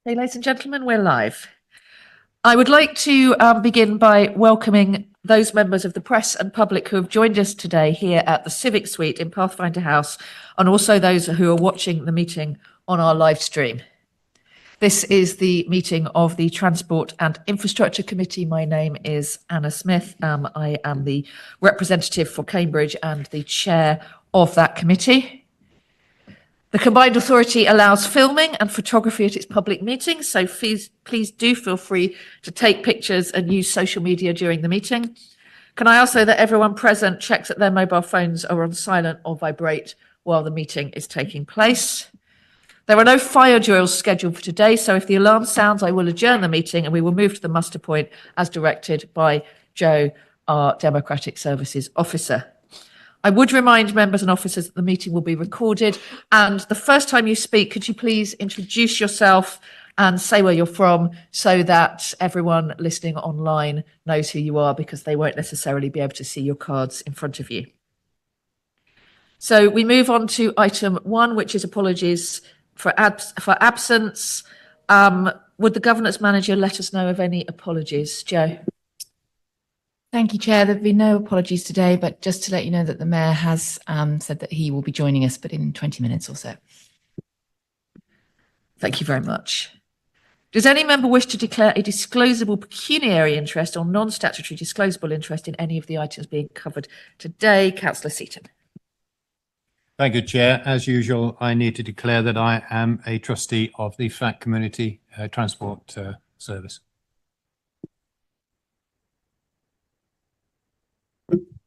Hey, ladies and gentlemen, we're live. I would like to begin by welcoming those members of the press and public who have joined us today here at the Civic Suite in Pathfinder House, and also those who are watching the meeting on our live stream. This is the meeting of the Transport and Infrastructure Committee. My name is Anna Smith. I am the representative for Cambridge and the chair of that committee. The Combined Authority allows filming and photography at its public meetings, so please do feel free to take pictures and use social media during the meeting. Can I ask though that everyone present checks that their mobile phones are on silent or vibrate while the meeting is taking place? There are no fire drills scheduled for today, so if the alarm sounds, I will adjourn the meeting and we will move to the muster point as directed by Joe, our Democratic Services Officer. I would remind members and officers that the meeting will be recorded, and the first time you speak, could you please introduce yourself and say where you're from so that everyone listening online knows who you are, because they won't necessarily be able to see your cards in front of you. So we move on to item 1, which is apologies for absence. Would the governance manager let us know of any apologies? Joe. Thank you, Chair. There have been no apologies today, but just to let you know that the Mayor has said that he will be joining us, but in 20 minutes or so. Thank you very much. Does any member wish to declare a disclosable pecuniary interest or non-statutory disclosable interest in any of the items being covered today? Councillor Seaton. Thank you, Chair. As usual, I need to declare that I am a trustee of the FACT Community Transport Service.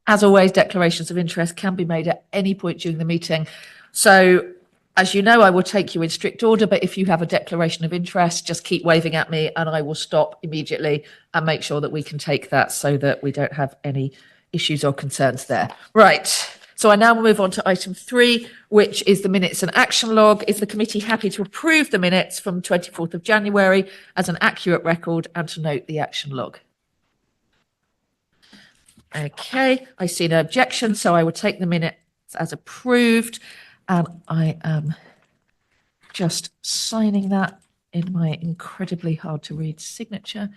As always, declarations of interest can be made at any point during the meeting. So, as you know, I will take you in strict order, but if you have a declaration of interest, just keep waving at me and I will stop immediately and make sure that we can take that so that we don't have any issues or concerns there. Right. So I now move on to item 3, which is the minutes and action log. Is the committee happy to approve the minutes from 24th of January as an accurate record and to note the action log? Okay, I see no objection, so I will take the minutes as approved. And I am just signing that in my incredibly hard to read signature.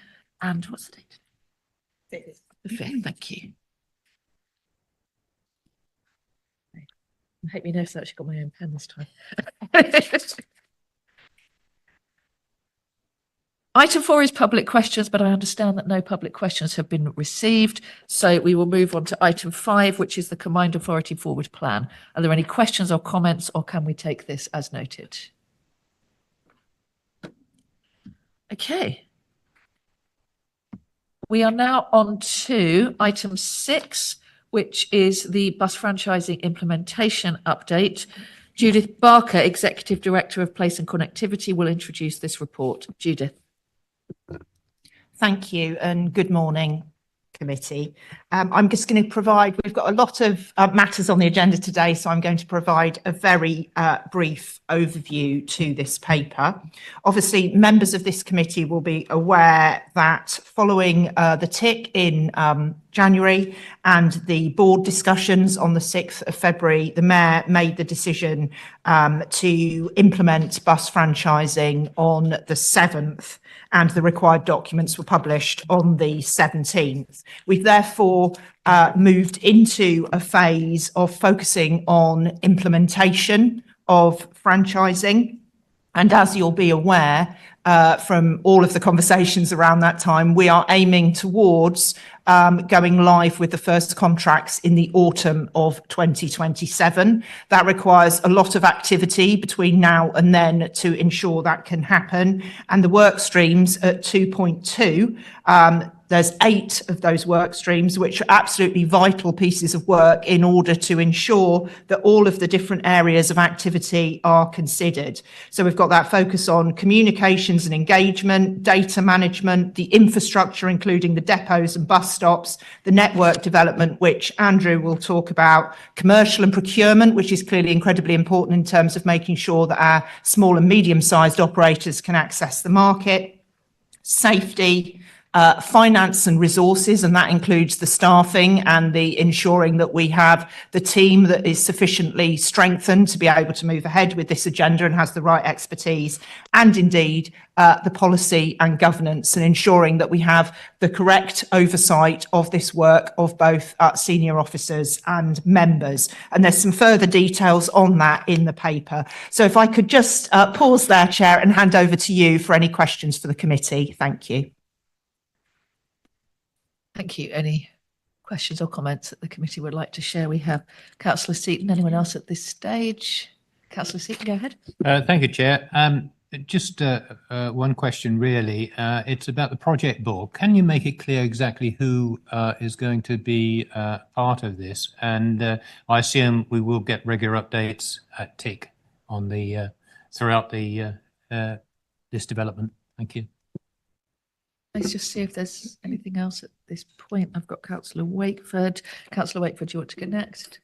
And what's the date? The 5th, thank you. I hate me now, so I actually got my own pen this time. Item 4 is public questions, but I understand that no public questions have been received. So we will move on to item 5, which is the Combined Authority Forward Plan. Are there any questions or comments, or can we take this as noted? Okay. We are now on to item 6, which is the bus franchising implementation update. Judith Barker, Executive Director of Place and Connectivity, will introduce this report. Judith. Thank you and good morning, committee. I'm just going to provide, we've got a lot of matters on the agenda today, so I'm going to provide a very brief overview to this paper. Obviously, members of this committee will be aware that following the TIC in January and the board discussions on the 6th of February, the Mayor made the decision to implement bus franchising on the 7th, and the required documents were published on the 17th. We've therefore moved into a phase of focusing on implementation of franchising. And as you'll be aware from all of the conversations around that time, we are aiming towards going live with the first contracts in the autumn of 2027. That requires a lot of activity between now and then to ensure that can happen. And the work streams at 2.2, there's 8 of those work streams, which are absolutely vital pieces of work in order to ensure that all of the different areas of activity are considered. So we've got that focus on communications and engagement, data management, the infrastructure, including the depots and bus stops, the network development, which Andrew will talk about, commercial and procurement, which is clearly incredibly important in terms of making sure that our small and medium-sized operators can access the market, safety, finance and resources, and that includes the staffing and the ensuring that we have the team that is sufficiently strengthened to be able to move ahead with this agenda and has the right expertise, and indeed the policy and governance, and ensuring that we have the correct oversight of this work of both senior officers and members. And there's some further details on that in the paper. So if I could just pause there, Chair, and hand over to you for any questions for the committee. Thank you. Thank you. Any questions or comments that the committee would like to share? We have Councillor Seaton. Anyone else at this stage? Councillor Seaton, go ahead. Thank you, Chair. Just one question, really. It's about the project board. Can you make it clear exactly who is going to be part of this? And I assume we will get regular updates at TIC on the throughout the this development. Thank you. Let's just see if there's anything else at this point. I've got Councillor Wakeford. Councillor Wakeford, do you want to go next?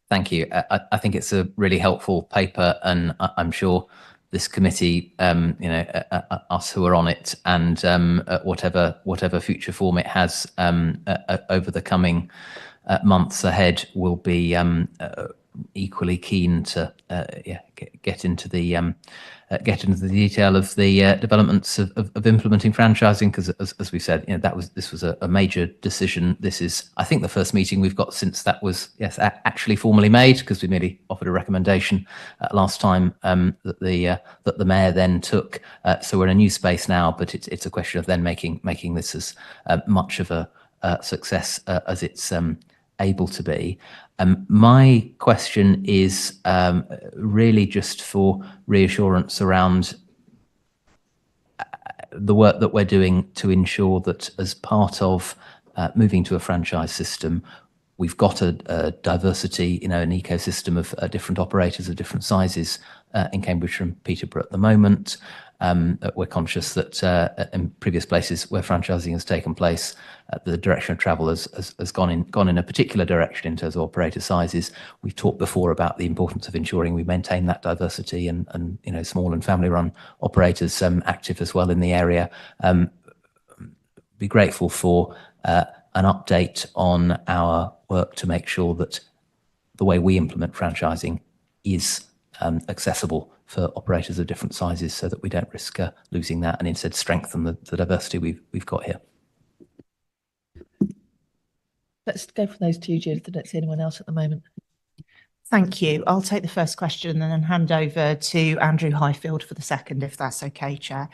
Thank you. I think it's a really helpful paper, and I'm sure this committee, us who are on it, and whatever future form it has over the coming months ahead, will be equally keen to get into the detail of the developments of implementing franchising, because as we've said, this was a major decision. This is, I think, the first meeting we've got since that was actually formally made, because we merely offered a recommendation last time that the mayor then took. So we're in a new space now, but it's a question of then making this as much of a success as it's able to be. My question is really just for reassurance around the work that we're doing to ensure that, as part of moving to a franchise system, we've got a diversity, an ecosystem of different operators of different sizes in Cambridgeshire and Peterborough at the moment. We're conscious that in previous places where franchising has taken place, the direction of travel has gone in a particular direction in terms of operator sizes. We've talked before about the importance of ensuring we maintain that diversity and small and family-run operators active as well in the area. Be grateful for an update on our work to make sure that the way we implement franchising is accessible for operators of different sizes, so that we don't risk losing that, and instead strengthen the diversity we've got here. Let's go for those two, Judith. I don't see anyone else at the moment. Thank you. I'll take the first question and then hand over to Andrew Highfield for the second, if that's okay, Chair.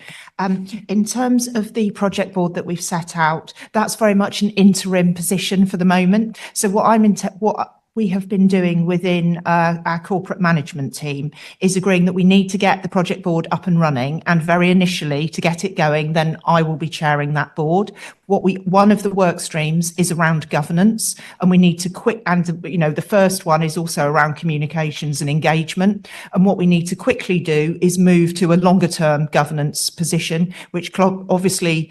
In terms of the project board that we've set out, that's very much an interim position for the moment. So what we have been doing within our corporate management team is agreeing that we need to get the project board up and running, and very initially, to get it going, then I will be chairing that board. One of the work streams is around governance, and we need to the first one is also around communications and engagement. And what we need to quickly do is move to a longer term governance position, which obviously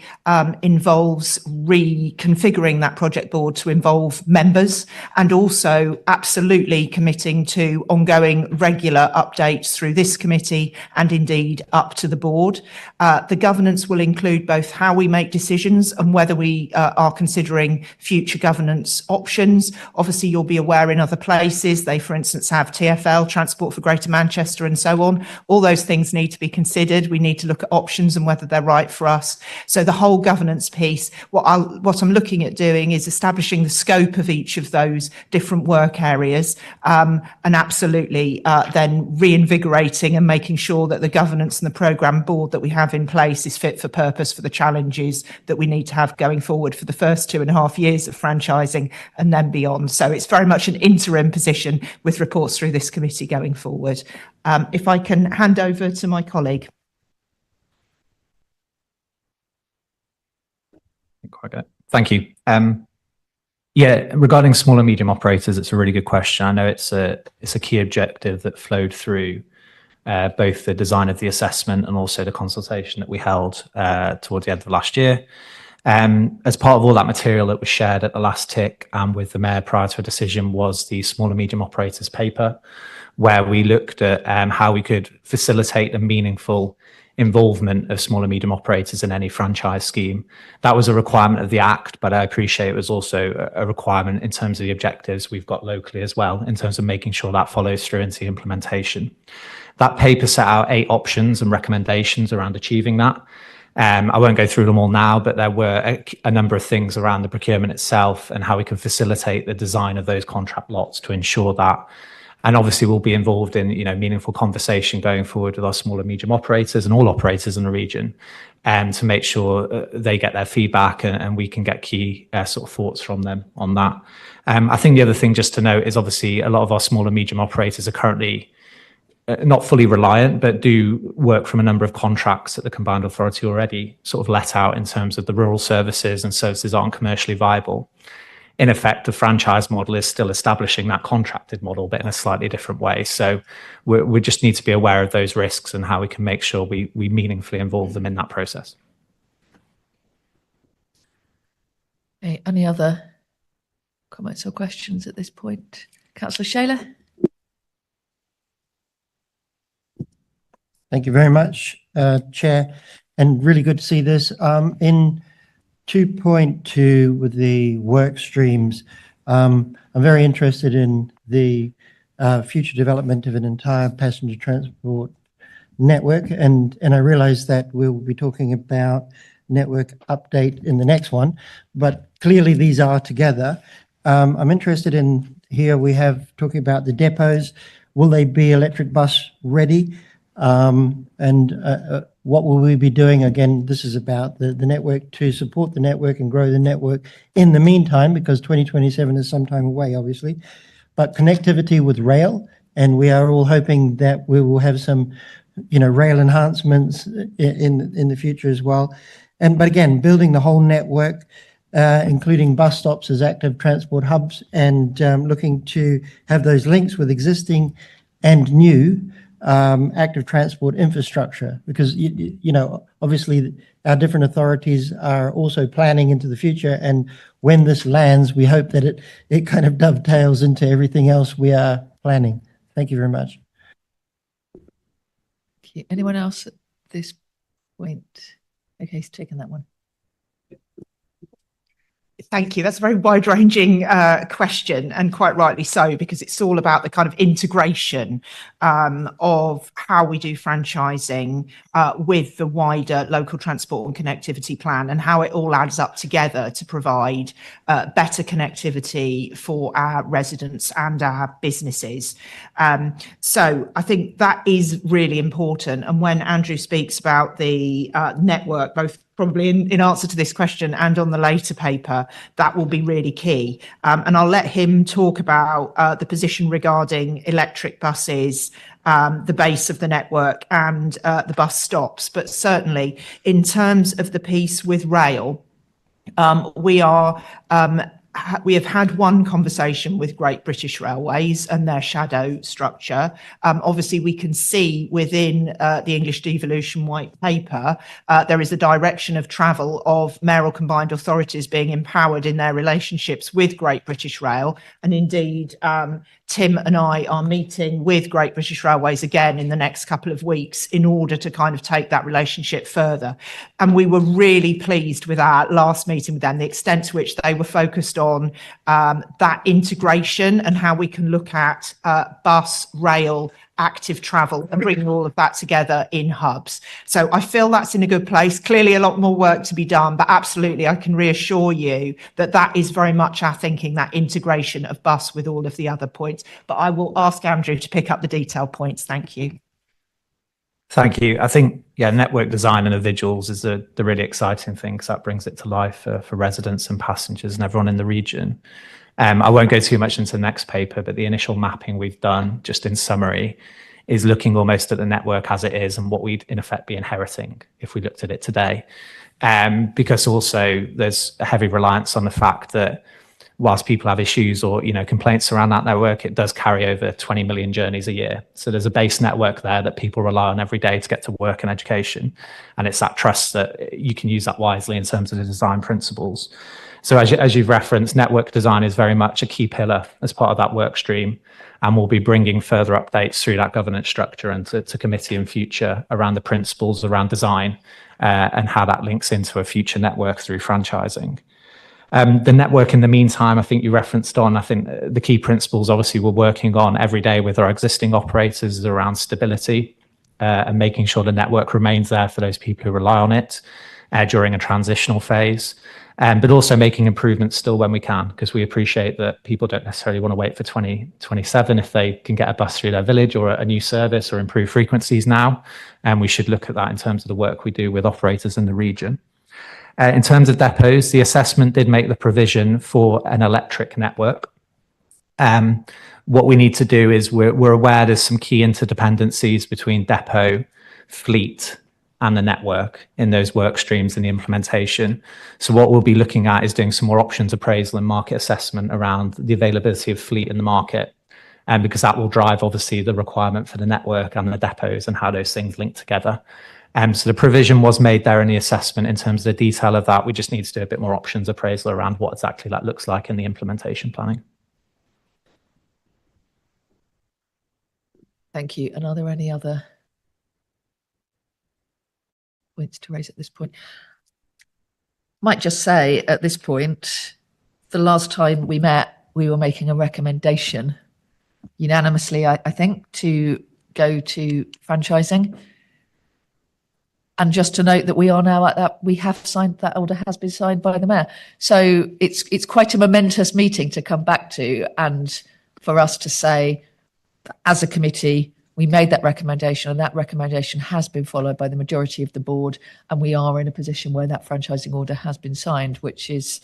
involves reconfiguring that project board to involve members, and also absolutely committing to ongoing regular updates through this committee and indeed up to the board. The governance will include both how we make decisions and whether we are considering future governance options. Obviously, you'll be aware in other places, they, for instance, have TfL, Transport for Greater Manchester, and so on. All those things need to be considered. We need to look at options and whether they're right for us. So the whole governance piece, what I'm looking at doing is establishing the scope of each of those different work areas, and absolutely then reinvigorating and making sure that the governance and the programme board that we have in place is fit for purpose for the challenges that we need to have going forward for the first 2.5 years of franchising and then beyond. So it's very much an interim position with reports through this committee going forward. If I can hand over to my colleague. Thank you. Regarding small and medium operators, it's a really good question. I know it's a key objective that flowed through both the design of the assessment and also the consultation that we held towards the end of last year. As part of all that material that was shared at the last TIC with the mayor prior to a decision was the small and medium operators paper, where we looked at how we could facilitate a meaningful involvement of small and medium operators in any franchise scheme. That was a requirement of the Act, but I appreciate it was also a requirement in terms of the objectives we've got locally as well, in terms of making sure that follows through into the implementation. That paper set out 8 options and recommendations around achieving that. I won't go through them all now, but there were a number of things around the procurement itself and how we can facilitate the design of those contract lots to ensure that. And obviously we'll be involved in, meaningful conversation going forward with our small and medium operators and all operators in the region, to make sure they get their feedback and we can get key sort of thoughts from them on that. I think the other thing just to note is obviously a lot of our small and medium operators are currently not fully reliant, but do work from a number of contracts that the Combined Authority already sort of let out in terms of the rural services and services aren't commercially viable. In effect, the franchise model is still establishing that contracted model, but in a slightly different way. So we just need to be aware of those risks and how we can make sure we meaningfully involve them in that process. Okay, any other comments or questions at this point? Councillor Shaler? Thank you very much, Chair, and really good to see this. In 2.2 with the work streams, I'm very interested in the future development of an entire passenger transport network, and I realize that we'll be talking about network update in the next one, but clearly these are together. I'm interested in here we have talking about the depots. Will they be electric bus ready? What will we be doing? Again, this is about the network to support the network and grow the network in the meantime, because 2027 is some time away, obviously. But connectivity with rail, and we are all hoping that we will have some, rail enhancements in the future as well. But again, building the whole network, including bus stops as active transport hubs, and looking to have those links with existing and new active transport infrastructure, because obviously our different authorities are also planning into the future, and when this lands we hope that it kind of dovetails into everything else we are planning. Thank you very much. Okay, anyone else at this point? Okay, he's taken that one. Thank you. That's a very wide-ranging question, and quite rightly so, because it's all about the kind of integration of how we do franchising with the wider local transport and connectivity plan, and how it all adds up together to provide better connectivity for our residents and our businesses. So I think that is really important. And when Andrew speaks about the network, both probably in answer to this question and on the later paper, that will be really key. And I'll let him talk about the position regarding electric buses, the base of the network and the bus stops. But certainly in terms of the piece with rail, we have had one conversation with Great British Railways and their shadow structure. Obviously, we can see within the English Devolution White Paper, there is a direction of travel of mayoral combined authorities being empowered in their relationships with Great British Rail. And indeed, Tim and I are meeting with Great British Railways again in the next couple of weeks in order to kind of take that relationship further. And we were really pleased with our last meeting with them, the extent to which they were focused on that integration and how we can look at bus, rail, active travel and bringing all of that together in hubs. So I feel that's in a good place. Clearly a lot more work to be done, but absolutely I can reassure you that that is very much our thinking, that integration of bus with all of the other points. But I will ask Andrew to pick up the detailed points. Thank you. Thank you. I think, network design and individuals is the really exciting thing, because that brings it to life for residents and passengers and everyone in the region. I won't go too much into the next paper, but the initial mapping we've done, just in summary, is looking almost at the network as it is and what we'd in effect be inheriting if we looked at it today. Because also there's a heavy reliance on the fact that whilst people have issues or complaints around that network, it does carry over 20 million journeys a year. So there's a base network there that people rely on every day to get to work and education. And it's that trust that you can use that wisely in terms of the design principles. So as you've referenced, network design is very much a key pillar as part of that work stream, and we'll be bringing further updates through that governance structure and to committee in future around the principles around design and how that links into a future network through franchising. The network in the meantime, I think you referenced on, I think the key principles obviously we're working on every day with our existing operators is around stability and making sure the network remains there for those people who rely on it during a transitional phase. But also making improvements still when we can, because we appreciate that people don't necessarily want to wait for 2027 if they can get a bus through their village or a new service or improve frequencies now. And we should look at that in terms of the work we do with operators in the region. In terms of depots, the assessment did make the provision for an electric network. What we need to do is we're aware there's some key interdependencies between depot, fleet, and the network in those work streams in the implementation. So what we'll be looking at is doing some more options appraisal and market assessment around the availability of fleet in the market, and because that will drive obviously the requirement for the network and the depots and how those things link together. So the provision was made there in the assessment in terms of the detail of that. We just need to do a bit more options appraisal around what exactly that looks like in the implementation planning. Thank you. And are there any other points to raise at this point? Might just say at this point, the last time we met, we were making a recommendation unanimously, I think, to go to franchising. And just to note that we are now at that, we have signed, that order has been signed by the mayor. So it's quite a momentous meeting to come back to, and for us to say, as a committee, we made that recommendation, and that recommendation has been followed by the majority of the board, and we are in a position where that franchising order has been signed, which is,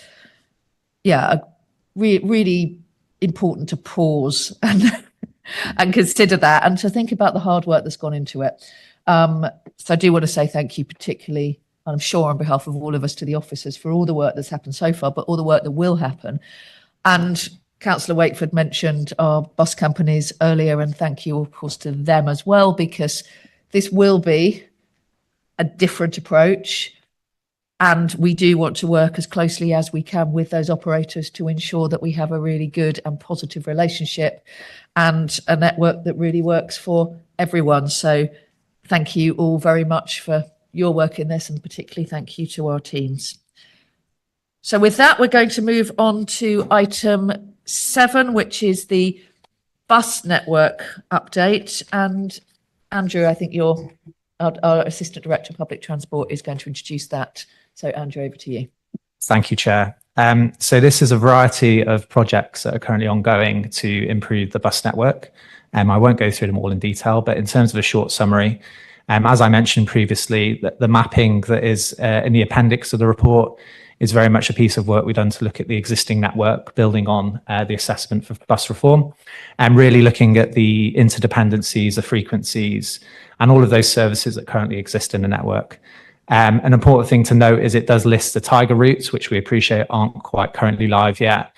really important to pause and consider that, and to think about the hard work that's gone into it. So I do want to say thank you particularly, I'm sure on behalf of all of us, to the officers for all the work that's happened so far, but all the work that will happen. And Councillor Wakeford mentioned our bus companies earlier, and thank you, of course, to them as well, because this will be a different approach. And we do want to work as closely as we can with those operators to ensure that we have a really good and positive relationship and a network that really works for everyone. So thank you all very much for your work in this, and particularly thank you to our teams. So with that, we're going to move on to item 7, which is the bus network update. And Andrew, I think our Assistant Director of Public Transport is going to introduce that. So Andrew, over to you. Thank you, Chair. So this is a variety of projects that are currently ongoing to improve the bus network. I won't go through them all in detail, but in terms of a short summary, as I mentioned previously, the mapping that is in the appendix of the report is very much a piece of work we've done to look at the existing network, building on the assessment for bus reform, and really looking at the interdependencies, the frequencies, and all of those services that currently exist in the network. An important thing to note is it does list the Tiger routes, which we appreciate aren't quite currently live yet.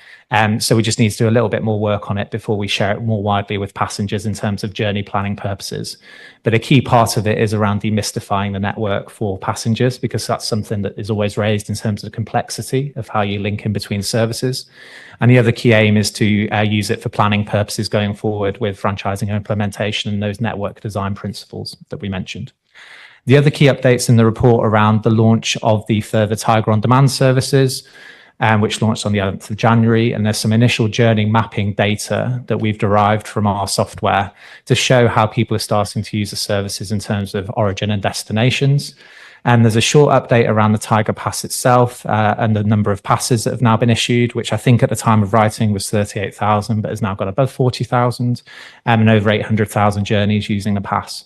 So we just need to do a little bit more work on it before we share it more widely with passengers in terms of journey planning purposes. But a key part of it is around demystifying the network for passengers, because that's something that is always raised in terms of the complexity of how you link in between services. And the other key aim is to use it for planning purposes going forward with franchising implementation and those network design principles that we mentioned. The other key updates in the report around the launch of the further Tiger On Demand services, which launched on the 11th of January. And there's some initial journey mapping data that we've derived from our software to show how people are starting to use the services in terms of origin and destinations. And there's a short update around the Tiger Pass itself and the number of passes that have now been issued, which I think at the time of writing was 38,000, but has now got above 40,000 and over 800,000 journeys using the pass.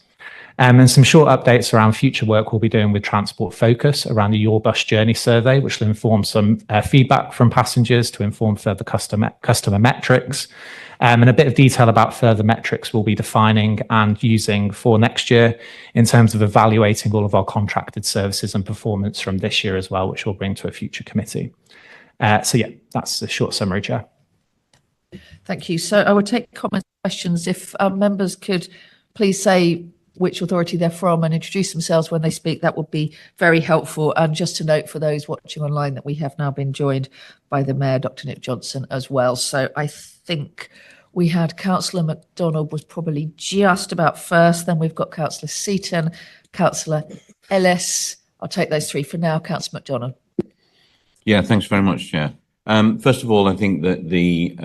And some short updates around future work we'll be doing with Transport Focus around the Your Bus Journey survey, which will inform some feedback from passengers to inform further customer metrics. And a bit of detail about further metrics we'll be defining and using for next year in terms of evaluating all of our contracted services and performance from this year as well, which we'll bring to a future committee. So yeah, that's a short summary, Chair. Thank you. So I would take comments, questions. If members could please say which authority they're from and introduce themselves when they speak, that would be very helpful. And just to note for those watching online that we have now been joined by the Mayor, Dr. Nick Johnson, as well. So I think we had Councillor MacDonald was probably just about first. Then we've got Councillor Seaton, Councillor Ellis. I'll take those three for now. Councillor MacDonald. Yeah, thanks very much, Chair. First of all, I think that the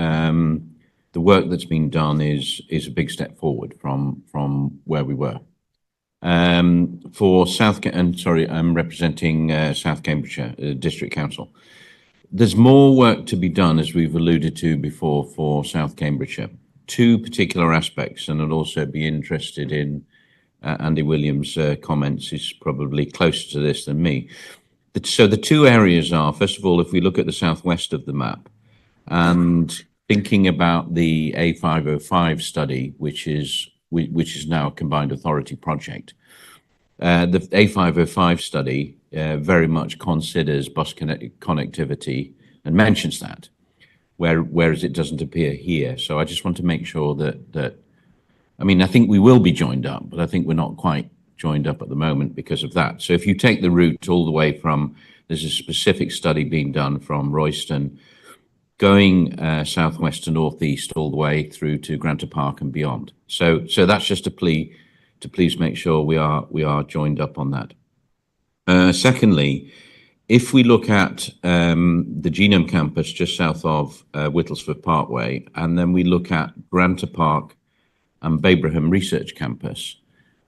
work that's been done is a big step forward from where we were. For I'm representing South Cambridgeshire District Council. There's more work to be done, as we've alluded to before, for South Cambridgeshire. Two particular aspects, and I'd also be interested in Andy Williams' comments. He's probably closer to this than me. So the two areas are, first of all, if we look at the southwest of the map, and thinking about the A505 study, which is now a combined authority project. The A505 study very much considers bus connectivity and mentions that, whereas it doesn't appear here. So I just want to make sure that I mean, I think we will be joined up, but I think we're not quite joined up at the moment because of that. So if you take the route all the way from, there's a specific study being done from Royston, going southwest to northeast all the way through to Granta Park and beyond. So that's just a plea to please make sure we are joined up on that. Secondly, if we look at the Genome Campus just south of Whittlesford Parkway, and then we look at Granta Park and Babraham Research Campus,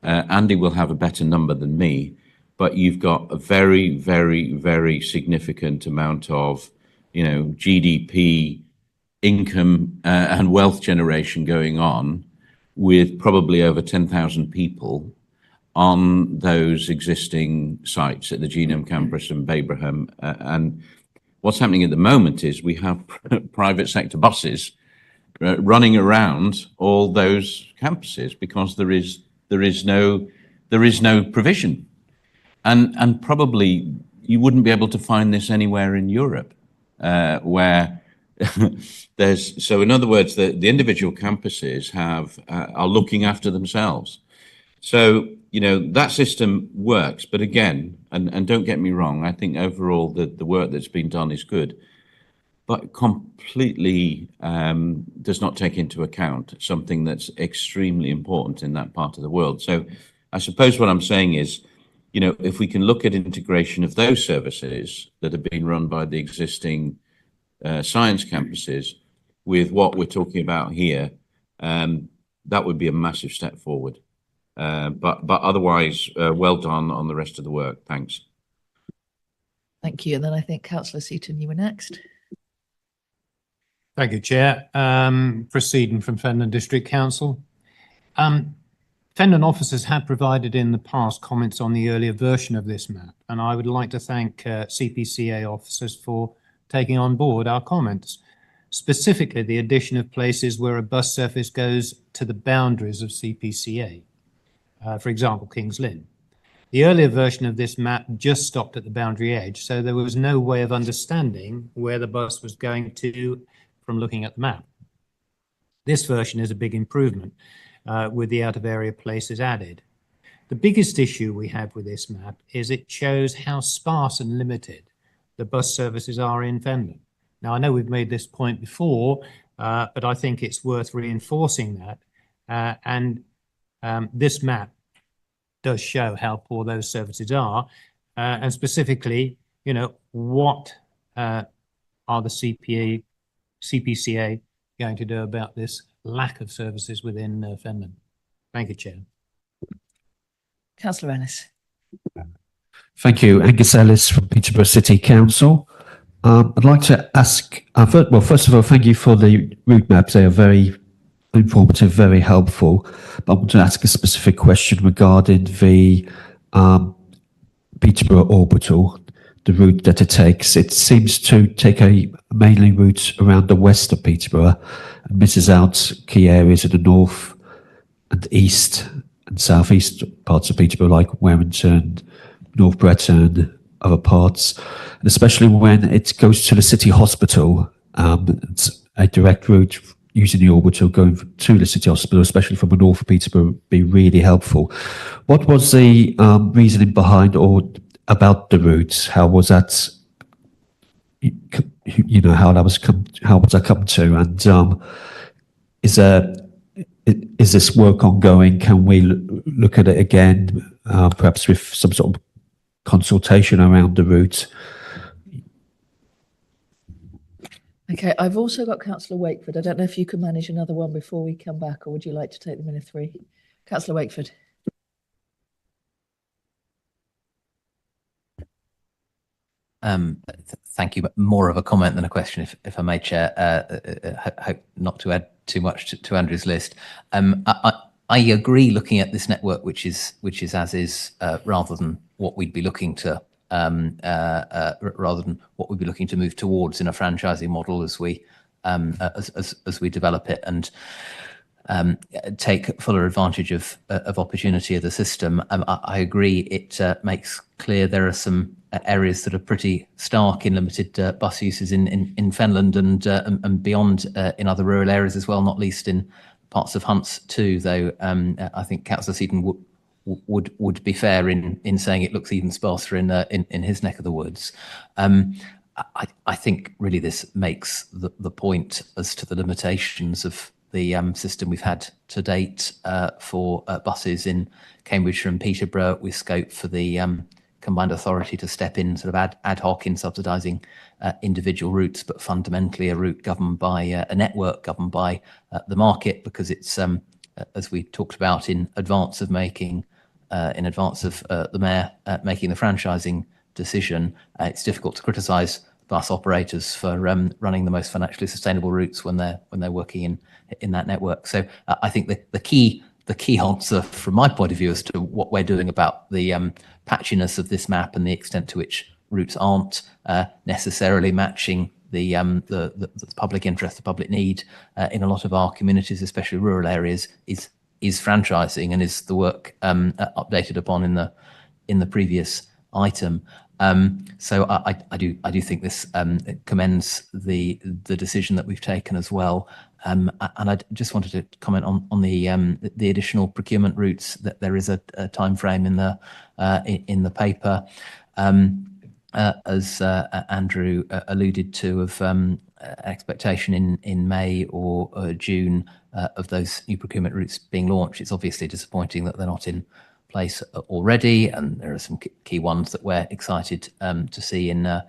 Andy will have a better number than me, but you've got a very, very, very significant amount of, GDP, income and wealth generation going on, with probably over 10,000 people on those existing sites at the Genome Campus and Babraham. And what's happening at the moment is we have private sector buses running around all those campuses because there is no provision, and probably you wouldn't be able to find this anywhere in Europe, where so in other words, the individual campuses are looking after themselves. So that system works, but again, and don't get me wrong, I think overall the work that's been done is good, but completely does not take into account something that's extremely important in that part of the world. So I suppose what I'm saying is, if we can look at integration of those services that have been run by the existing science campuses with what we're talking about here, that would be a massive step forward. But otherwise, well done on the rest of the work. Thanks. Thank you. And then I think Councillor Seaton, you were next. Thank you, Chair. Proceeding from Fendon District Council. Fendon officers have provided in the past comments on the earlier version of this map, and I would like to thank CPCA officers for taking on board our comments, specifically the addition of places where a bus surface goes to the boundaries of CPCA, for example, Kings Lynn. The earlier version of this map just stopped at the boundary edge, so there was no way of understanding where the bus was going to from looking at the map. This version is a big improvement with the out of area places added. The biggest issue we have with this map is it shows how sparse and limited the bus services are in Fendon. Now, I know we've made this point before, but I think it's worth reinforcing that. This map does show how poor those services are, and specifically, what are the CPCA going to do about this lack of services within Fendon? Thank you, Chair. Councillor Ellis. Thank you. Angus Ellis from Peterborough City Council. I'd like to ask, first of all, thank you for the route maps. They are very informative, very helpful. But I want to ask a specific question regarding the Peterborough Orbital, the route that it takes. It seems to take a mainly route around the west of Peterborough and misses out key areas in the north and east and southeast parts of Peterborough, like Warrington, North Breton, other parts, and especially when it goes to the city hospital. It's a direct route, using the orbital going to the City Hospital, especially from the north of Peterborough, would be really helpful. What was the reasoning behind or about the route? How was that? You know, how was that come to? And is this work ongoing? Can we look at it again, perhaps with some sort of consultation around the route? Okay, I've also got Councillor Wakeford. I don't know if you can manage another one before we come back, or would you like to take them in a three? Councillor Wakeford. Thank you, but more of a comment than a question, if I may, Chair. Hope not to add too much to Andrew's list. I agree, looking at this network, which is as is, rather than what we'd be looking to move towards in a franchising model as we develop it and take fuller advantage of opportunity of the system. I agree. It makes clear there are some areas that are pretty stark in limited bus uses in Fenland and beyond, in other rural areas as well, not least in parts of Hunts too. Though I think Councillor Seaton would be fair in saying it looks even sparser in his neck of the woods. I think really this makes the point as to the limitations of the system we've had to date for buses in Cambridgeshire and Peterborough, with scope for the combined authority to step in sort of ad hoc in subsidising individual routes, but fundamentally a route governed by a network governed by the market, because it's as we talked about in advance of the mayor making the franchising decision. It's difficult to criticise bus operators for running the most financially sustainable routes when they're working in that network. So I think the key answer from my point of view as to what we're doing about the patchiness of this map and the extent to which routes aren't necessarily matching the public interest, the public need in a lot of our communities, especially rural areas, is franchising, and is the work updated upon in the previous item. So I do think this commends the decision that we've taken as well. And I just wanted to comment on the additional procurement routes, that there is a time frame in the paper, as Andrew alluded to, of expectation in May or June of those new procurement routes being launched. It's obviously disappointing that they're not in place already, and there are some key ones that we're excited to see in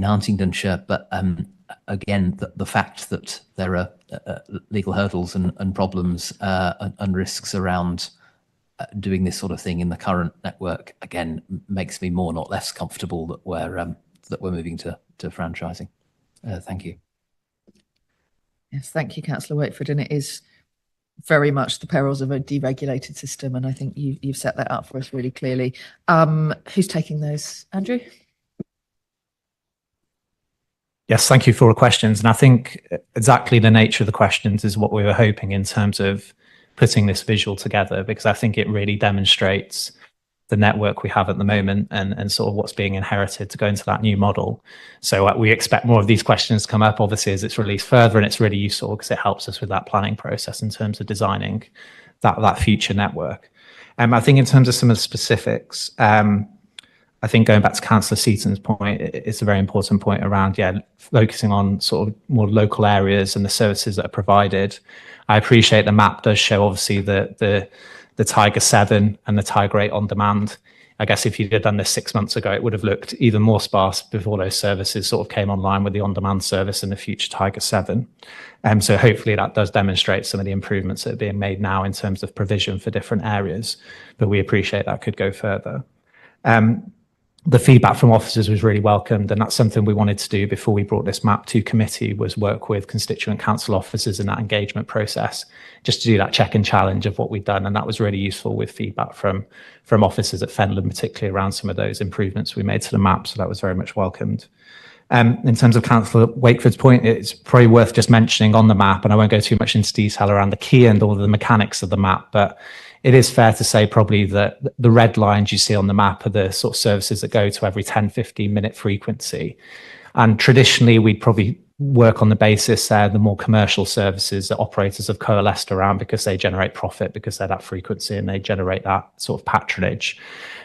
Huntingdonshire. But again, the fact that there are legal hurdles and problems and risks around doing this sort of thing in the current network, again, makes me more, not less, comfortable that we're moving to franchising. Thank you. Yes, thank you, Councillor Wakeford. And it is very much the perils of a deregulated system, and I think you've set that up for us really clearly. Who's taking those? Andrew? Yes, thank you for all the questions. And I think exactly the nature of the questions is what we were hoping in terms of putting this visual together, because I think it really demonstrates the network we have at the moment and sort of what's being inherited to go into that new model. So we expect more of these questions to come up, obviously, as it's released further, and it's really useful because it helps us with that planning process in terms of designing that future network. I think in terms of some of the specifics, I think going back to Councillor Seaton's point, it's a very important point around, focusing on sort of more local areas and the services that are provided. I appreciate the map does show, obviously, the Tiger 7 and the Tiger 8 on demand. I guess if you'd have done this 6 months ago, it would have looked even more sparse before those services sort of came online with the on-demand service and the future Tiger 7. So hopefully that does demonstrate some of the improvements that are being made now in terms of provision for different areas, but we appreciate that could go further. The feedback from officers was really welcomed, and that's something we wanted to do before we brought this map to committee, was work with constituent council officers in that engagement process, just to do that check and challenge of what we've done. And that was really useful with feedback from officers at Fenland, particularly around some of those improvements we made to the map. So that was very much welcomed. In terms of Councillor Wakeford's point, it's probably worth just mentioning on the map, and I won't go too much into detail around the key and all the mechanics of the map, but it is fair to say probably that the red lines you see on the map are the sort of services that go to every 10, 15 minute frequency. And traditionally, we'd probably work on the basis the more commercial services that operators have coalesced around because they generate profit, because they're that frequency and they generate that sort of patronage.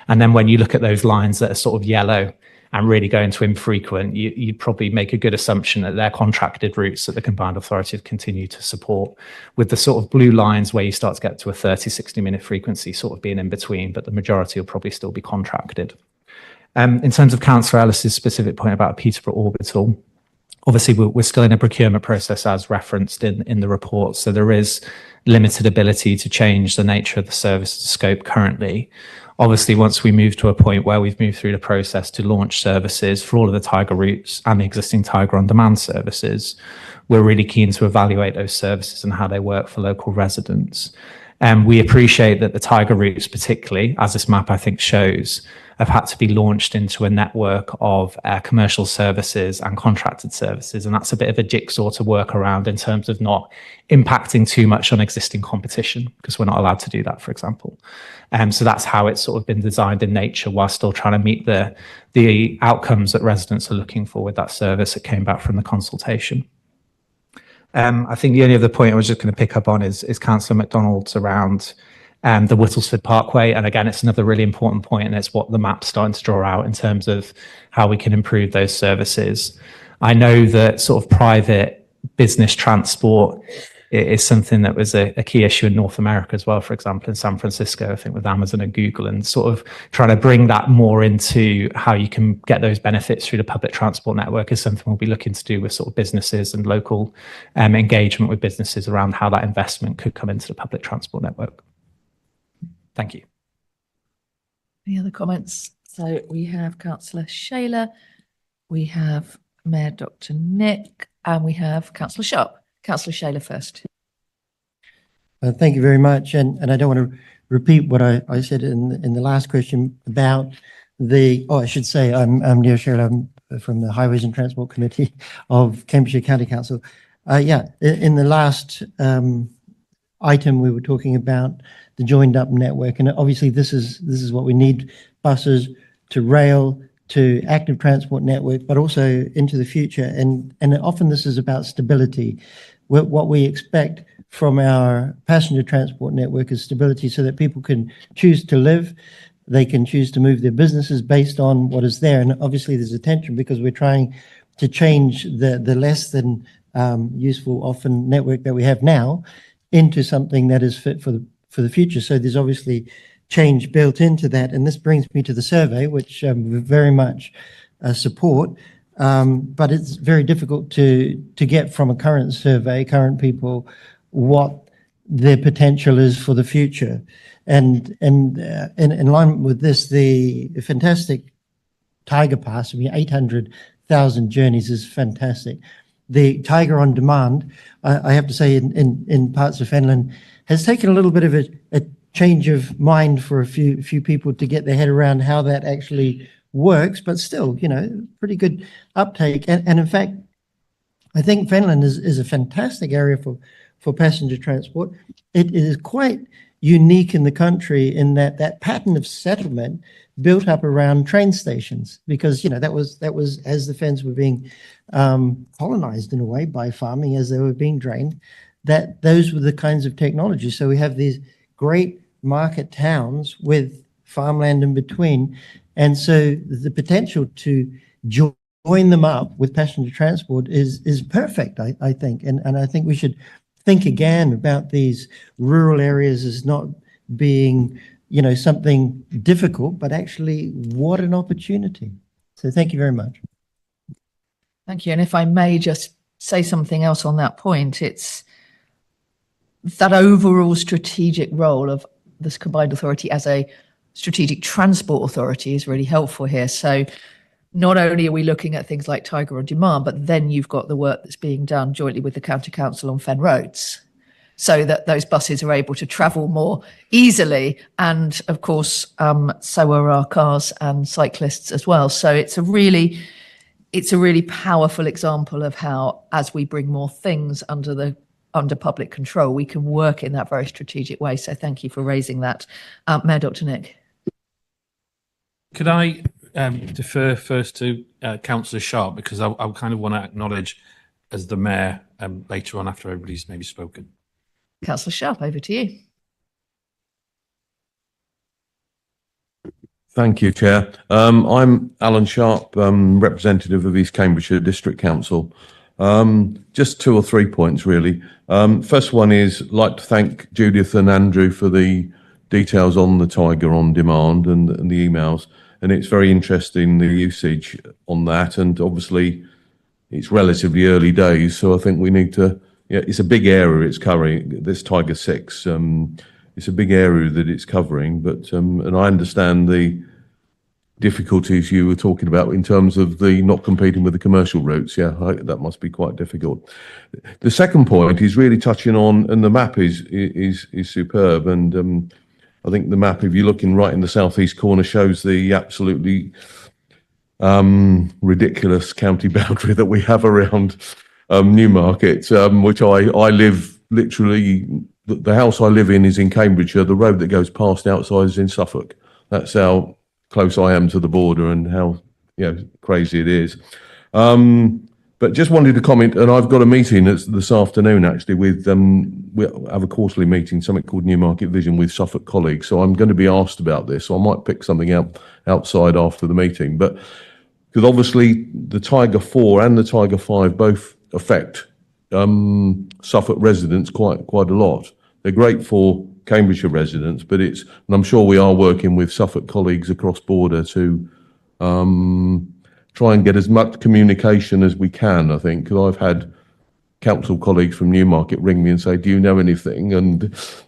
And then when you look at those lines that are sort of yellow and really go into infrequent, you'd probably make a good assumption that they're contracted routes that the combined authority have continued to support, with the sort of blue lines where you start to get to a 30-60 minute frequency sort of being in between, but the majority will probably still be contracted. In terms of Councillor Ellis's specific point about Peterborough Orbital, obviously we're still in a procurement process as referenced in the report, so there is limited ability to change the nature of the service scope currently. Obviously, once we move to a point where we've moved through the process to launch services for all of the Tiger routes and the existing Tiger On Demand services, we're really keen to evaluate those services and how they work for local residents. We appreciate that the Tiger routes, particularly, as this map I think shows, have had to be launched into a network of commercial services and contracted services. And that's a bit of a jigsaw to work around in terms of not impacting too much on existing competition, because we're not allowed to do that, for example. So that's how it's sort of been designed in nature, while still trying to meet the outcomes that residents are looking for with that service that came back from the consultation. I think the only other point I was just going to pick up on is Councillor MacDonald's around the Whittlesford Parkway. And again, it's another really important point, and it's what the map's starting to draw out in terms of how we can improve those services. I know that sort of private business transport is something that was a key issue in North America as well, for example, in San Francisco, I think with Amazon and Google, and sort of trying to bring that more into how you can get those benefits through the public transport network is something we'll be looking to do with sort of businesses and local engagement with businesses around how that investment could come into the public transport network. Thank you. Any other comments? So we have Councillor Shaler, we have Mayor Dr. Nick, and we have Councillor Sharp. Councillor Shaler first. Thank you very much. And I don't want to repeat what I said in the last question about I should say I'm Neil Shaler. I'm from the Highways and Transport Committee of Cambridgeshire County Council. In the last item we were talking about the joined up network, and obviously this is what we need: buses to rail to active transport network, but also into the future. And often this is about stability. What we expect from our passenger transport network is stability, so that people can choose to live, they can choose to move their businesses based on what is there. And obviously there's a tension because we're trying to change the less than useful often network that we have now into something that is fit for the future. So there's obviously change built into that. And this brings me to the survey, which we very much support. But it's very difficult to get from a current survey, current people, what their potential is for the future. And in line with this, the fantastic Tiger Pass, 800,000 journeys is fantastic. The Tiger On Demand, I have to say, in parts of Finland, has taken a little bit of a change of mind for a few people to get their head around how that actually works, but still, pretty good uptake. And in fact, I think Finland is a fantastic area for passenger transport. It is quite unique in the country in that pattern of settlement built up around train stations, because that was as the Finns were being colonized in a way by farming, as they were being drained, that those were the kinds of technologies. So we have these great market towns with farmland in between. And so the potential to join them up with passenger transport is perfect, I think. And I think we should think again about these rural areas as not being, something difficult, but actually what an opportunity. So thank you very much. Thank you. And if I may just say something else on that point, it's that overall strategic role of this combined authority as a strategic transport authority is really helpful here. So not only are we looking at things like Tiger On Demand, but then you've got the work that's being done jointly with the County Council on Fen Roads, so that those buses are able to travel more easily. And of course, so are our cars and cyclists as well. So it's a really powerful example of how, as we bring more things under public control, we can work in that very strategic way. So thank you for raising that. Mayor Dr. Nick. Could I defer first to Councillor Sharp, because I kind of want to acknowledge as the mayor later on after everybody's maybe spoken. Councillor Sharp, over to you. Thank you, Chair. I'm Alan Sharp, representative of East Cambridgeshire District Council. Just 2 or 3 points, really. First one is I'd like to thank Judith and Andrew for the details on the Tiger on demand and the emails. And it's very interesting, the usage on that. And obviously, it's relatively early days. So I think we need to, it's a big area it's covering, this Tiger 6. It's a big area that it's covering, but and I understand the difficulties you were talking about in terms of the not competing with the commercial routes. That must be quite difficult. The second point is really touching on, and the map is superb. And I think the map, if you're looking right in the southeast corner, shows the absolutely ridiculous county boundary that we have around Newmarket, which I live literally. The house I live in is in Cambridgeshire. The road that goes past outside is in Suffolk. That's how close I am to the border and how crazy it is. But just wanted to comment, and I've got a meeting this afternoon actually with we have a quarterly meeting, something called Newmarket Vision with Suffolk colleagues. So I'm going to be asked about this. So I might pick something out outside after the meeting. But because obviously the Tiger 4 and the Tiger 5 both affect Suffolk residents quite a lot. They're great for Cambridgeshire residents, but and I'm sure we are working with Suffolk colleagues across border to try and get as much communication as we can. I think, because I've had council colleagues from Newmarket ring me and say, "Do you know anything?" And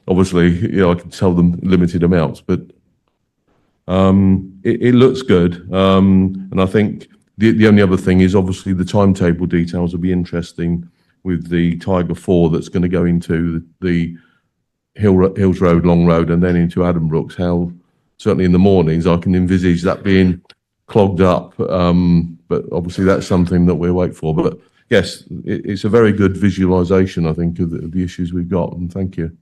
obviously, I can tell them limited amounts, but it looks good. And I think the only other thing is obviously the timetable details will be interesting with the Tiger 4 that's going to go into the Hills Road, Long Road, and then into Addenbrooks. How certainly in the mornings I can envisage that being clogged up, but obviously that's something that we'll wait for. But yes, it's a very good visualisation, I think, of the issues we've got. And thank you.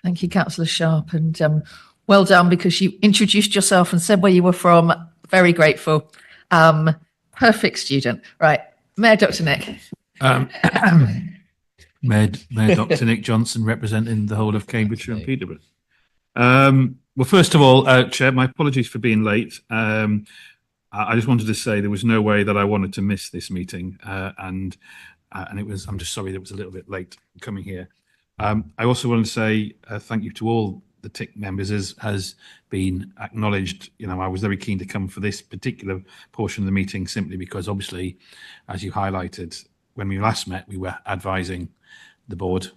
Thank you, Councillor Sharp, and well done, because you introduced yourself and said where you were from. Very grateful. Perfect student. Right, Mayor Dr. Nick. Mayor Dr. Nick Johnson, representing the whole of Cambridgeshire and Peterborough. Well, first of all, Chair, my apologies for being late. I just wanted to say there was no way that I wanted to miss this meeting, and it was. I'm just sorry that it was a little bit late coming here. I also want to say thank you to all the TIC members, as has been acknowledged. I was very keen to come for this particular portion of the meeting simply because, obviously, as you highlighted, when we last met, we were advising the board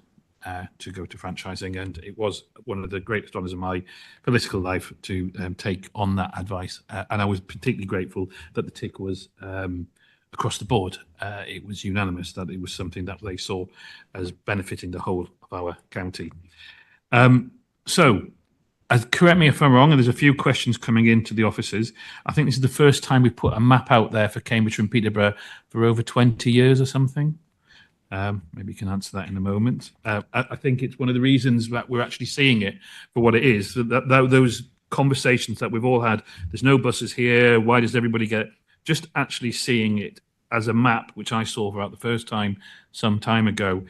to go to franchising, and it was one of the greatest honours of my political life to take on that advice. And I was particularly grateful that the TIC was across the board. It was unanimous that it was something that they saw as benefiting the whole of our county. So, correct me if I'm wrong, and there's a few questions coming into the offices. I think this is the first time we put a map out there for Cambridgeshire and Peterborough for over 20 years or something. Maybe you can answer that in a moment. I think it's one of the reasons that we're actually seeing it for what it is. That those conversations that we've all had, there's no buses here, why does everybody get it? Just actually seeing it as a map, which I saw for the first time some time ago,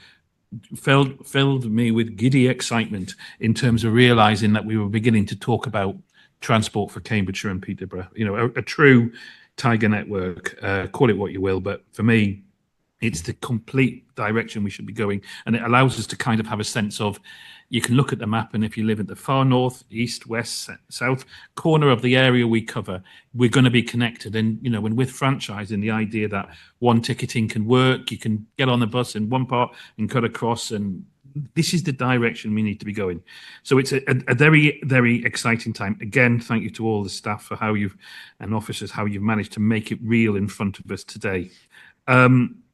filled me with giddy excitement in terms of realising that we were beginning to talk about transport for Cambridgeshire and Peterborough. A true Tiger network, call it what you will, but for me, it's the complete direction we should be going. And it allows us to kind of have a sense of, you can look at the map, and if you live at the far north, east, west, south corner of the area we cover, we're going to be connected. And, when with franchising, the idea that one ticketing can work, you can get on the bus in one part and cut across, and this is the direction we need to be going. So it's a very, very exciting time. Again, thank you to all the staff for and officers, how you've managed to make it real in front of us today.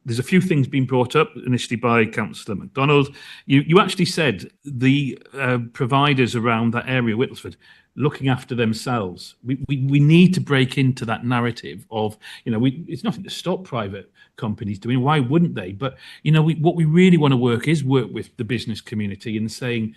There's a few things being brought up initially by Councillor MacDonald. You actually said the providers around that area, Whittlesford, looking after themselves. We need to break into that narrative of, it's nothing to stop private companies doing. Why wouldn't they? But, what we really want to work with the business community and saying,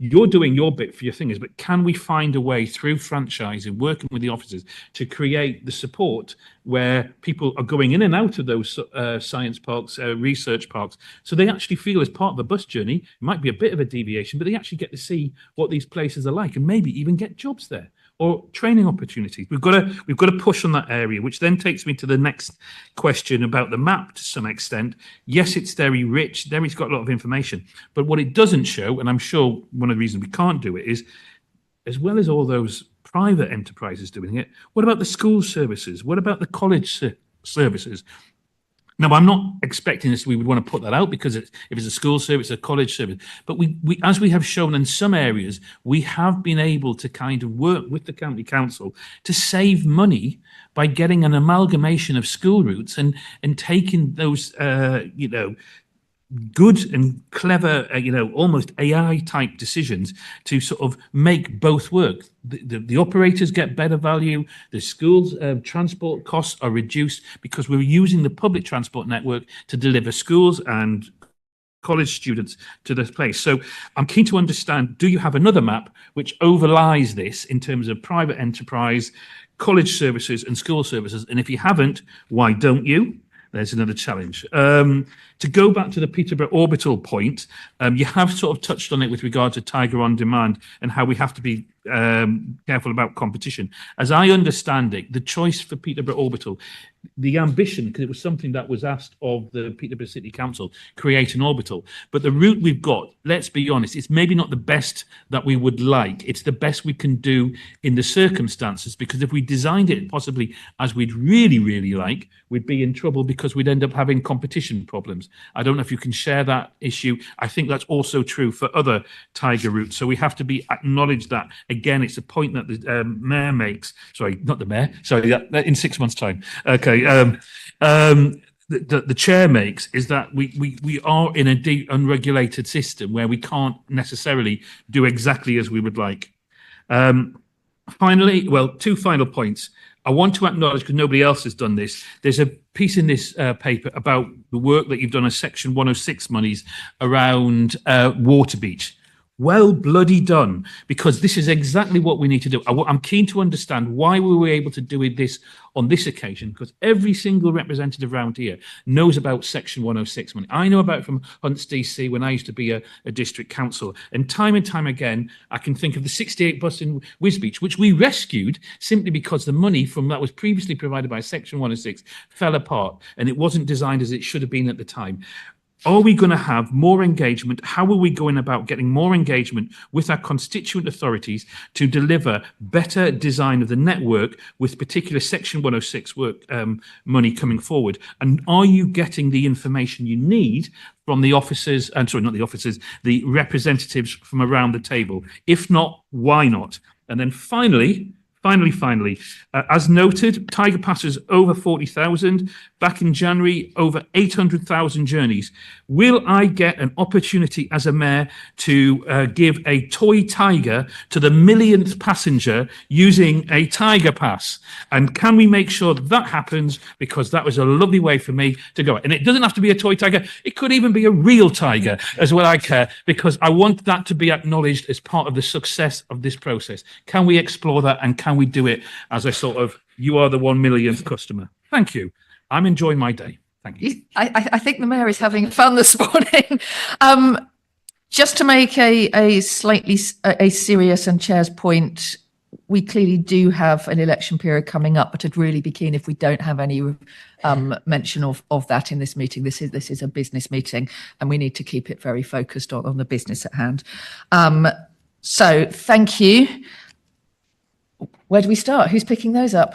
you're doing your bit for your things, but can we find a way through franchising, working with the offices to create the support where people are going in and out of those science parks, research parks, so they actually feel as part of the bus journey. It might be a bit of a deviation, but they actually get to see what these places are like and maybe even get jobs there or training opportunities. We've got to push on that area, which then takes me to the next question about the map to some extent. Yes, it's very rich. It's got a lot of information, but what it doesn't show, and I'm sure one of the reasons we can't do it is, as well as all those private enterprises doing it, what about the school services? What about the college services? Now, I'm not expecting this. We would want to put that out because if it's a school service, a college service. But we, as we have shown in some areas, we have been able to kind of work with the county council to save money by getting an amalgamation of school routes and taking those, good and clever, almost AI type decisions to sort of make both work. The operators get better value. The schools' transport costs are reduced because we're using the public transport network to deliver schools and college students to this place. So I'm keen to understand, do you have another map which overlies this in terms of private enterprise, college services and school services? And if you haven't, why don't you? There's another challenge. To go back to the Peterborough Orbital point, you have sort of touched on it with regard to Tiger on Demand and how we have to be careful about competition. As I understand it, the choice for Peterborough Orbital, the ambition, because it was something that was asked of the Peterborough City Council, create an orbital. But the route we've got, let's be honest, it's maybe not the best that we would like. It's the best we can do in the circumstances, because if we designed it possibly as we'd really, really like, we'd be in trouble because we'd end up having competition problems. I don't know if you can share that issue. I think that's also true for other Tiger routes. So we have to acknowledge that. Again, it's a point that the mayor makes. Sorry, not the mayor. Sorry, in 6 months' time. Okay. The chair makes is that we are in a deep unregulated system where we can't necessarily do exactly as we would like. Finally, two final points. I want to acknowledge, because nobody else has done this, there's a piece in this paper about the work that you've done as Section 106 monies around Waterbeach. Well bloody done, because this is exactly what we need to do. I'm keen to understand why we were able to do this on this occasion, because every single representative around here knows about Section 106 money. I know about it from Hunts DC when I used to be a district councillor. And time again, I can think of the 68 bus in Wisbech, which we rescued simply because the money from that was previously provided by Section 106 fell apart and it wasn't designed as it should have been at the time. Are we going to have more engagement? How are we going about getting more engagement with our constituent authorities to deliver better design of the network with particular Section 106 work money coming forward? And are you getting the information you need from the officers, the representatives from around the table? If not, why not? And then finally, as noted, Tiger passes over 40,000. Back in January, over 800,000 journeys. Will I get an opportunity as a mayor to give a toy tiger to the millionth passenger using a Tiger Pass? And can we make sure that happens? Because that was a lovely way for me to go. And it doesn't have to be a toy tiger. It could even be a real tiger as well. I care, because I want that to be acknowledged as part of the success of this process. Can we explore that, and can we do it as a sort of, you are the 1 millionth customer? Thank you. I'm enjoying my day. Thank you. I think the mayor is having fun this morning. Just to make a slightly serious and chair's point, we clearly do have an election period coming up, but I'd really be keen if we don't have any mention of that in this meeting. This is a business meeting, and we need to keep it very focused on the business at hand. So thank you. Where do we start? Who's picking those up?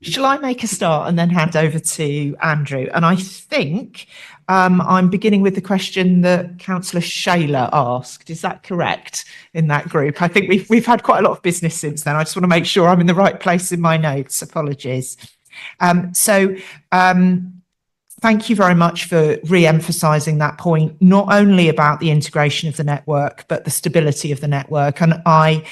Shall I make a start and then hand over to Andrew? And I think I'm beginning with the question that Councillor Shayler asked. Is that correct in that group? I think we've had quite a lot of business since then. I just want to make sure I'm in the right place in my notes. Apologies. Thank you very much for re-emphasising that point, not only about the integration of the network, but the stability of the network. And I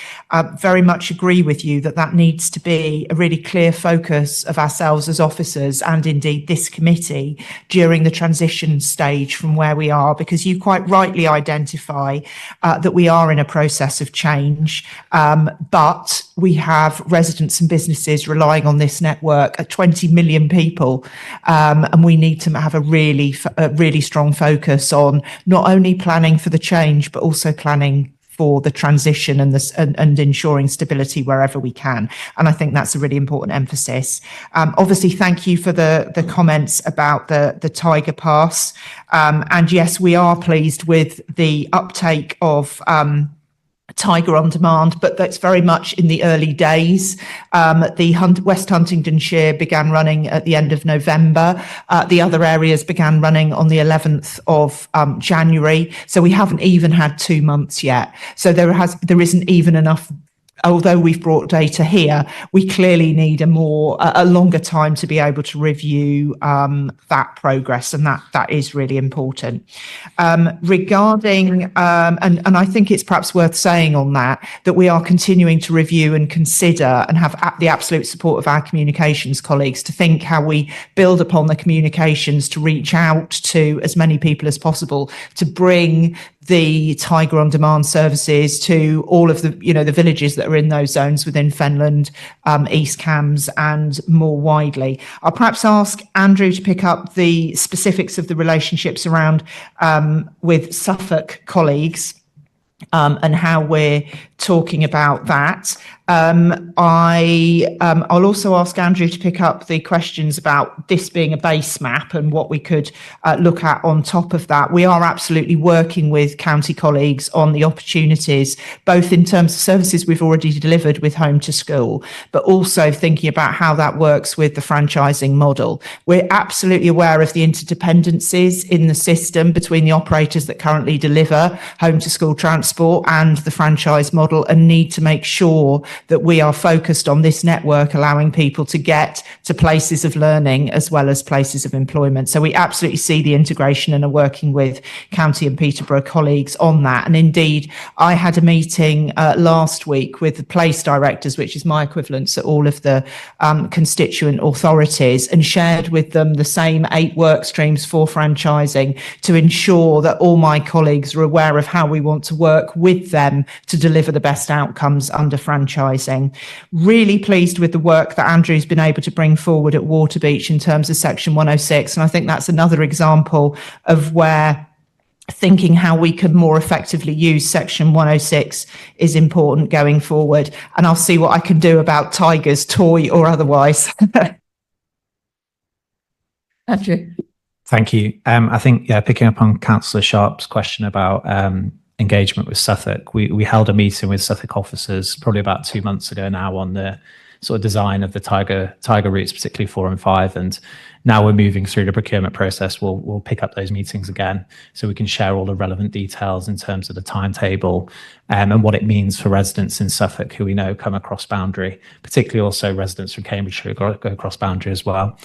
very much agree with you that that needs to be a really clear focus of ourselves as officers and indeed this committee during the transition stage from where we are, because you quite rightly identify that we are in a process of change, but we have residents and businesses relying on this network at 20 million people, and we need to have a really strong focus on not only planning for the change, but also planning for the transition and ensuring stability wherever we can. And I think that's a really important emphasis. Obviously, thank you for the comments about the Tiger Pass. And yes, we are pleased with the uptake of Tiger on Demand, but that's very much in the early days. The West Huntingdonshire began running at the end of November. The other areas began running on the 11th of January. So we haven't even had 2 months yet. So there isn't even enough. Although we've brought data here, we clearly need a longer time to be able to review that progress, and that is really important. Regarding, and I think it's perhaps worth saying on that we are continuing to review and consider and have the absolute support of our communications colleagues to think how we build upon the communications to reach out to as many people as possible, to bring the Tiger on Demand services to all of the villages that are in those zones within Fenland, East Cambs, and more widely. I'll perhaps ask Andrew to pick up the specifics of the relationships around with Suffolk colleagues and how we're talking about that. I'll also ask Andrew to pick up the questions about this being a base map and what we could look at on top of that. We are absolutely working with county colleagues on the opportunities, both in terms of services we've already delivered with Home to School, but also thinking about how that works with the franchising model. We're absolutely aware of the interdependencies in the system between the operators that currently deliver Home to School transport and the franchise model, and need to make sure that we are focused on this network, allowing people to get to places of learning as well as places of employment. So we absolutely see the integration and are working with County and Peterborough colleagues on that. And indeed, I had a meeting last week with the place directors, which is my equivalents at all of the constituent authorities, and shared with them the same 8 work streams for franchising to ensure that all my colleagues are aware of how we want to work with them to deliver the best outcomes under franchising. Really pleased with the work that Andrew's been able to bring forward at Waterbeach in terms of Section 106. And I think that's another example of where thinking how we can more effectively use Section 106 is important going forward. And I'll see what I can do about tigers, toy or otherwise. Andrew. Thank you. I think, picking up on Councillor Sharp's question about engagement with Suffolk, we held a meeting with Suffolk officers probably about 2 months ago now on the sort of design of the Tiger routes, particularly 4 and 5. And now we're moving through the procurement process. We'll pick up those meetings again so we can share all the relevant details in terms of the timetable and what it means for residents in Suffolk who we know come across boundary, particularly also residents from Cambridgeshire who go across boundary as well.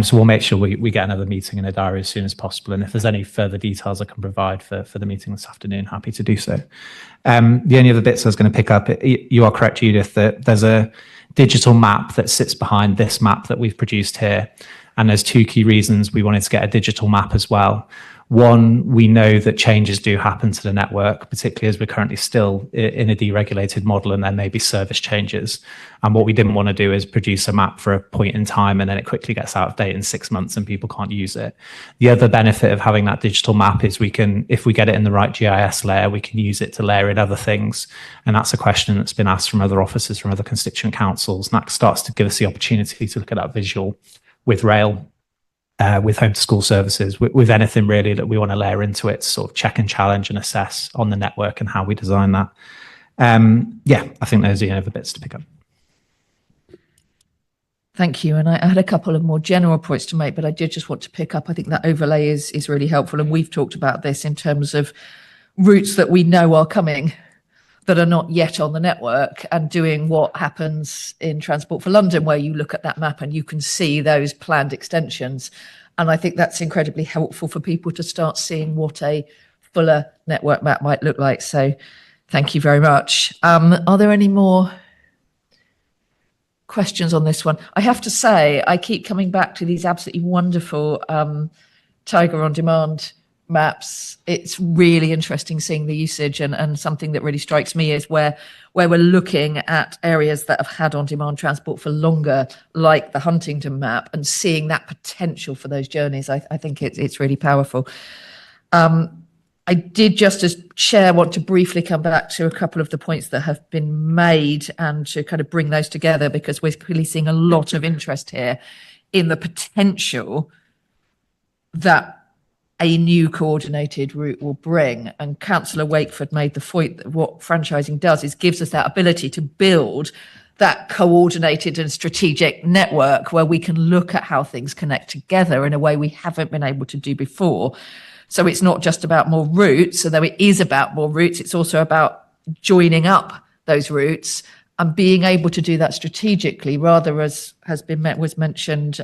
So we'll make sure we get another meeting in a diary as soon as possible. And if there's any further details I can provide for the meeting this afternoon, happy to do so. The only other bits I was going to pick up, you are correct, Judith, that there's a digital map that sits behind this map that we've produced here. And there's 2 key reasons we wanted to get a digital map as well. One, we know that changes do happen to the network, particularly as we're currently still in a deregulated model and there may be service changes. And what we didn't want to do is produce a map for a point in time and then it quickly gets out of date in 6 months and people can't use it. The other benefit of having that digital map is we can, if we get it in the right GIS layer, we can use it to layer in other things. And that's a question that's been asked from other officers, from other constituent councils. And that starts to give us the opportunity to look at that visual with rail, with Home to School services, with anything really that we want to layer into it, sort of check and challenge and assess on the network and how we design that. I think those are the other bits to pick up. Thank you. And I had a couple of more general points to make, but I did just want to pick up. I think that overlay is really helpful. And we've talked about this in terms of routes that we know are coming that are not yet on the network, and doing what happens in Transport for London, where you look at that map and you can see those planned extensions. And I think that's incredibly helpful for people to start seeing what a fuller network map might look like. So thank you very much. Are there any more questions on this one? I have to say, I keep coming back to these absolutely wonderful Tiger on Demand maps. It's really interesting seeing the usage, and something that really strikes me is where we're looking at areas that have had on-demand transport for longer, like the Huntingdon map, and seeing that potential for those journeys. I think it's really powerful. I did, just as chair, want to briefly come back to a couple of the points that have been made and to kind of bring those together, because we're clearly seeing a lot of interest here in the potential that a new coordinated route will bring. And Councillor Wakeford made the point that what franchising does is gives us that ability to build that coordinated and strategic network where we can look at how things connect together in a way we haven't been able to do before. So it's not just about more routes, although it is about more routes, it's also about joining up those routes and being able to do that strategically, rather, as was mentioned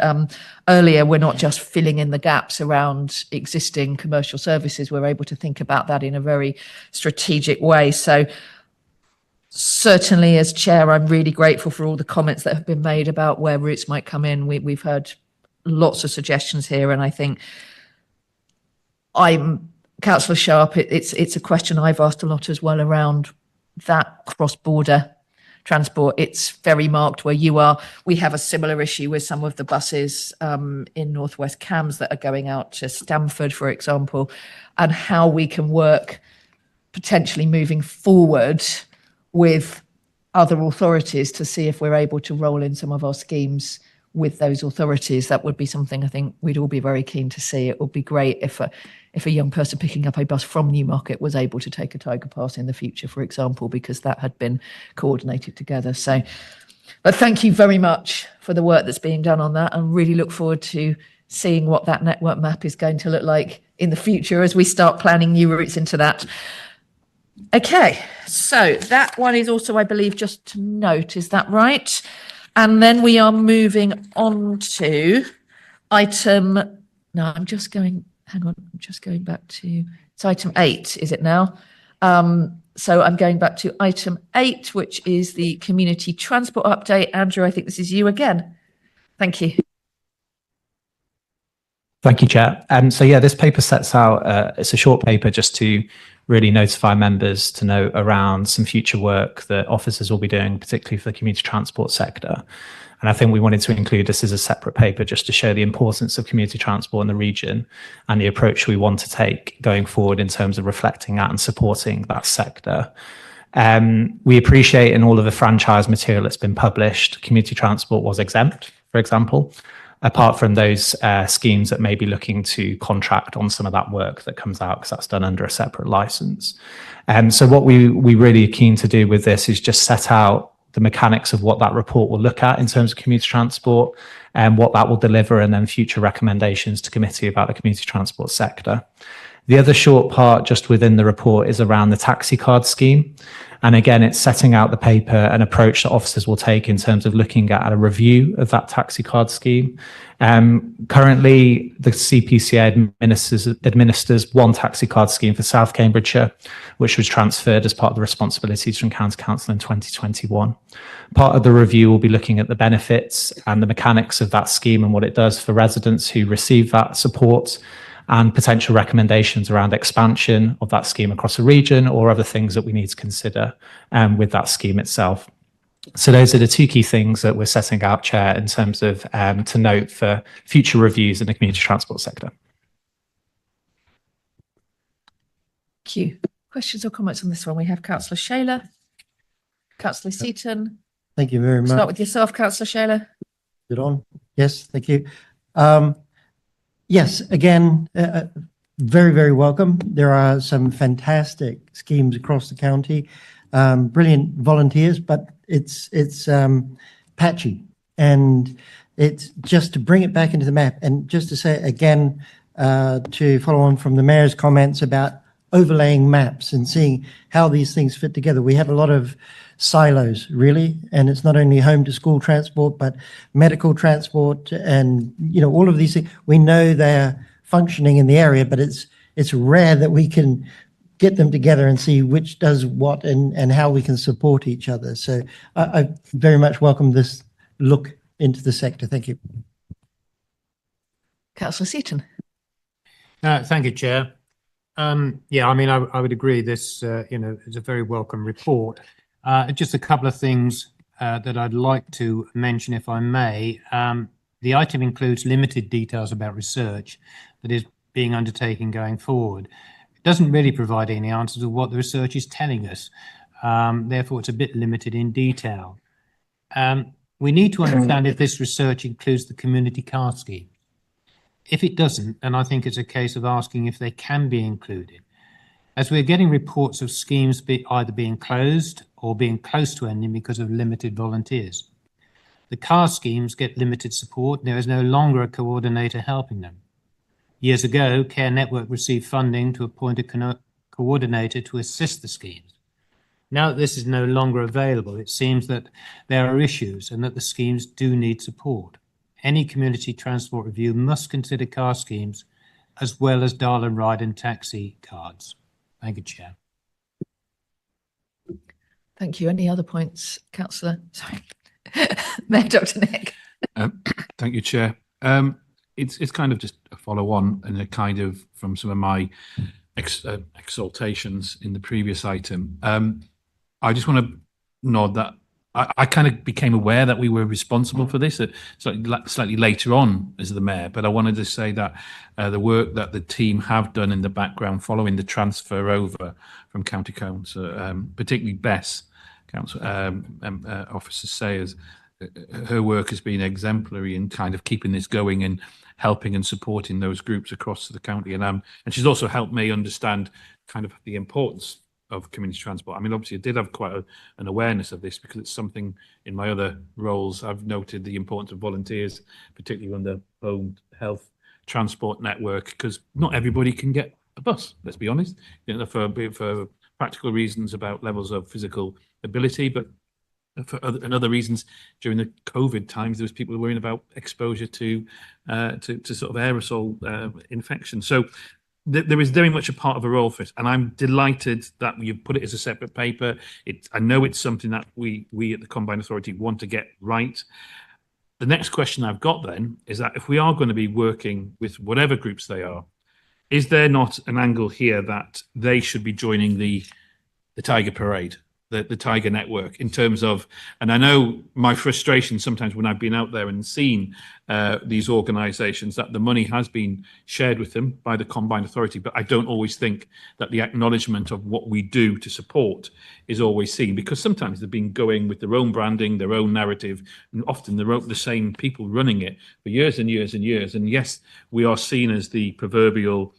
earlier, we're not just filling in the gaps around existing commercial services, we're able to think about that in a very strategic way. So certainly as chair, I'm really grateful for all the comments that have been made about where routes might come in. We've heard lots of suggestions here, and I think Councillor Sharp, it's a question I've asked a lot as well around that cross-border transport. It's very marked where you are. We have a similar issue with some of the buses in Northwest Cambs that are going out to Stamford, for example, and how we can work potentially moving forward with other authorities to see if we're able to roll in some of our schemes with those authorities. That would be something I think we'd all be very keen to see. It would be great if a young person picking up a bus from Newmarket was able to take a Tiger Pass in the future, for example, because that had been coordinated together. So, but thank you very much for the work that's being done on that, and really look forward to seeing what that network map is going to look like in the future as we start planning new routes into that. Okay, so that one is also, I believe, just to note, is that right? And then we are moving on to item, no, I'm just going back to, it's item 8, is it now? So I'm going back to item 8, which is the community transport update. Andrew, I think this is you again. Thank you. Thank you, Chair. So yeah, this paper sets out, it's a short paper just to really notify members to know around some future work that officers will be doing, particularly for the community transport sector. And I think we wanted to include this as a separate paper just to show the importance of community transport in the region and the approach we want to take going forward in terms of reflecting that and supporting that sector. We appreciate in all of the franchise material that's been published, community transport was exempt, for example, apart from those schemes that may be looking to contract on some of that work that comes out, because that's done under a separate license. So what we really are keen to do with this is just set out the mechanics of what that report will look at in terms of community transport and what that will deliver, and then future recommendations to committee about the community transport sector. The other short part just within the report is around the taxi card scheme. And again, it's setting out the paper and approach that officers will take in terms of looking at a review of that taxi card scheme. Currently, the CPCA administers one taxi card scheme for South Cambridgeshire, which was transferred as part of the responsibilities from County Council in 2021. Part of the review will be looking at the benefits and the mechanics of that scheme and what it does for residents who receive that support, and potential recommendations around expansion of that scheme across the region, or other things that we need to consider with that scheme itself. So those are the two key things that we're setting out, Chair, in terms of to note for future reviews in the community transport sector. Thank you. Questions or comments on this one? We have Councillor Shaler, Councillor Seaton. Thank you very much. Start with yourself, Councillor Shaler. Is it on? Yes, thank you. Yes, again, very, very welcome. There are some fantastic schemes across the county, brilliant volunteers, but it's patchy, and it's just to bring it back into the map. And just to say again, to follow on from the Mayor's comments about overlaying maps and seeing how these things fit together. We have a lot of silos, really, and it's not only home to school transport, but medical transport and, you know, all of these things. We know they're functioning in the area, but it's rare that we can get them together and see which does what and how we can support each other. So I very much welcome this look into the sector. Thank you. Councillor Seaton. Thank you, Chair. Yeah, I mean, I would agree this, you know, is a very welcome report. Just a couple of things that I'd like to mention, if I may. The item includes limited details about research that is being undertaken going forward. It doesn't really provide any answers to what the research is telling us. Therefore, it's a bit limited in detail. We need to understand if this research includes the community car scheme. If it doesn't, then I think it's a case of asking if they can be included, as we're getting reports of schemes either being closed or being close to ending because of limited volunteers. The car schemes get limited support. There is no longer a coordinator helping them. Years ago, Care Network received funding to appoint a coordinator to assist the schemes. Now that this is no longer available, it seems that there are issues and that the schemes do need support. Any community transport review must consider car schemes as well as dial and ride and taxi cards. Thank you, Chair. Thank you. Any other points, Councillor? Sorry. Mayor Dr. Nick. Thank you, Chair. It's kind of just a follow on and a kind of from some of my exaltations in the previous item. I just want to nod that I kind of became aware that we were responsible for this slightly later on as the mayor, but I wanted to say that the work that the team have done in the background following the transfer over from County Council, particularly Bess, Council Officer Sayers, her work has been exemplary in kind of keeping this going and helping and supporting those groups across the county. And she's also helped me understand kind of the importance of community transport. I mean, obviously I did have quite an awareness of this because it's something in my other roles I've noted the importance of volunteers, particularly on the home health transport network, because not everybody can get a bus, let's be honest, you know, for practical reasons about levels of physical ability, but for other reasons. During the COVID times, there was people worrying about exposure to sort of aerosol infection. So there is very much a part of a role for it, and I'm delighted that you've put it as a separate paper. I know it's something that we at the Combined Authority want to get right. The next question I've got then is that if we are going to be working with whatever groups they are, is there not an angle here that they should be joining the Tiger Parade, the Tiger Network, in terms of, and I know my frustration sometimes when I've been out there and seen these organisations, that the money has been shared with them by the Combined Authority, but I don't always think that the acknowledgement of what we do to support is always seen, because sometimes they've been going with their own branding, their own narrative, and often the same people running it for years and years and years. And yes, we are seen as the proverbial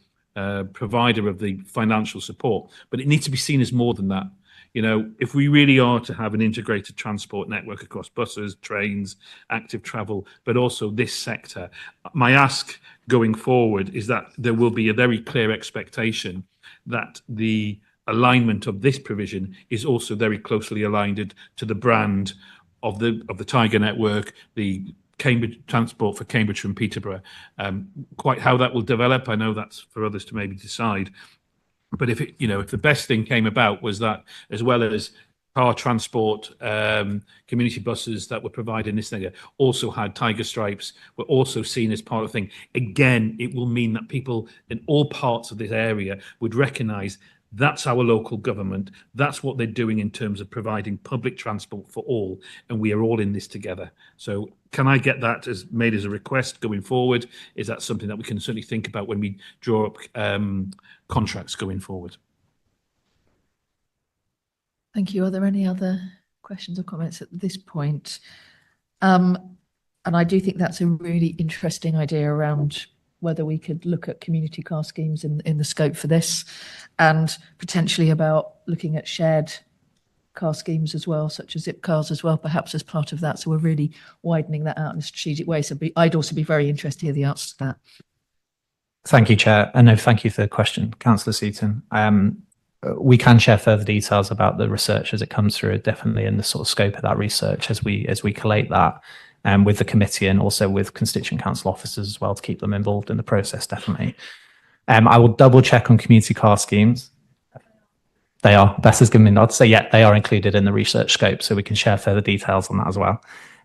provider of the financial support, but it needs to be seen as more than that. You know, if we really are to have an integrated transport network across buses, trains, active travel, but also this sector, my ask going forward is that there will be a very clear expectation that the alignment of this provision is also very closely aligned to the brand of the Tiger Network, the Cambridge Transport for Cambridgeshire and Peterborough. Quite how that will develop, I know that's for others to maybe decide. But if the best thing came about was that, as well as car transport, community buses that were provided in this area also had Tiger Stripes, were also seen as part of the thing. Again, it will mean that people in all parts of this area would recognise that's our local government. That's what they're doing in terms of providing public transport for all, and we are all in this together. So can I get that made as a request going forward? Is that something that we can certainly think about when we draw up contracts going forward? Thank you. Are there any other questions or comments at this point? And I do think that's a really interesting idea around whether we could look at community car schemes in the scope for this, and potentially about looking at shared car schemes as well, such as Zip cars as well, perhaps as part of that. So we're really widening that out in a strategic way. So I'd also be very interested to hear the answer to that. Thank you, Chair. And no, thank you for the question, Councillor Seaton. We can share further details about the research as it comes through, definitely in the sort of scope of that research as we collate that, with the committee and also with constituent council officers as well to keep them involved in the process, definitely. I will double check on community car schemes. They are, Beth has given me a nod. So yeah, they are included in the research scope, so we can share further details on that as well.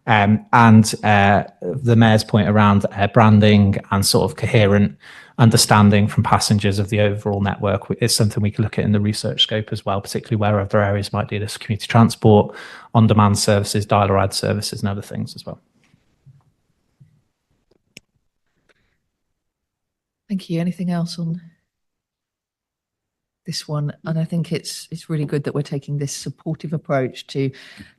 And the Mayor's point around branding and sort of coherent understanding from passengers of the overall network is something we can look at in the research scope as well, particularly where other areas might do this, community transport, on-demand services, dial-a-ride services and other things as well. Thank you. Anything else on this one? And I think it's really good that we're taking this supportive approach to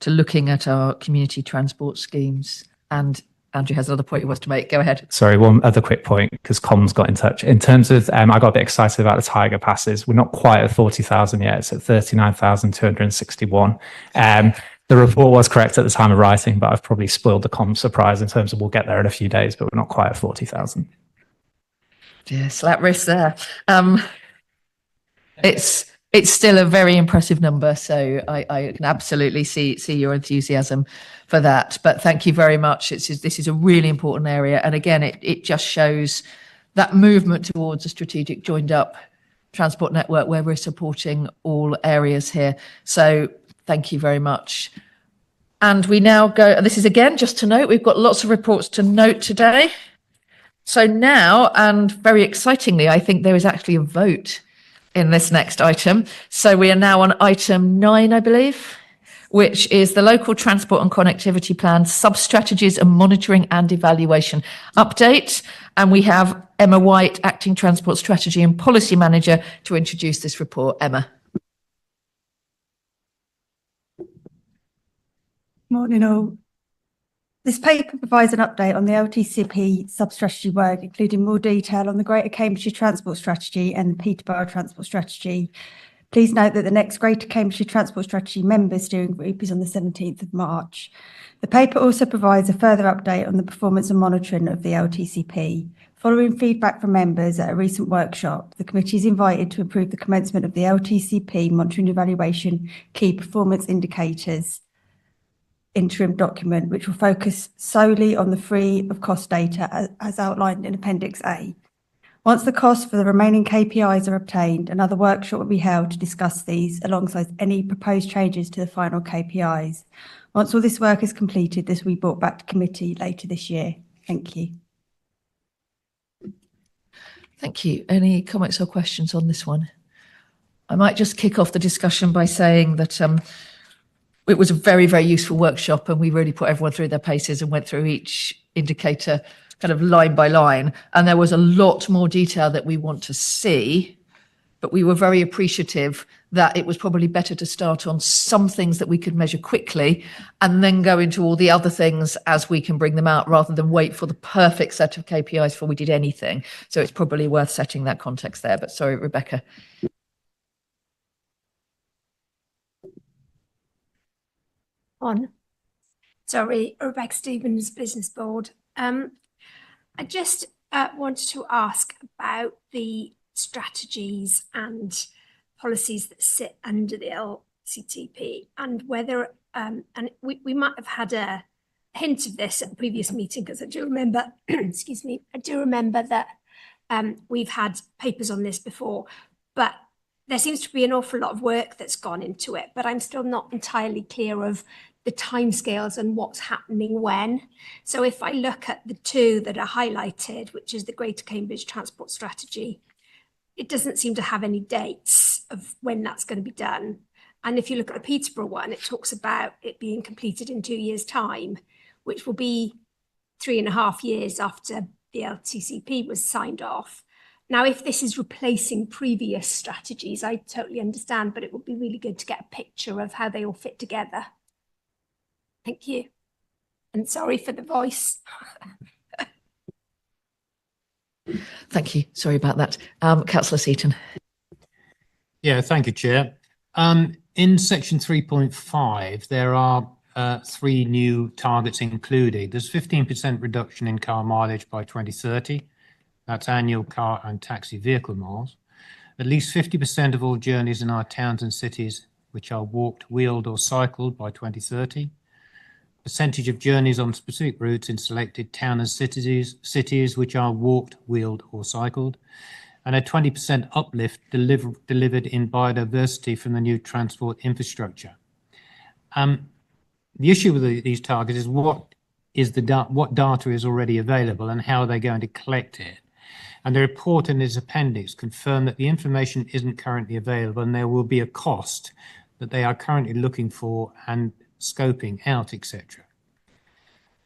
looking at our community transport schemes. And Andrew has another point he wants to make. Go ahead. Sorry, one other quick point, because Comms got in touch. In terms of, I got a bit excited about the Tiger passes. We're not quite at 40,000 yet. It's at 39,261. The report was correct at the time of writing, but I've probably spoiled the Comms surprise in terms of we'll get there in a few days, but we're not quite at 40,000. Yeah, slap wrist there. It's still a very impressive number, so I can absolutely see your enthusiasm for that. But thank you very much. This is a really important area, and again, it just shows that movement towards a strategic joined up transport network where we're supporting all areas here. So thank you very much. And we now go. This is again just to note, we've got lots of reports to note today. So now, and very excitingly, I think there is actually a vote in this next item. So we are now on item 9, I believe, which is the local transport and connectivity plan sub-strategies and monitoring and evaluation update. And we have Emma White, acting transport strategy and policy manager, to introduce this report. Emma. Morning all. This paper provides an update on the LTCP sub-strategy work, including more detail on the Greater Cambridgeshire Transport Strategy and the Peterborough Transport Strategy. Please note that the next Greater Cambridgeshire Transport Strategy member steering group is on the 17th of March. The paper also provides a further update on the performance and monitoring of the LTCP. Following feedback from members at a recent workshop, the committee is invited to approve the commencement of the LTCP monitoring evaluation key performance indicators interim document, which will focus solely on the free of cost data as outlined in Appendix A. Once the costs for the remaining KPIs are obtained, another workshop will be held to discuss these alongside any proposed changes to the final KPIs. Once all this work is completed, this will be brought back to committee later this year. Thank you. Thank you. Any comments or questions on this one? I might just kick off the discussion by saying that it was a very, very useful workshop, and we really put everyone through their paces and went through each indicator kind of line by line. And there was a lot more detail that we want to see, but we were very appreciative that it was probably better to start on some things that we could measure quickly and then go into all the other things as we can bring them out, rather than wait for the perfect set of KPIs before we did anything. So it's probably worth setting that context there. But sorry, Rebecca. Sorry, Rebecca Stevens, Business Board. I just wanted to ask about the strategies and policies that sit under the LCTP, and whether, and we might have had a hint of this at the previous meeting, because I do remember, excuse me, I do remember that we've had papers on this before, but there seems to be an awful lot of work that's gone into it, but I'm still not entirely clear of the timescales and what's happening when. So if I look at the two that are highlighted, which is the Greater Cambridge Transport Strategy, it doesn't seem to have any dates of when that's going to be done. And if you look at the Peterborough one, it talks about it being completed in 2 years' time, which will be 3.5 years after the LTCP was signed off. Now, if this is replacing previous strategies, I totally understand, but it would be really good to get a picture of how they all fit together. Thank you. And sorry for the voice. Thank you. Sorry about that. Councillor Seaton. Yeah, thank you, Chair. In section 3.5, there are 3 new targets included. There's 15% reduction in car mileage by 2030, that's annual car and taxi vehicle miles, at least 50% of all journeys in our towns and cities which are walked, wheeled or cycled by 2030, percentage of journeys on specific routes in selected town and cities which are walked, wheeled or cycled, and a 20% uplift delivered in biodiversity from the new transport infrastructure. The issue with these targets is what data is already available and how they're going to collect it. And the report in its appendix confirmed that the information isn't currently available and there will be a cost that they are currently looking for and scoping out, etc.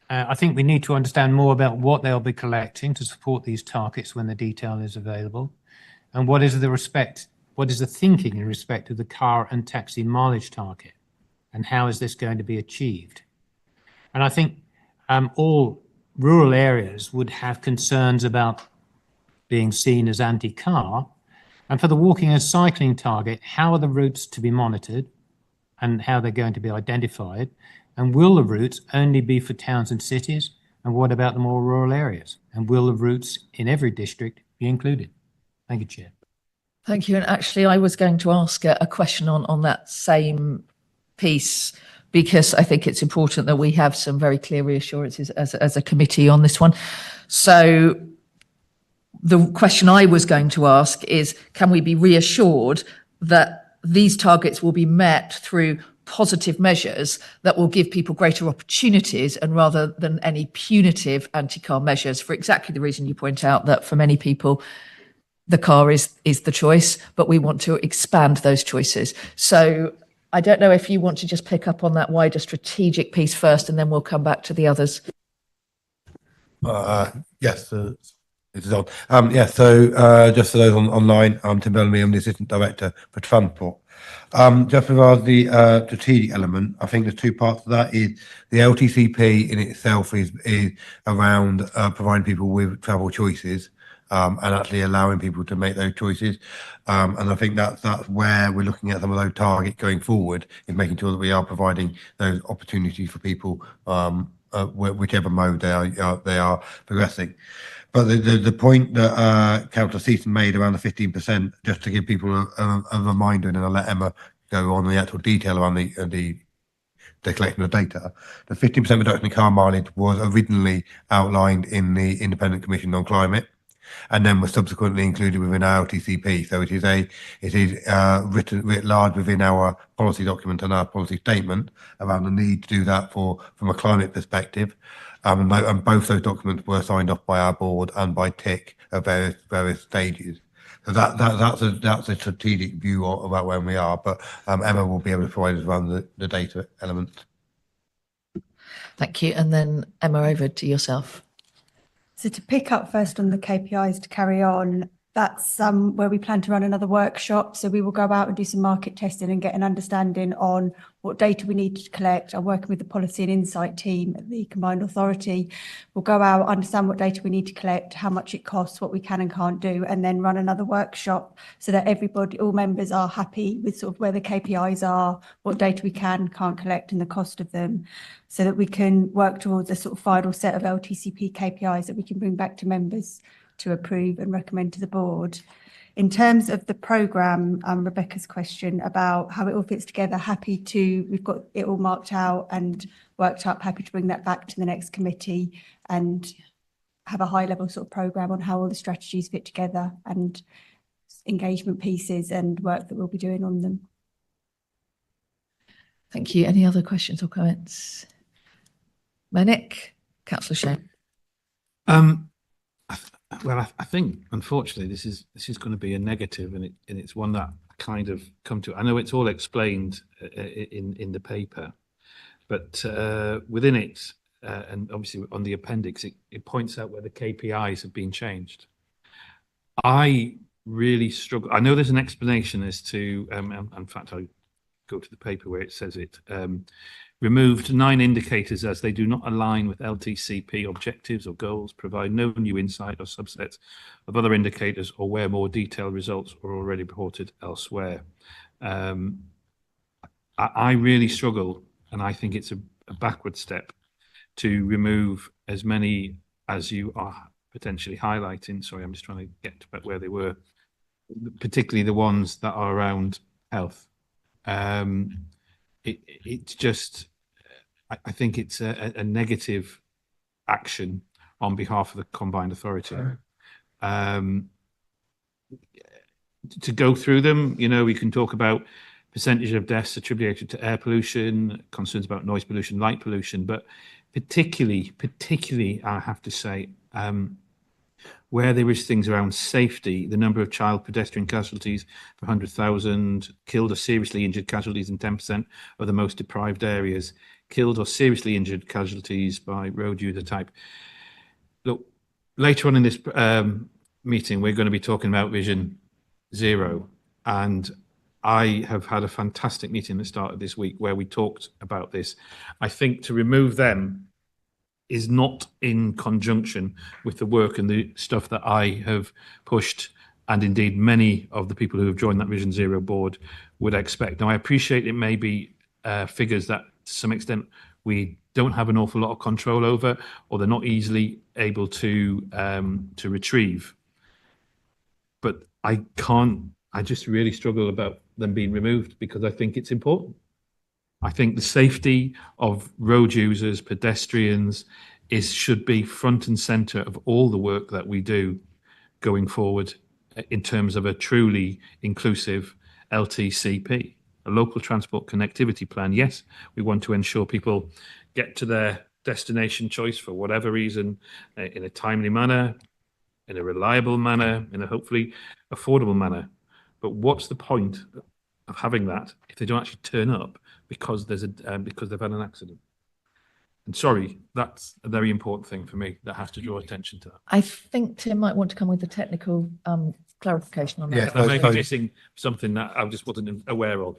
I think we need to understand more about what they'll be collecting to support these targets when the detail is available, and what is the thinking in respect of the car and taxi mileage target, and how is this going to be achieved? And I think all rural areas would have concerns about being seen as anti-car. And for the walking and cycling target, how are the routes to be monitored and how they're going to be identified? And will the routes only be for towns and cities? And what about the more rural areas? And will the routes in every district be included? Thank you, Chair. Thank you. And actually, I was going to ask a question on that same piece, because I think it's important that we have some very clear reassurances as a committee on this one. So the question I was going to ask is, can we be reassured that these targets will be met through positive measures that will give people greater opportunities, and rather than any punitive anti-car measures, for exactly the reason you point out, that for many people the car is the choice, but we want to expand those choices. So I don't know if you want to just pick up on that wider strategic piece first, and then we'll come back to the others. Yes, it is on. Just for those online, I'm Tim Bellamy, I'm the Assistant Director for Transport. Just with the strategic element, I think there's two parts to that. Is the LTCP in itself is around providing people with travel choices, and actually allowing people to make those choices. And I think that's where we're looking at some of those targets going forward, is making sure that we are providing those opportunities for people, whichever mode they are progressing. But the point that Councillor Seaton made around the 15%, just to give people a reminder, and then I'll let Emma go on the actual detail around the collection of data. The 15% reduction in car mileage was originally outlined in the Independent Commission on Climate, and then was subsequently included within our LTCP. So it is writ large within our policy document and our policy statement around the need to do that from a climate perspective. And both those documents were signed off by our board and by TIC at various stages. So that's a strategic view about where we are. But Emma will be able to provide us around the data element. Thank you. And then Emma, over to yourself. So to pick up first on the KPIs to carry on, that's where we plan to run another workshop. So we will go out and do some market testing and get an understanding on what data we need to collect. I'm working with the policy and insight team at the Combined Authority. We'll go out, understand what data we need to collect, how much it costs, what we can and can't do, and then run another workshop so that everybody, all members, are happy with sort of where the KPIs are, what data we can, can't collect, and the cost of them, so that we can work towards a sort of final set of LTCP KPIs that we can bring back to members to approve and recommend to the board. In terms of the programme, Rebecca's question about how it all fits together, we've got it all marked out and worked up, happy to bring that back to the next committee and have a high level sort of programme on how all the strategies fit together and engagement pieces and work that we'll be doing on them. Thank you. Any other questions or comments? Manic, Councillor Shane. Well, I think unfortunately this is going to be a negative, and it's one that I kind of come to. I know it's all explained in the paper, but within it, and obviously on the appendix, it points out where the KPIs have been changed. I really struggle. I know there's an explanation as to, in fact, I go to the paper where it says it. Removed 9 indicators as they do not align with LTCP objectives or goals, provide no new insight or subsets of other indicators, or where more detailed results are already reported elsewhere. I really struggle, and I think it's a backward step to remove as many as you are potentially highlighting. Sorry, I'm just trying to get to where they were, particularly the ones that are around health. It's just, I think it's a negative action on behalf of the combined authority. To go through them, you know, we can talk about percentage of deaths attributed to air pollution, concerns about noise pollution, light pollution, but particularly, I have to say, where there is things around safety, the number of child pedestrian casualties per 100,000, killed or seriously injured casualties in 10% of the most deprived areas, killed or seriously injured casualties by road user type. Look, later on in this meeting, we're going to be talking about Vision Zero, and I have had a fantastic meeting that started this week where we talked about this. I think to remove them is not in conjunction with the work and the stuff that I have pushed, and indeed many of the people who have joined that Vision Zero board would expect. Now, I appreciate it may be figures that to some extent we don't have an awful lot of control over, or they're not easily able to retrieve. But I just really struggle about them being removed because I think it's important. I think the safety of road users, pedestrians, should be front and centre of all the work that we do going forward in terms of a truly inclusive LTCP, a local transport connectivity plan. Yes, we want to ensure people get to their destination choice for whatever reason in a timely manner, in a reliable manner, in a hopefully affordable manner. But what's the point of having that if they don't actually turn up because there's because they've had an accident? And sorry, that's a very important thing for me that has to draw attention to that. I think Tim might want to come with a technical clarification on that. Yeah, I may be missing something that I just wasn't aware of.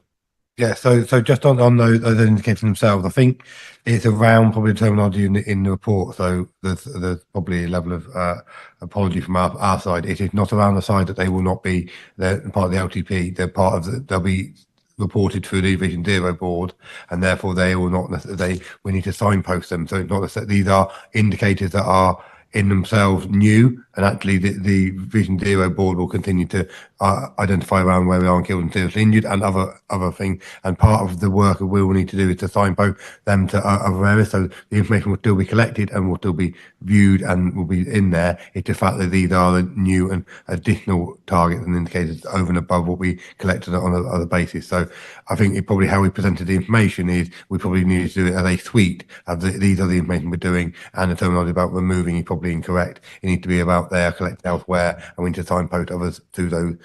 Yeah, so just on those indicators themselves, I think it's around probably the terminology in the report. So there's probably a level of apology from our side. It is not around the side that they will not be part of the LTP. They're part of they'll be reported through the Vision Zero board, and therefore they will not necessarily, we need to signpost them. So not necessarily, these are indicators that are in themselves new, and actually the Vision Zero board will continue to identify around where we are in killed and seriously injured and other things. And part of the work we will need to do is to signpost them to other areas. So the information will still be collected and will still be viewed and will be in there. It's the fact that these are the new and additional targets and indicators over and above what we collected on a other basis. So I think it probably how we presented the information is we probably need to do it as a suite of these are the information we're doing, and the terminology about removing is probably incorrect. It needs to be about there, collect elsewhere, and we need to signpost others to those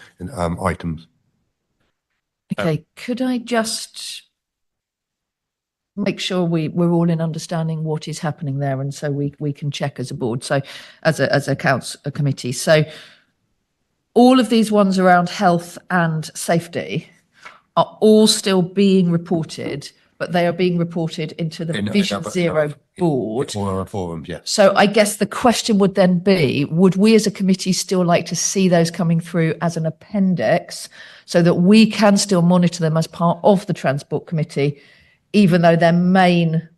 items. Okay, could I just make sure we're all in understanding what is happening there, and so we can check as a board, so as a council committee. So all of these ones around health and safety are all still being reported, but they are being reported into the Vision Zero board. Or forums, yeah. So I guess the question would then be, would we as a committee still like to see those coming through as an appendix so that we can still monitor them as part of the Transport Committee, even though their main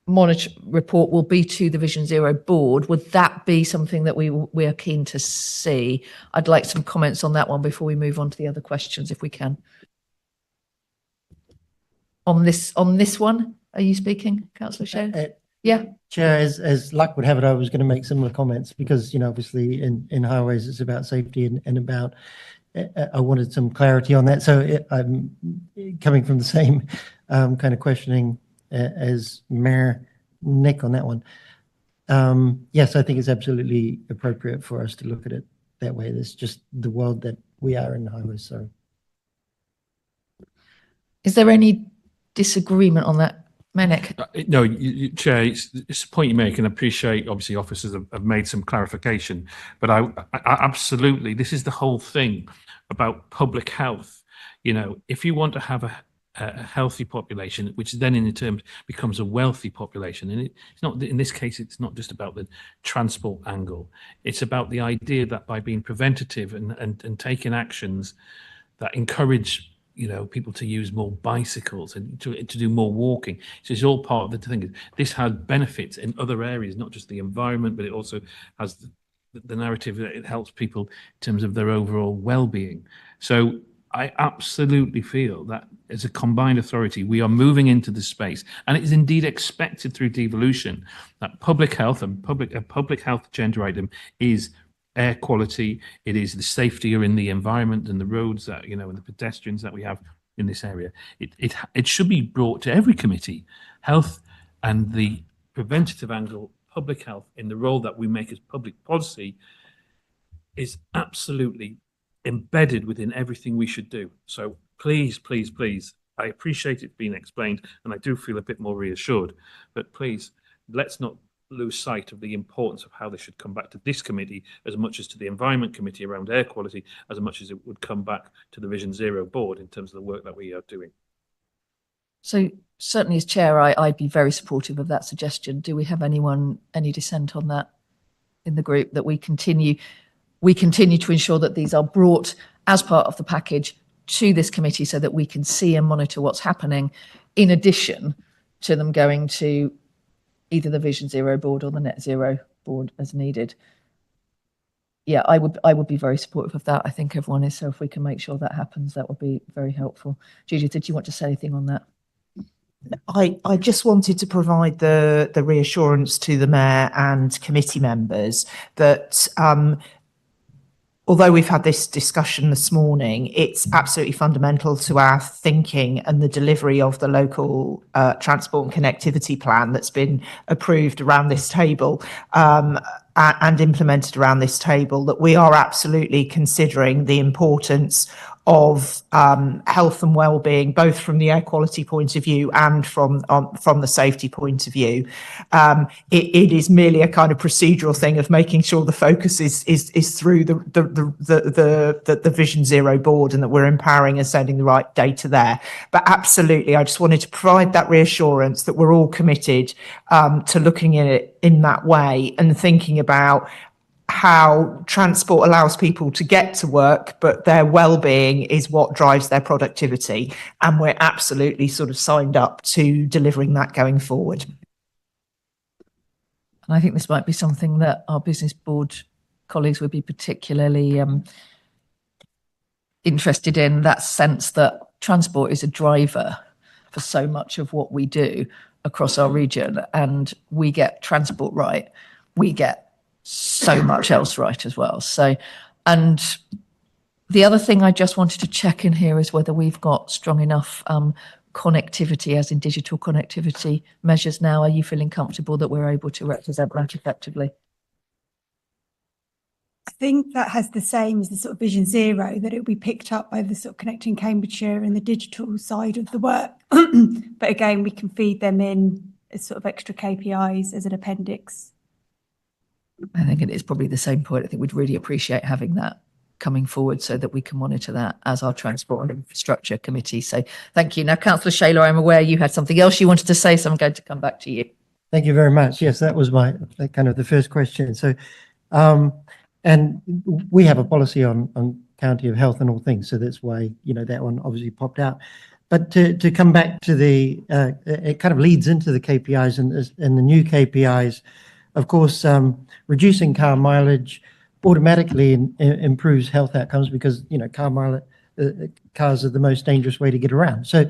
monitor report will be to the Vision Zero board? Would that be something that we are keen to see? I'd like some comments on that one before we move on to the other questions, if we can. On this one, are you speaking, Councillor Shea? Yeah. Chair, as luck would have it, I was going to make similar comments because, you know, obviously in highways it's about safety and about, I wanted some clarity on that. So I'm coming from the same kind of questioning as Mayor Nick on that one. Yes, I think it's absolutely appropriate for us to look at it that way. That's just the world that we are in highways. So, is there any disagreement on that, Manic? No, Chair, it's a point you make, and I appreciate obviously officers have made some clarification, but I absolutely, this is the whole thing about public health. You know, if you want to have a healthy population, which then in turn becomes a wealthy population, and it's not, in this case, it's not just about the transport angle, it's about the idea that by being preventative and taking actions that encourage, you know, people to use more bicycles and to do more walking. So it's all part of the thing. This has benefits in other areas, not just the environment, but it also has the narrative that it helps people in terms of their overall well-being. So I absolutely feel that as a combined authority, we are moving into this space, and it is indeed expected through devolution that public health and a public health agenda item is air quality. It is the safety in the environment and the roads that, and the pedestrians that we have in this area. It should be brought to every committee. Health and the preventative angle, public health in the role that we make as public policy is absolutely embedded within everything we should do. So please, please, please, I appreciate it being explained, and I do feel a bit more reassured, but please, let's not lose sight of the importance of how this should come back to this committee as much as to the Environment Committee around air quality, as much as it would come back to the Vision Zero board in terms of the work that we are doing. So certainly as chair, I'd be very supportive of that suggestion. Do we have any dissent on that in the group, that we continue to ensure that these are brought as part of the package to this committee so that we can see and monitor what's happening, in addition to them going to either the Vision Zero board or the Net Zero board as needed? Yeah, I would be very supportive of that. I think everyone is. So if we can make sure that happens, that would be very helpful. Judith, did you want to say anything on that? I just wanted to provide the reassurance to the mayor and committee members that although we've had this discussion this morning, it's absolutely fundamental to our thinking and the delivery of the local transport and connectivity plan that's been approved around this table and implemented around this table, that we are absolutely considering the importance of health and well-being, both from the air quality point of view and from the safety point of view. It is merely a kind of procedural thing of making sure the focus is through the Vision Zero board, and that we're empowering and sending the right data there. But absolutely, I just wanted to provide that reassurance that we're all committed to looking at it in that way and thinking about how transport allows people to get to work, but their well-being is what drives their productivity. And we're absolutely sort of signed up to delivering that going forward. And I think this might be something that our business board colleagues would be particularly interested in, that sense that transport is a driver for so much of what we do across our region. And we get transport right, we get so much else right as well. So, and the other thing I just wanted to check in here is whether we've got strong enough connectivity, as in digital connectivity measures now. Are you feeling comfortable that we're able to represent that effectively? I think that has the same as the sort of Vision Zero, that it will be picked up by the sort of Connecting Cambridgeshire and the digital side of the work. But again, we can feed them in as sort of extra KPIs as an appendix. I think it is probably the same point. I think we'd really appreciate having that coming forward so that we can monitor that as our Transport and Infrastructure Committee. So thank you. Now, Councillor Shaler, I'm aware you had something else you wanted to say, so I'm going to come back to you. Thank you very much. Yes, that was my kind of the first question. So, and we have a policy on County of Health and all things. So that's why, that one obviously popped out. But to come back to it kind of leads into the KPIs and the new KPIs. Of course, reducing car mileage automatically improves health outcomes because, cars are the most dangerous way to get around. So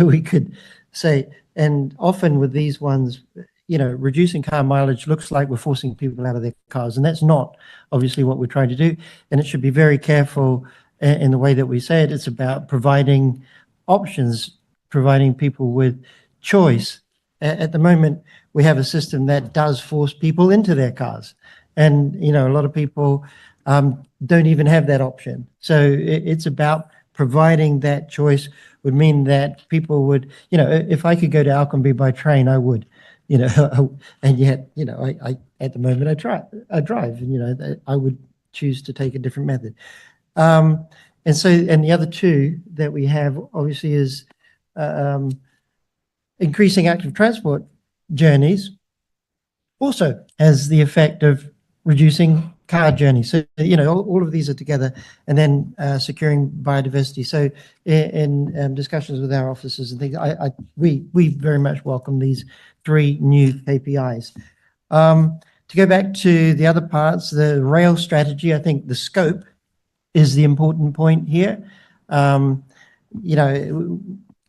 we could say, and often with these ones, reducing car mileage looks like we're forcing people out of their cars, and that's not obviously what we're trying to do. And it should be very careful in the way that we say it. It's about providing options, providing people with choice. At the moment, we have a system that does force people into their cars. And, a lot of people don't even have that option. So it's about providing that choice. Would mean that people would, if I could go to Alconbury by train, I would, and yet, I at the moment I drive, and, I would choose to take a different method. And the other two that we have obviously is increasing active transport journeys also has the effect of reducing car journeys. So, all of these are together, and then securing biodiversity. So in discussions with our officers and things, we very much welcome these three new KPIs. To go back to the other parts, the rail strategy, I think the scope is the important point here. You know,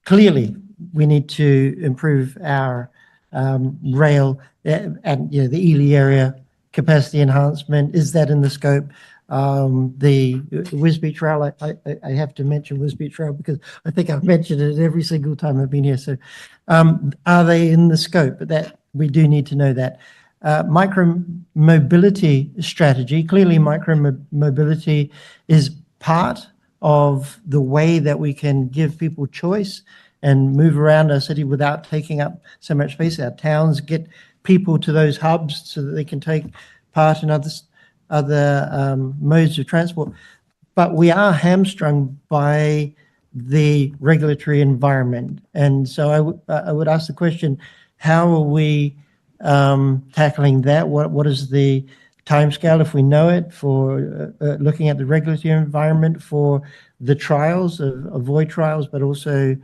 clearly we need to improve our rail and, you know, the Ely area capacity enhancement. Is that in the scope? The Wisbech Rail, I have to mention Wisbech Rail because I think I've mentioned it every single time I've been here. So are they in the scope? But that we do need to know that. Micro mobility strategy, clearly micro mobility is part of the way that we can give people choice and move around our city without taking up so much space. Our towns get people to those hubs so that they can take part in other modes of transport. But we are hamstrung by the regulatory environment. And so I would ask the question, how are we tackling that? What is the timescale, if we know it, for looking at the regulatory environment for the trials of Avoid trials, but also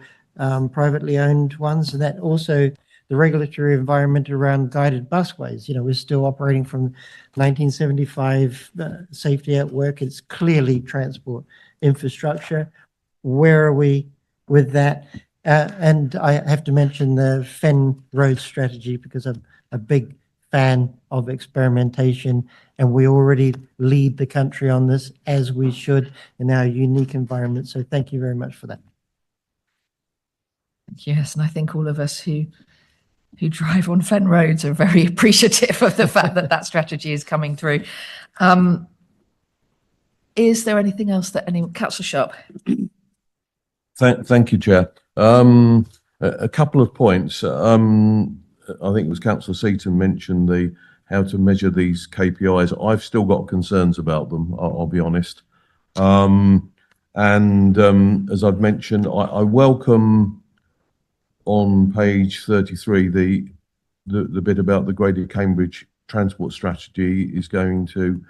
privately owned ones, and that also the regulatory environment around guided busways. You know, we're still operating from 1975 safety at work. It's clearly transport infrastructure. Where are we with that? And I have to mention the Fen Road strategy because I'm a big fan of experimentation, and we already lead the country on this, as we should, in our unique environment. So thank you very much for that. Yes, and I think all of us who drive on Fen roads are very appreciative of the fact that that strategy is coming through. Is there anything else that Councillor Sharp? Thank you, Chair. A couple of points. I think it was Councillor Seaton mentioned how to measure these KPIs. I've still got concerns about them, I'll be honest. And as I've mentioned, I welcome on page 33 the bit about the Greater Cambridge Transport Strategy is going to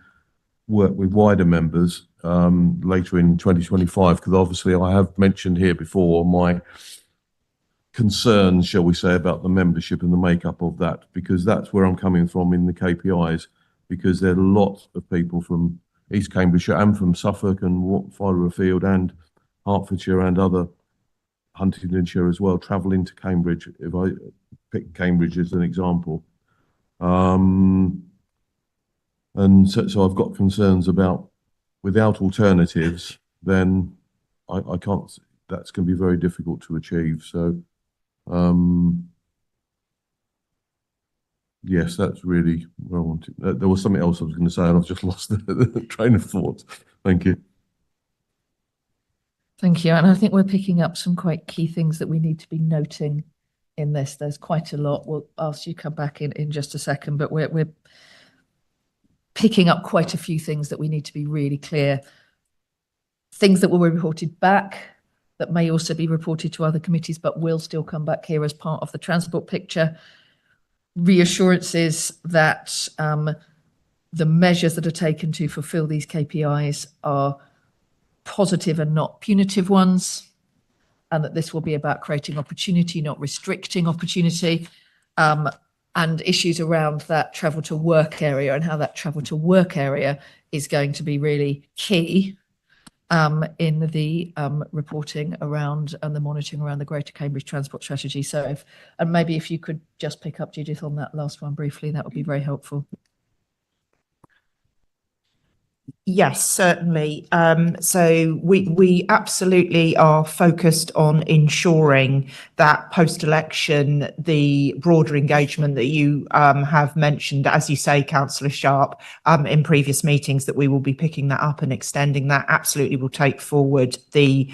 work with wider members later in 2025, because obviously I have mentioned here before my concerns, shall we say, about the membership and the makeup of that, because that's where I'm coming from in the KPIs, because there are lots of people from East Cambridgeshire and from Suffolk and farther afield and Hertfordshire and other Huntingdonshire as well, travel into Cambridge, if I pick Cambridge as an example. And so I've got concerns about, without alternatives, then I can't, that's going to be very difficult to achieve. So, yes, that's really where I wanted. There was something else I was going to say and I've just lost the train of thought. Thank you. Thank you. And I think we're picking up some quite key things that we need to be noting in this. There's quite a lot. We'll ask you to come back in just a second, but we're picking up quite a few things that we need to be really clear. Things that will be reported back, that may also be reported to other committees, but will still come back here as part of the transport picture. Reassurances that the measures that are taken to fulfill these KPIs are positive and not punitive ones, and that this will be about creating opportunity, not restricting opportunity, and issues around that travel to work area and how that travel to work area is going to be really key in the reporting around and the monitoring around the Greater Cambridge Transport Strategy. So and maybe if you could just pick up, Judith, on that last one briefly, that would be very helpful. Yes, certainly. So we absolutely are focused on ensuring that post-election, the broader engagement that you have mentioned, as you say, Councillor Sharp, in previous meetings, that we will be picking that up and extending that. Absolutely will take forward the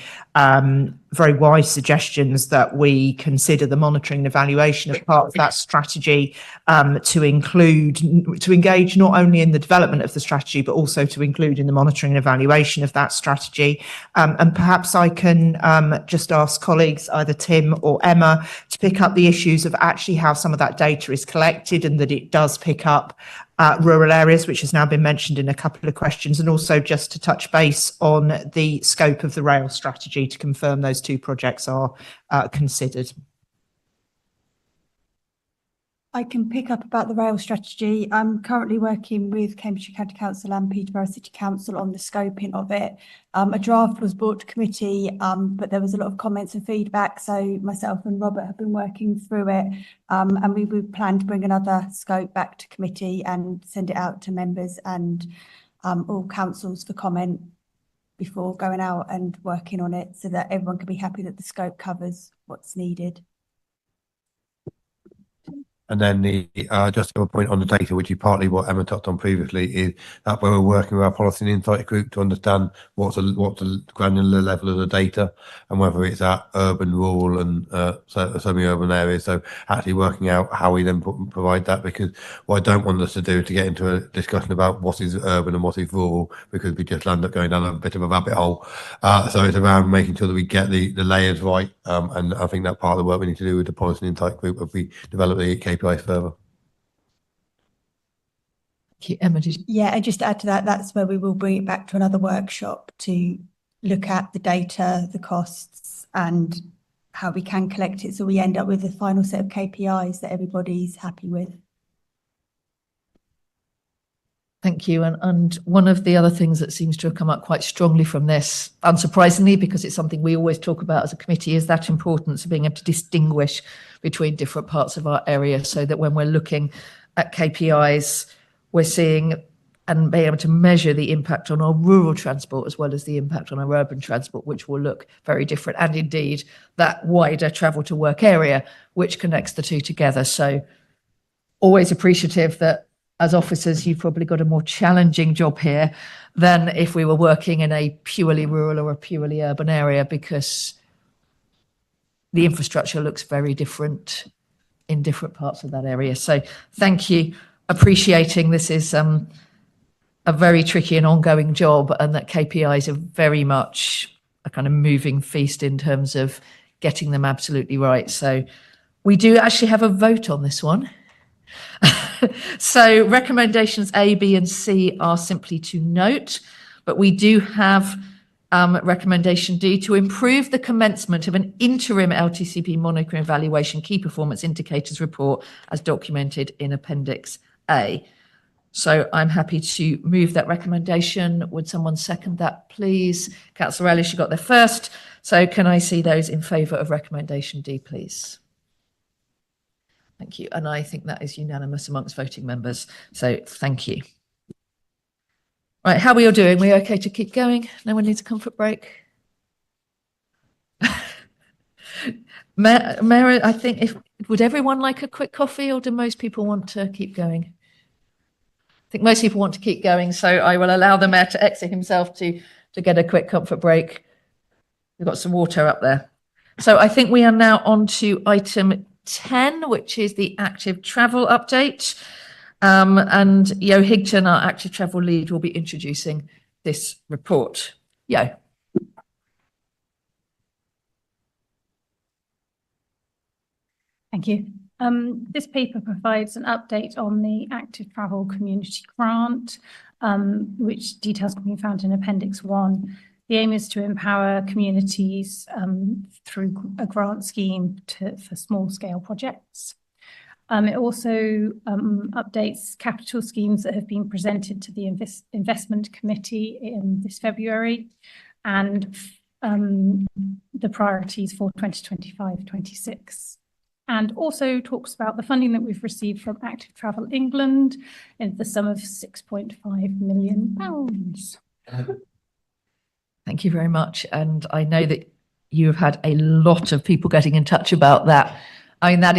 very wise suggestions that we consider the monitoring and evaluation as part of that strategy, to engage not only in the development of the strategy, but also to include in the monitoring and evaluation of that strategy. And perhaps I can just ask colleagues, either Tim or Emma, to pick up the issues of actually how some of that data is collected, and that it does pick up rural areas, which has now been mentioned in a couple of questions, and also just to touch base on the scope of the rail strategy to confirm those two projects are considered. I can pick up about the rail strategy. I'm currently working with Cambridgeshire County Council and Peterborough City Council on the scoping of it. A draft was brought to committee, but there was a lot of comments and feedback. So myself and Robert have been working through it, and we would plan to bring another scope back to committee and send it out to members and all councils for comment before going out and working on it, so that everyone can be happy that the scope covers what's needed. And then just a point on the data, which is partly what Emma touched on previously, is that where we're working with our policy and insight group to understand what's the granular level of the data and whether it's at urban, rural and semi-urban areas. So actually working out how we then provide that, because what I don't want us to do is to get into a discussion about what is urban and what is rural, because we just end up going down a bit of a rabbit hole. So it's around making sure that we get the layers right. And I think that part of the work we need to do with the policy and insight group if we develop the KPIs further. Thank you. Emma, did you? Yeah, and just to add to that, that's where we will bring it back to another workshop to look at the data, the costs, and how we can collect it, so we end up with a final set of KPIs that everybody's happy with. Thank you. And one of the other things that seems to have come up quite strongly from this, unsurprisingly, because it's something we always talk about as a committee, is that importance of being able to distinguish between different parts of our area, so that when we're looking at KPIs, we're seeing and being able to measure the impact on our rural transport as well as the impact on our urban transport, which will look very different. And indeed, that wider travel to work area, which connects the two together. So always appreciative that as officers, you've probably got a more challenging job here than if we were working in a purely rural or a purely urban area, because the infrastructure looks very different in different parts of that area. So thank you. Appreciating this is a very tricky and ongoing job, and that KPIs are very much a kind of moving feast in terms of getting them absolutely right. So we do actually have a vote on this one. So recommendations A, B and C are simply to note, but we do have recommendation D to improve the commencement of an interim LTCP monitoring evaluation key performance indicators report as documented in Appendix A. So I'm happy to move that recommendation. Would someone second that, please? Councillor Ellis, you got there first. So can I see those in favour of recommendation D, please? Thank you. And I think that is unanimous amongst voting members. So thank you. Right, how are we all doing? We okay to keep going? No one needs a comfort break? Mayor, I think would everyone like a quick coffee, or do most people want to keep going? I think most people want to keep going, so I will allow the mayor to exit himself to get a quick comfort break. We've got some water up there. So I think we are now on to item 10, which is the active travel update. And Yo Higton, our active travel lead, will be introducing this report. Yo. Thank you. This paper provides an update on the Active Travel Community Grant, which details can be found in Appendix 1. The aim is to empower communities through a grant scheme for small-scale projects. It also updates capital schemes that have been presented to the Investment Committee in this February, and the priorities for 2025-26. And also talks about the funding that we've received from Active Travel England in the sum of £6.5 million. Thank you very much. And I know that you have had a lot of people getting in touch about that. I mean,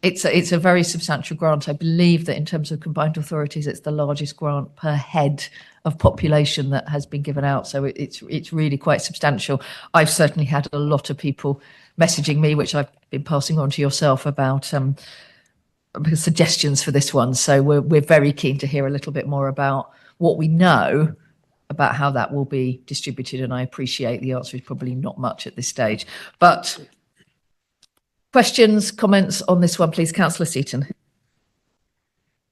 it's a very substantial grant. I believe that in terms of combined authorities, it's the largest grant per head of population that has been given out. So it's really quite substantial. I've certainly had a lot of people messaging me, which I've been passing on to yourself, about suggestions for this one. So we're very keen to hear a little bit more about what we know about how that will be distributed. And I appreciate the answer is probably not much at this stage. But questions, comments on this one, please. Councillor Seaton.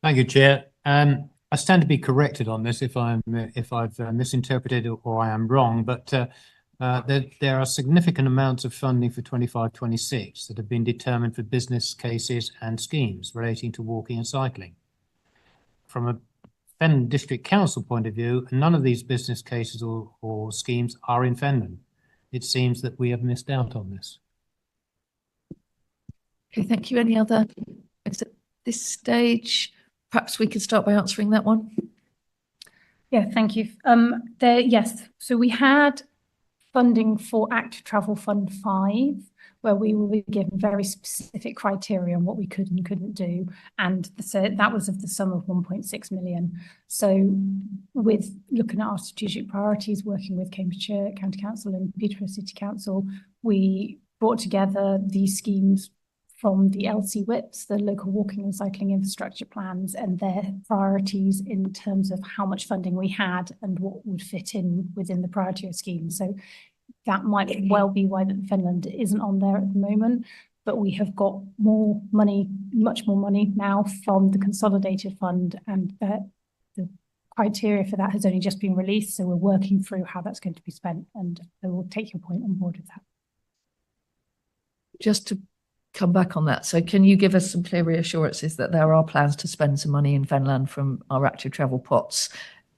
Thank you, Chair. I stand to be corrected on this if I've misinterpreted or I am wrong, but there are significant amounts of funding for 25-26 that have been determined for business cases and schemes relating to walking and cycling. From a Fenland District Council point of view, none of these business cases or schemes are in Fenland. It seems that we have missed out on this. Okay, thank you. Any other at this stage? Perhaps we could start by answering that one. Yeah, thank you. Yes, so we had funding for Active Travel Fund 5, where we will be given very specific criteria on what we could and couldn't do. And so that was of the sum of 1.6 million. So with looking at our strategic priorities, working with Cambridgeshire County Council and Peterborough City Council, we brought together these schemes from the LC WIPs, the local walking and cycling infrastructure plans, and their priorities in terms of how much funding we had and what would fit in within the priority scheme. So that might well be why Fenland isn't on there at the moment, but we have got more money, much more money now from the consolidated fund, and the criteria for that has only just been released. So we're working through how that's going to be spent, and I will take your point on board with that. Just to come back on that, so can you give us some clear reassurances that there are plans to spend some money in Fenland from our active travel pots?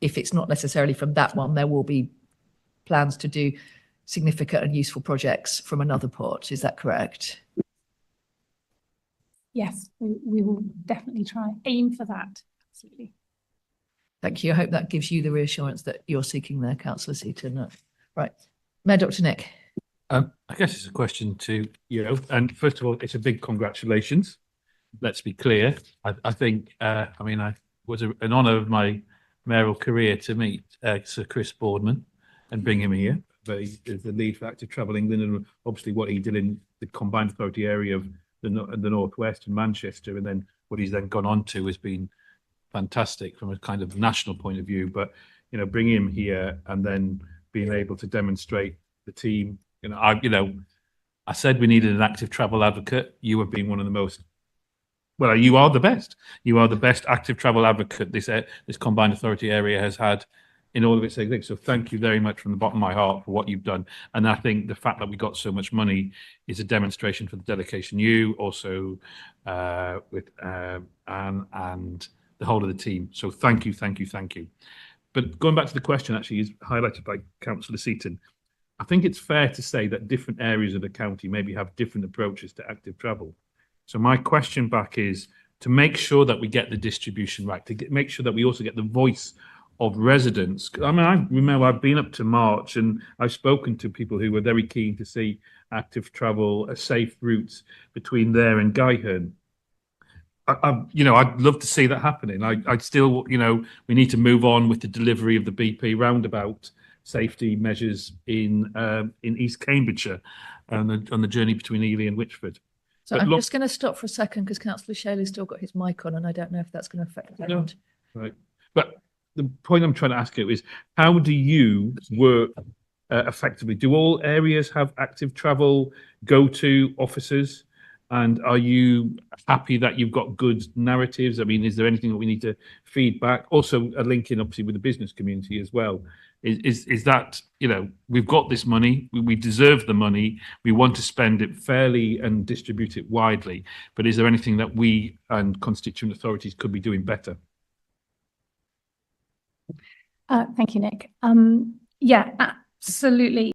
If it's not necessarily from that one, there will be plans to do significant and useful projects from another pot. Is that correct? Yes, we will definitely try aim for that. Absolutely. Thank you. I hope that gives you the reassurance that you're seeking there, Councillor Seaton. Right. Mayor Dr. Nick. I guess it's a question to you. And first of all, it's a big congratulations. Let's be clear. I think, I mean, I was an honour of my mayoral career to meet Sir Chris Boardman and bring him here. But he is the lead for Active Travel England, and obviously what he did in the combined authority area of the Northwest and Manchester, and then what he's then gone on to has been fantastic from a kind of national point of view. But, you know, bring him here and then being able to demonstrate the team. I said we needed an active travel advocate. You have been one of the most, well, you are the best. You are the best active travel advocate this combined authority area has had in all of its existence. So thank you very much from the bottom of my heart for what you've done. And I think the fact that we got so much money is a demonstration for the delegation. You also with Anne and the whole of the team. So thank you, thank you, thank you. But going back to the question, actually, is highlighted by Councillor Seaton. I think it's fair to say that different areas of the county maybe have different approaches to active travel. So my question back is to make sure that we get the distribution right, to make sure that we also get the voice of residents. I mean, I remember I've been up to March and I've spoken to people who were very keen to see active travel, safe routes between there and Guyherne. I'd love to see that happening. I'd still, we need to move on with the delivery of the BP roundabout safety measures in East Cambridgeshire and on the journey between Ely and Whitchford. So I'm just going to stop for a second because Councillor Shaley's still got his mic on and I don't know if that's going to affect no. Right. But the point I'm trying to ask you is, how do you work effectively? Do all areas have active travel go-to officers? And are you happy that you've got good narratives? I mean, is there anything that we need to feed back? Also, a link in obviously with the business community as well. Is that, we've got this money, we deserve the money, we want to spend it fairly and distribute it widely. But is there anything that we and constituent authorities could be doing better? Thank you, Nick. Yeah, absolutely.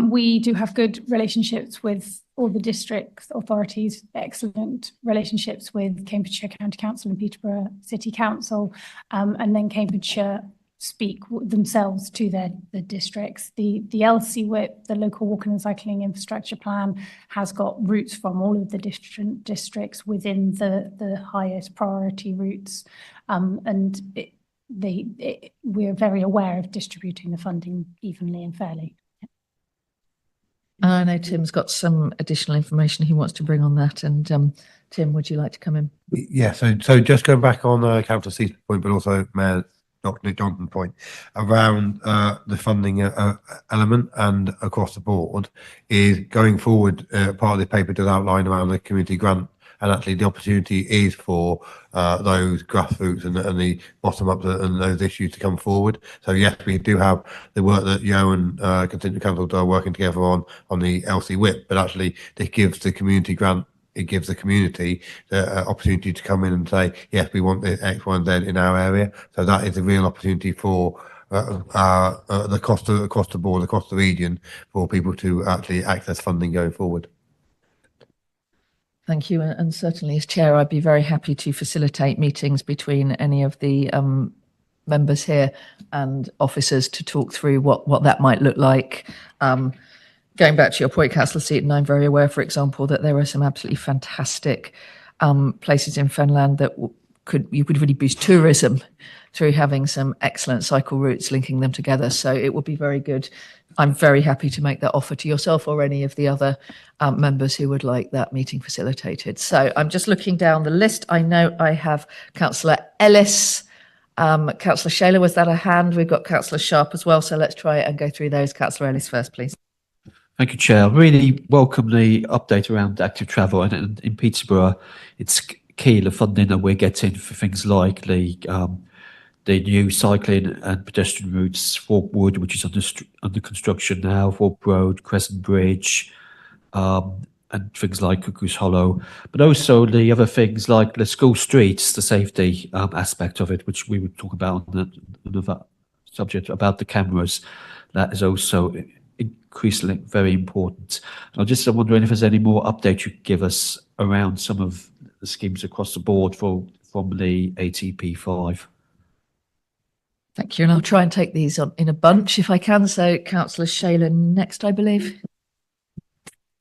We do have good relationships with all the district authorities, excellent relationships with Cambridgeshire County Council and Peterborough City Council, and then Cambridgeshire speak themselves to the districts. The LC WIP, the local walking and cycling infrastructure plan, has got routes from all of the different districts within the highest priority routes, and we're very aware of distributing the funding evenly and fairly. I know Tim's got some additional information he wants to bring on that. And Tim, would you like to come in? Yeah, so just going back on Councillor Seaton's point, but also Mayor Dr. Nick Johnson's point around the funding element and across the board, is going forward, part of the paper does outline around the community grant and actually the opportunity is for those grassroots and the bottom up and those issues to come forward. So yes, we do have the work that Joe and Contingent Council are working together on the LC WIP, but actually this gives the community grant. It gives the community the opportunity to come in and say, yes, we want the X, Y, and Z in our area. So that is a real opportunity for across the board, across the region, for people to actually access funding going forward. Thank you. And certainly as chair, I'd be very happy to facilitate meetings between any of the members here and officers to talk through what that might look like. Going back to your point, Councillor Seaton, I'm very aware, for example, that there are some absolutely fantastic places in Fenland that you could really boost tourism through having some excellent cycle routes linking them together. So it would be very good. I'm very happy to make that offer to yourself or any of the other members who would like that meeting facilitated. So I'm just looking down the list. I know I have Councillor Ellis, Councillor Shaler, was that a hand? We've got Councillor Sharp as well. So let's try and go through those. Councillor Ellis first, please. Thank you, Chair. I really welcome the update around active travel, and in Peterborough, it's key the funding that we're getting for things like the new cycling and pedestrian routes, Thorpe Wood, which is under construction now, Thorpe Road, Crescent Bridge, and things like Cuckoo's Hollow, but also the other things like the school streets, the safety aspect of it, which we would talk about on another subject about the cameras. That is also increasingly very important. I'm just wondering if there's any more update you could give us around some of the schemes across the board from the ATP5. Thank you. And I'll try and take these on in a bunch if I can. So Councillor Shaler next, I believe.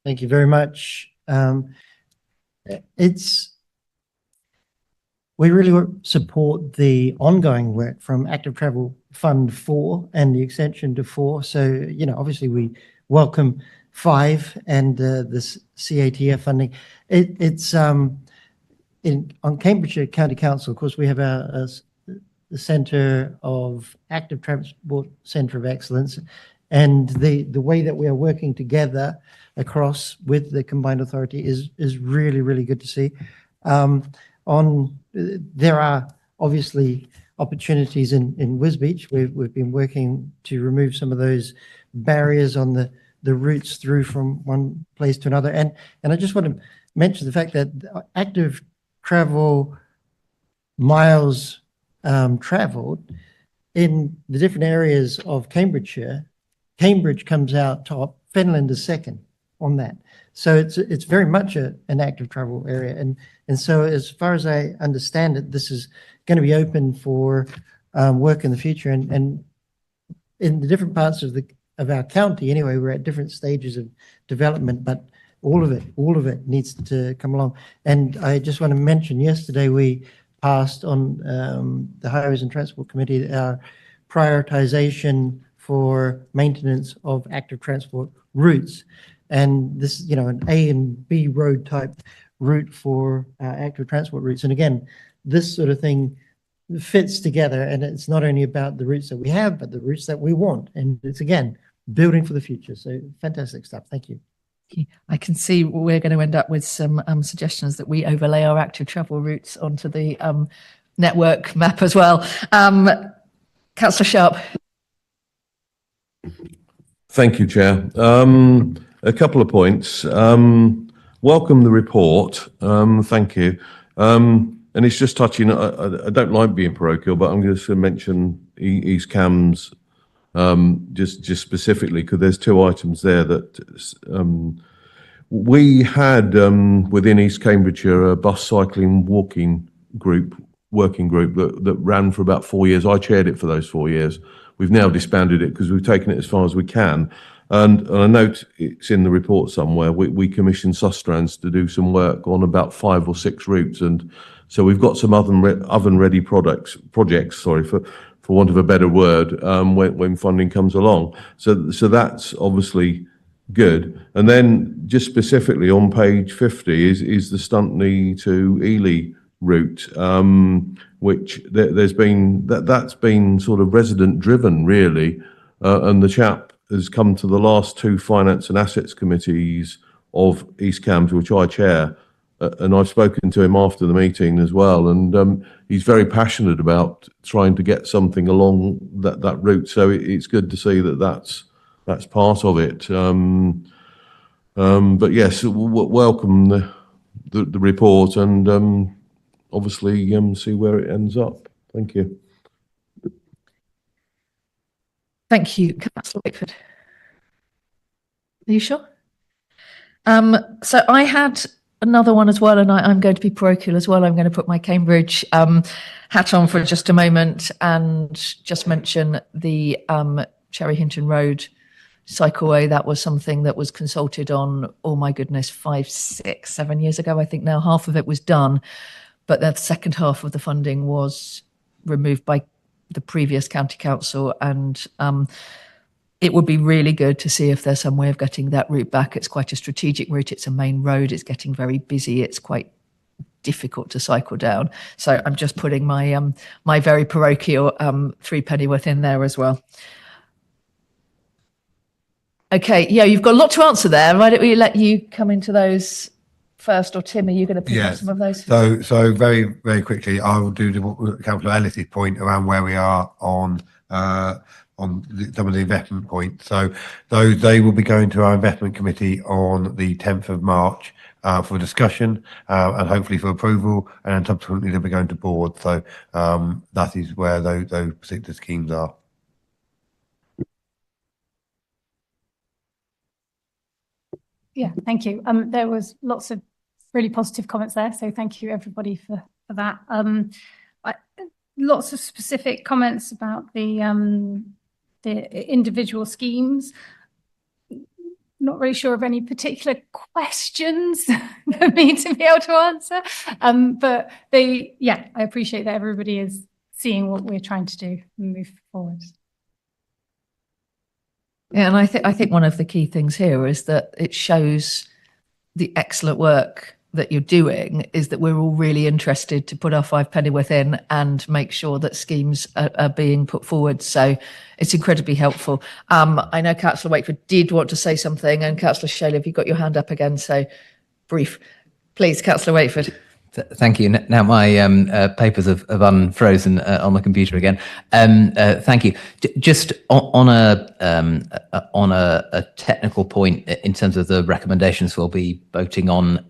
Thank you very much. We really support the ongoing work from Active Travel Fund 4 and the extension to 4. So, obviously we welcome 5 and this CATF funding. It's on Cambridgeshire County Council, of course, we have the Centre of Active Transport Centre of Excellence, and the way that we are working together across with the combined authority is really, really good to see. There are obviously opportunities in Wisbech. We've been working to remove some of those barriers on the routes through from one place to another. And I just want to mention the fact that active travel miles travelled in the different areas of Cambridgeshire, Cambridge comes out top, Fenland is second on that. So it's very much an active travel area. And so as far as I understand it, this is going to be open for work in the future. And in the different parts of our county, anyway, we're at different stages of development, but all of it needs to come along. And I just want to mention, yesterday we passed on the Highways and Transport Committee our prioritization for maintenance of active transport routes. And this, an A and B road type route for active transport routes. And again, this sort of thing fits together, and it's not only about the routes that we have, but the routes that we want. And it's, again, building for the future. So fantastic stuff. Thank you. I can see we're going to end up with some suggestions that we overlay our active travel routes onto the network map as well. Councillor Sharp. Thank you, Chair. A couple of points. Welcome the report. Thank you. And it's just touching, I don't like being parochial, but I'm going to mention East Cams just specifically, because there's 2 items there that we had within East Cambridgeshire a bus cycling working group that ran for about 4 years. I chaired it for those 4 years. We've now disbanded it because we've taken it as far as we can. And I note it's in the report somewhere, we commissioned Sustrans to do some work on about 5 or 6 routes. And so we've got some oven-ready projects, for want of a better word, when funding comes along. So that's obviously good. And then just specifically on page 50 is the Stuntney to Ely route, which there's been, that's been sort of resident driven really. And the chap has come to the last 2 finance and assets committees of East Cambs, which I chair, and I've spoken to him after the meeting as well, and he's very passionate about trying to get something along that route. So it's good to see that that's part of it. But yes, welcome the report, and obviously see where it ends up. Thank you. Thank you, Councillor Wakeford. Are you sure? So I had another one as well, and I'm going to be parochial as well. I'm going to put my Cambridge hat on for just a moment and just mention the Cherry Hinton Road cycleway. That was something that was consulted on, oh my goodness, 5, 6, 7 years ago. I think now half of it was done, but the second half of the funding was removed by the previous county council, and it would be really good to see if there's some way of getting that route back. It's quite a strategic route. It's a main road. It's getting very busy. It's quite difficult to cycle down. So I'm just putting my my very parochial 3 Pennyworth in there as well. Okay, yeah, you've got a lot to answer there. Why don't we let you come into those first, or Tim, are you going to pick up some of those? So very, very quickly, I will do Councillor Ellis's point around where we are on some of the investment points. So they will be going to our investment committee on the 10th of March for discussion and hopefully for approval, and then subsequently they'll be going to board. So that is where those particular schemes are. Yeah, thank you. There was lots of really positive comments there, so thank you everybody for that. Lots of specific comments about the individual schemes. Not really sure of any particular questions for me to be able to answer, but I appreciate that everybody is seeing what we're trying to do and move forward. Yeah, and I think one of the key things here is that it shows the excellent work that you're doing, is that we're all really interested to put our 5 Pennyworth in and make sure that schemes are being put forward. So it's incredibly helpful. I know Councillor Wakeford did want to say something, and Councillor Shaler, have you got your hand up again? So brief, please, Councillor Wakeford. Thank you. Now my papers have unfrozen on the computer again. Thank you. Just on a technical point in terms of the recommendations we'll be voting on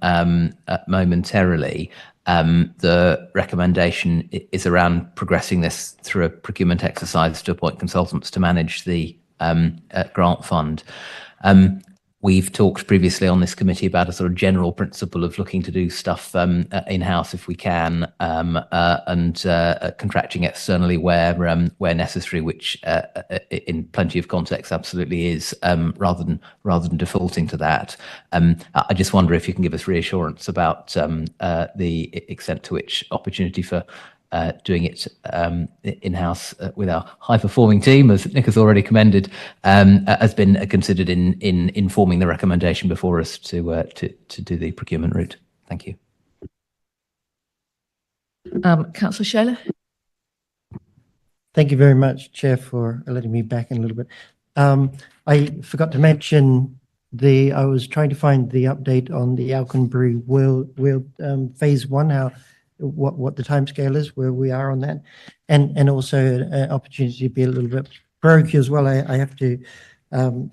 momentarily. The recommendation is around progressing this through a procurement exercise to appoint consultants to manage the grant fund. We've talked previously on this committee about a sort of general principle of looking to do stuff in-house if we can, and contracting externally where necessary, which in plenty of contexts absolutely is, rather than defaulting to that. I just wonder if you can give us reassurance about the extent to which opportunity for doing it in-house with our high-performing team, as Nick has already commended, has been considered in informing the recommendation before us to do the procurement route. Thank you. Councillor Shaler. Thank you very much, Chair, for letting me back in a little bit. I forgot to mention I was trying to find the update on the Alconbury Weald phase 1, what the timescale is, where we are on that, and also an opportunity to be a little bit parochial as well. I have to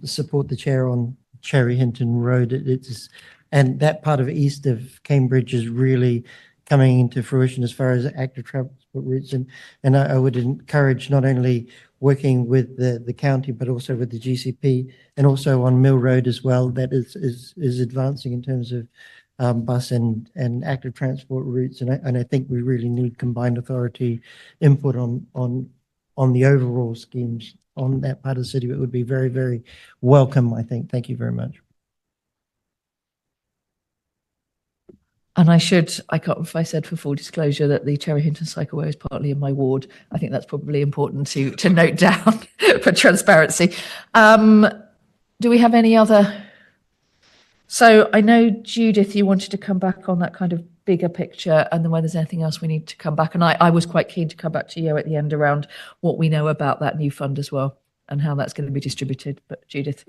support the chair on Cherry Hinton Road. And that part of east of Cambridge is really coming into fruition as far as active transport routes, and I would encourage not only working with the county but also with the GCP, and also on Mill Road as well. That is advancing in terms of bus and active transport routes, and I think we really need combined authority input on the overall schemes on that part of the city. It would be very, very welcome, I think. Thank you very much. And I can't remember if I said, for full disclosure, that the Cherry Hinton cycleway is partly in my ward. I think that's probably important to note down for transparency. Do we have any other? So I know, Judith, you wanted to come back on that kind of bigger picture, and then whether there's anything else we need to come back. And I was quite keen to come back to you at the end around what we know about that new fund as well and how that's going to be distributed. But Judith.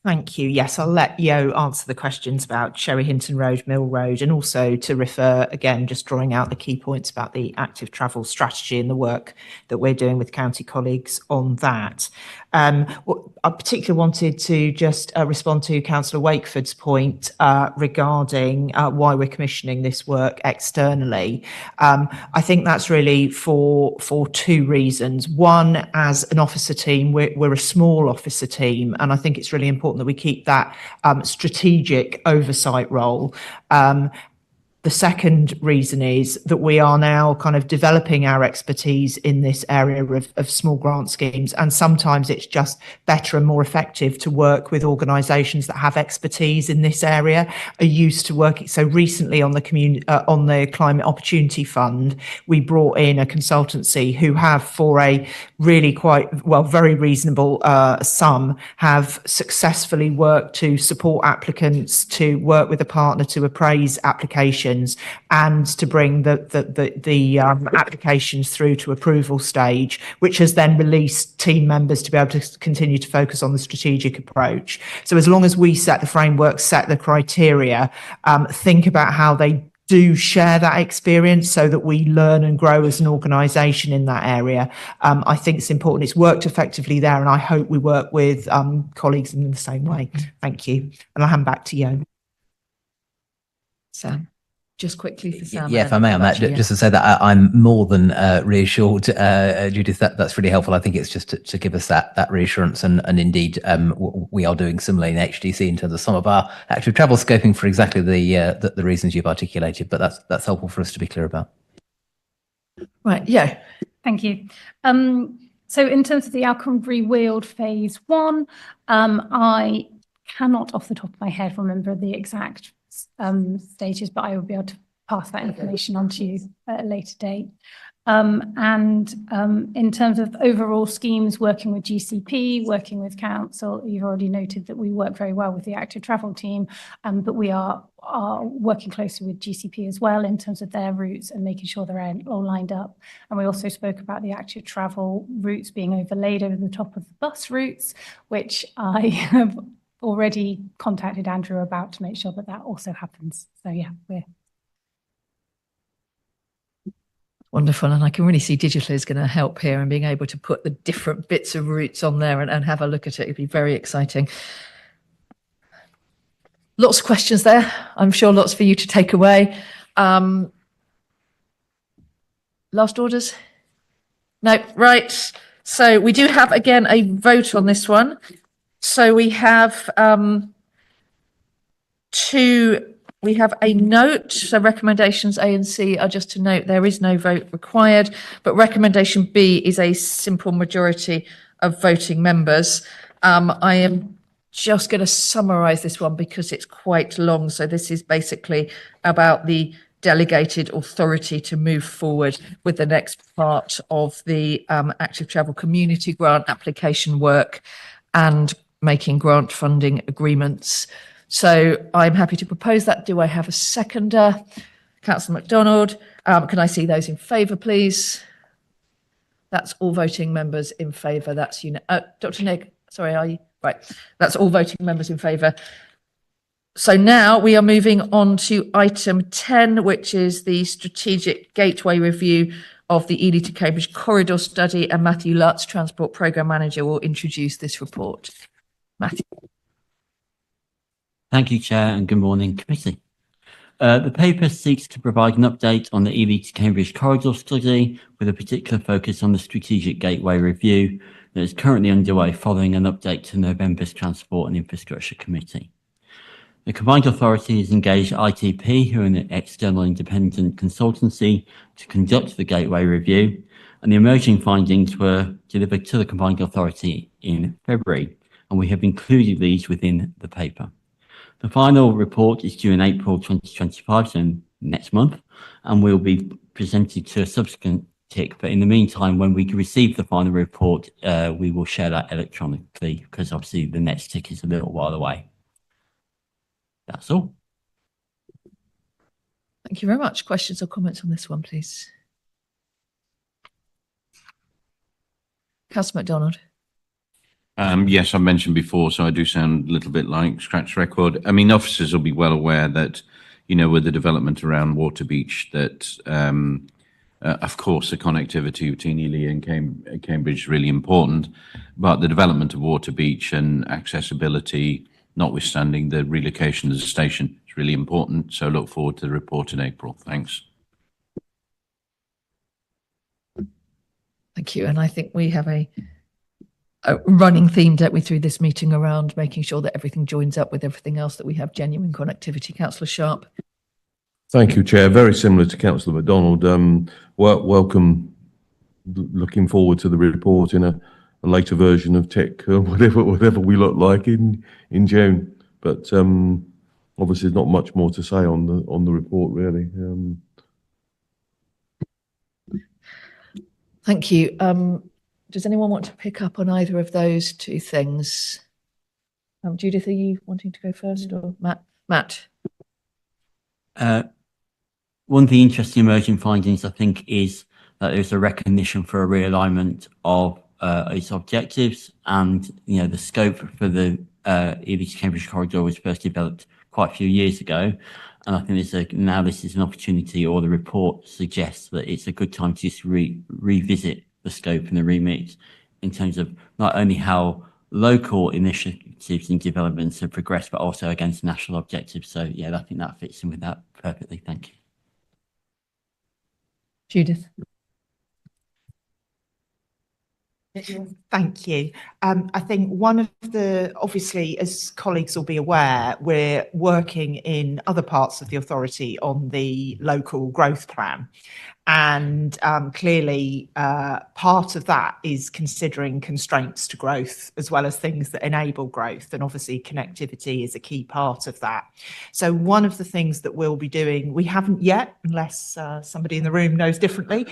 Thank you. Yes, I'll let Yo answer the questions about Sherry Hinton Road, Mill Road, and also to refer again, just drawing out the key points about the active travel strategy and the work that we're doing with county colleagues on that. I particularly wanted to just respond to Councillor Wakeford's point regarding why we're commissioning this work externally. I think that's really for two reasons. One, as an officer team, we're a small officer team, and I think it's really important that we keep that strategic oversight role. The second reason is that we are now kind of developing our expertise in this area of small grant schemes, and sometimes it's just better and more effective to work with organisations that have expertise in this area, are used to working. So recently on the Climate Opportunity Fund, we brought in a consultancy who have, for a really very reasonable sum, have successfully worked to support applicants, to work with a partner to appraise applications, and to bring the applications through to approval stage, which has then released team members to be able to continue to focus on the strategic approach. So as long as we set the framework, set the criteria, think about how they do share that experience so that we learn and grow as an organisation in that area. I think it's important. It's worked effectively there, and I hope we work with colleagues in the same way. Thank you. And I'll hand back to you. Sam. Just quickly for Sam. Yeah, if I may on that, just to say that I'm more than reassured, Judith, that's really helpful. I think it's just to give us that reassurance, and indeed we are doing similarly in HDC in terms of some of our active travel scoping for exactly the reasons you've articulated, but that's helpful for us to be clear about. Right, yeah. Thank you. So in terms of the outcome re-wheeled phase 1, I cannot off the top of my head remember the exact stages, but I will be able to pass that information on to you at a later date. In terms of overall schemes, working with GCP, working with council, you've already noted that we work very well with the active travel team, but we are working closely with GCP as well in terms of their routes and making sure they're all lined up. And we also spoke about the active travel routes being overlaid over the top of the bus routes, which I have already contacted Andrew about to make sure that also happens. So yeah, we're wonderful. And I can really see digital is going to help here, and being able to put the different bits of routes on there and have a look at it. It'd be very exciting. Lots of questions there. I'm sure lots for you to take away. Last orders? No, right. So we do have, again, a vote on this one. So we have we have a note. So recommendations A and C are just to note there is no vote required, but recommendation B is a simple majority of voting members. I am just going to summarise this one because it's quite long. So this is basically about the delegated authority to move forward with the next part of the active travel community grant application work and making grant funding agreements. So I'm happy to propose that. Do I have a seconder? Councillor MacDonald. Can I see those in favour, please? That's all voting members in favour. That's Dr. Nick, sorry, are you? Right. That's all voting members in favour. So now we are moving on to item 10, which is the strategic gateway review of the Ely to Cambridge corridor study, and Matthew Lutz, Transport Programme Manager, will introduce this report. Matthew. Thank you, Chair, and good morning, Committee. The paper seeks to provide an update on the Ely to Cambridge corridor study, with a particular focus on the strategic gateway review that is currently underway following an update to November's Transport and Infrastructure Committee. The Combined Authority has engaged ITP, who are an external independent consultancy, to conduct the gateway review, and the emerging findings were delivered to the Combined Authority in February, and we have included these within the paper. The final report is due in April 2025, so next month, and will be presented to a subsequent tick. But in the meantime, when we receive the final report, we will share that electronically, because obviously the next tick is a little while away. That's all. Thank you very much. Questions or comments on this one, please? Councillor MacDonald. Yes, I mentioned before, so I do sound a little bit like scratch record. I mean, officers will be well aware that, with the development around Waterbeach, that of course the connectivity between Ely and Cambridge is really important, but the development of Waterbeach and accessibility, notwithstanding the relocation of the station, is really important. So look forward to the report in April. Thanks. Thank you. And I think we have a running theme, don't we, through this meeting around making sure that everything joins up with everything else, that we have genuine connectivity. Councillor Sharp. Thank you, Chair. Very similar to Councillor MacDonald. Welcome. Looking forward to the report in a later version of TIC, whatever we look like in June. But obviously, there's not much more to say on the report, really. Thank you. Does anyone want to pick up on either of those two things? Judith, are you wanting to go first, or Matt? One of the interesting emerging findings, I think, is that there's a recognition for a realignment of its objectives, and the scope for the Ely to Cambridge corridor was first developed quite a few years ago, and I think now this is an opportunity, or the report suggests that it's a good time to just revisit the scope and the remit in terms of not only how local initiatives and developments have progressed, but also against national objectives. So yeah, I think that fits in with that perfectly. Thank you. Judith. Thank you. I think one of obviously, as colleagues will be aware, we're working in other parts of the authority on the local growth plan. And clearly, part of that is considering constraints to growth, as well as things that enable growth. And obviously, connectivity is a key part of that. So one of the things that we'll be doing, we haven't yet, unless somebody in the room knows differently,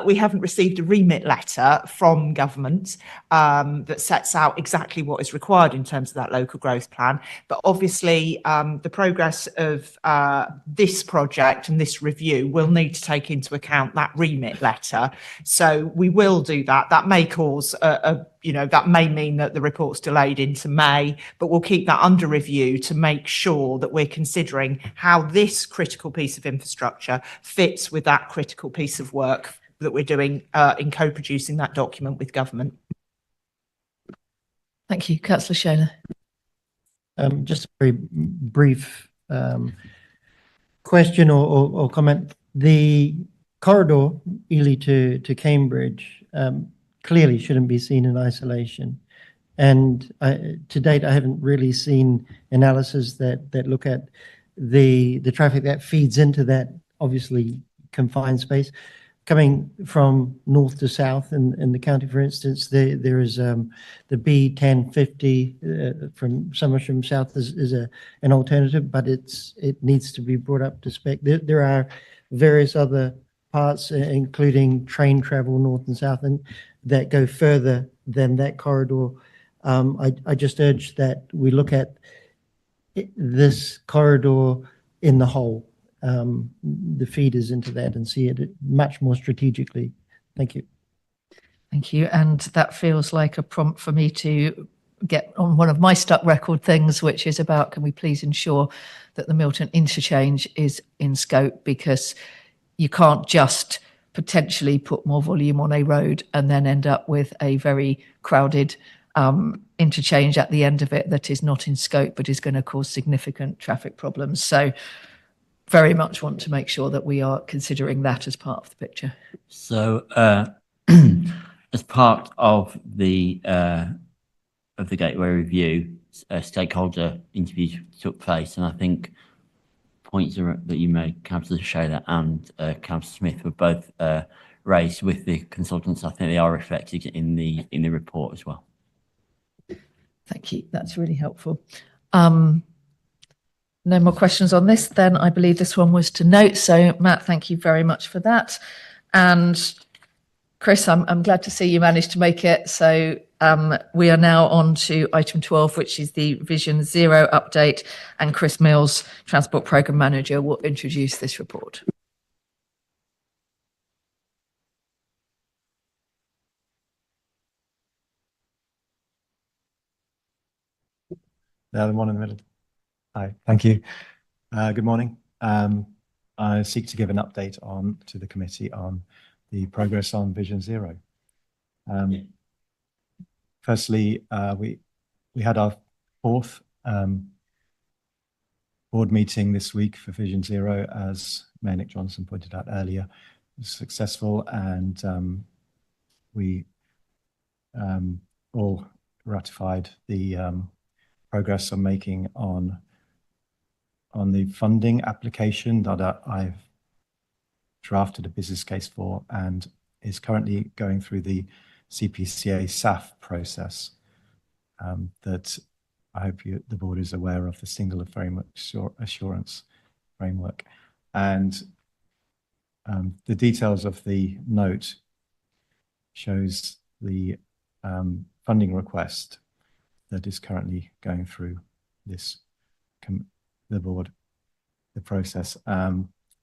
we haven't received a remit letter from government that sets out exactly what is required in terms of that local growth plan. But obviously, the progress of this project and this review will need to take into account that remit letter. So we will do that. That may cause that may mean that the report's delayed into May, but we'll keep that under review to make sure that we're considering how this critical piece of infrastructure fits with that critical piece of work that we're doing in co-producing that document with government. Thank you. Councillor Shaler. Just a very brief question or comment. The corridor, Ely to Cambridge, clearly shouldn't be seen in isolation. And to date, I haven't really seen analysis that look at the traffic that feeds into that obviously confined space. Coming from north to south in the county, for instance, there is the B1050 from Somersham South is an alternative, but it needs to be brought up to spec. There are various other parts, including train travel north and south, and that go further than that corridor. I just urge that we look at this corridor in the whole, the feeders into that, and see it much more strategically. Thank you. Thank you. And that feels like a prompt for me to get on one of my stuck record things, which is about, can we please ensure that the Milton interchange is in scope, because you can't just potentially put more volume on a road and then end up with a very crowded interchange at the end of it that is not in scope, but is going to cause significant traffic problems. So very much want to make sure that we are considering that as part of the picture. So as part of the Gateway Review, stakeholder interviews took place, and I think points that you made, Councillor Shaler and Councillor Smith, were both raised with the consultants. I think they are reflected in the report as well. Thank you. That's really helpful. No more questions on this, then. I believe this one was to note. So, Matt, thank you very much for that. And Chris, I'm glad to see you managed to make it. So we are now on to item 12, which is the Vision Zero update. And Chris Mills, Transport Programme Manager, will introduce this report. The one in the middle. Hi, thank you. Good morning. I seek to give an update to the committee on the progress on Vision Zero. Firstly, we had our fourth board meeting this week for Vision Zero, as Mayor Nick Johnson pointed out earlier. It was successful, and we all ratified the progress I'm making on the funding application that I've drafted a business case for, and is currently going through the CPCA SAF process that I hope the board is aware of, the single framework assurance framework. And the details of the note shows the funding request that is currently going through the board, the process.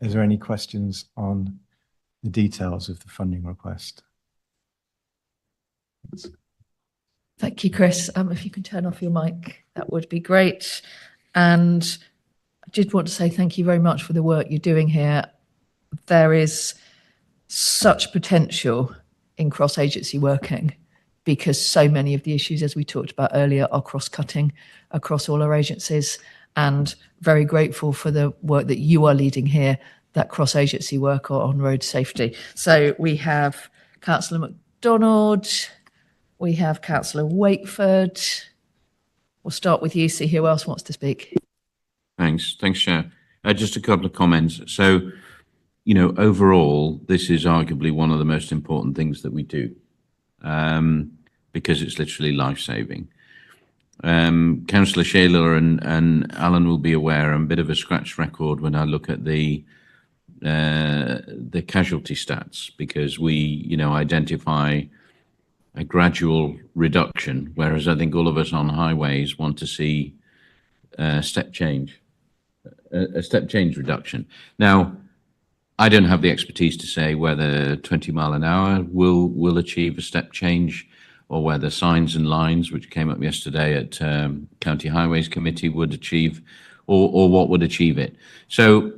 Is there any questions on the details of the funding request? Thank you, Chris. If you can turn off your mic, that would be great. And I did want to say thank you very much for the work you're doing here. There is such potential in cross-agency working, because so many of the issues, as we talked about earlier, are cross-cutting across all our agencies, and very grateful for the work that you are leading here, that cross-agency work on road safety. So we have Councillor MacDonald, we have Councillor Wakeford. We'll start with you, see who else wants to speak. Thanks, Chair. Just a couple of comments. So, overall, this is arguably one of the most important things that we do, because it's literally life-saving. Councillor Shayler and Alan will be aware I'm a bit of a scratch record when I look at the casualty stats, because we, identify a gradual reduction, whereas I think all of us on highways want to see a step change reduction. Now, I don't have the expertise to say whether 20 mile an hour will achieve a step change, or whether signs and lines, which came up yesterday at County Highways Committee, would achieve, or what would achieve it. So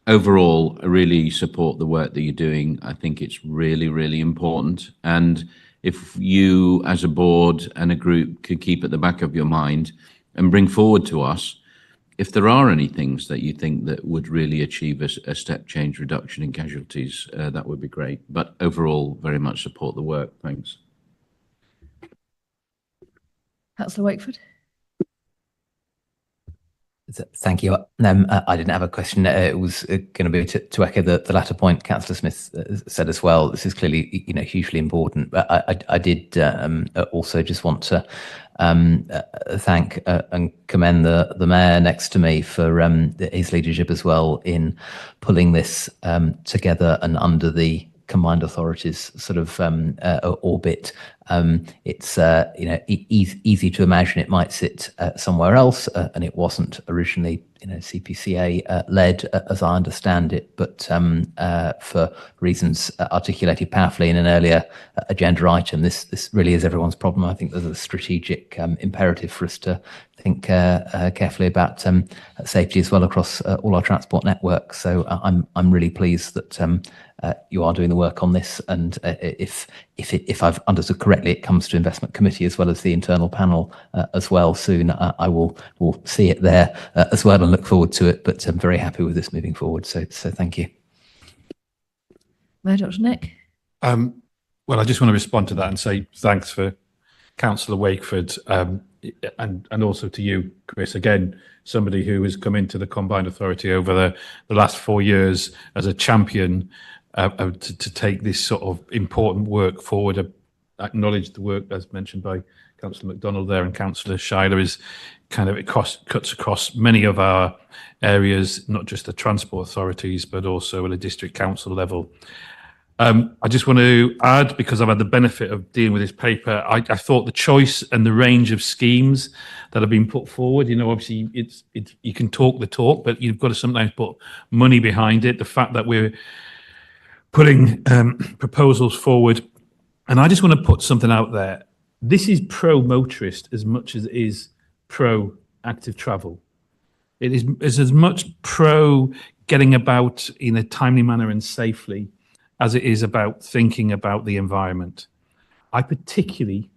overall, I really support the work that you're doing. I think it's really, really important. And if you as a board and a group could keep at the back of your mind and bring forward to us, if there are any things that you think that would really achieve a step change reduction in casualties, that would be great. But overall, very much support the work. Thanks. Councillor Wakeford. Thank you. I didn't have a question. It was going to be to echo the latter point Councillor Smith said as well. This is clearly, hugely important. But I did also just want to thank and commend the mayor next to me for his leadership as well in pulling this together and under the combined authorities sort of orbit. It's easy to imagine it might sit somewhere else, and it wasn't originally CPCA led, as I understand it, but for reasons articulated powerfully in an earlier agenda item, this really is everyone's problem. I think there's a strategic imperative for us to think carefully about safety as well across all our transport networks. So I'm really pleased that you are doing the work on this, and if I've understood correctly, it comes to investment committee as well as the internal panel as well soon. I will see it there as well and look forward to it. But I'm very happy with this moving forward. So thank you. Mayor Dr. Nick. Well, I just want to respond to that and say thanks for Councillor Wakeford, and also to you, Chris. Again, somebody who has come into the Combined Authority over the last 4 years as a champion to take this sort of important work forward. Acknowledge the work, as mentioned by Councillor MacDonald there, and Councillor Schuyler, is kind of, it cuts across many of our areas, not just the transport authorities, but also at a district council level. I just want to add, because I've had the benefit of dealing with this paper, I thought the choice and the range of schemes that have been put forward, obviously you can talk the talk, but you've got to sometimes put money behind it. The fact that we're putting proposals forward, and I just want to put something out there. This is pro-motorist as much as it is pro active travel. It is as much pro getting about in a timely manner and safely as it is about thinking about the environment. I particularly,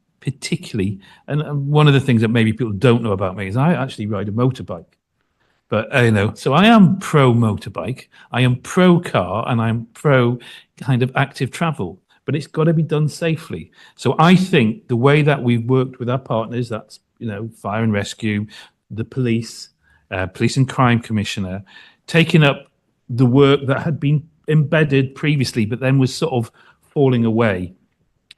and one of the things that maybe people don't know about me is I actually ride a motorbike. But, so I am pro motorbike, I am pro car, and I'm pro kind of active travel, but it's got to be done safely. So I think the way that we've worked with our partners, that's, fire and rescue, the police and crime commissioner, taking up the work that had been embedded previously, but then was sort of falling away.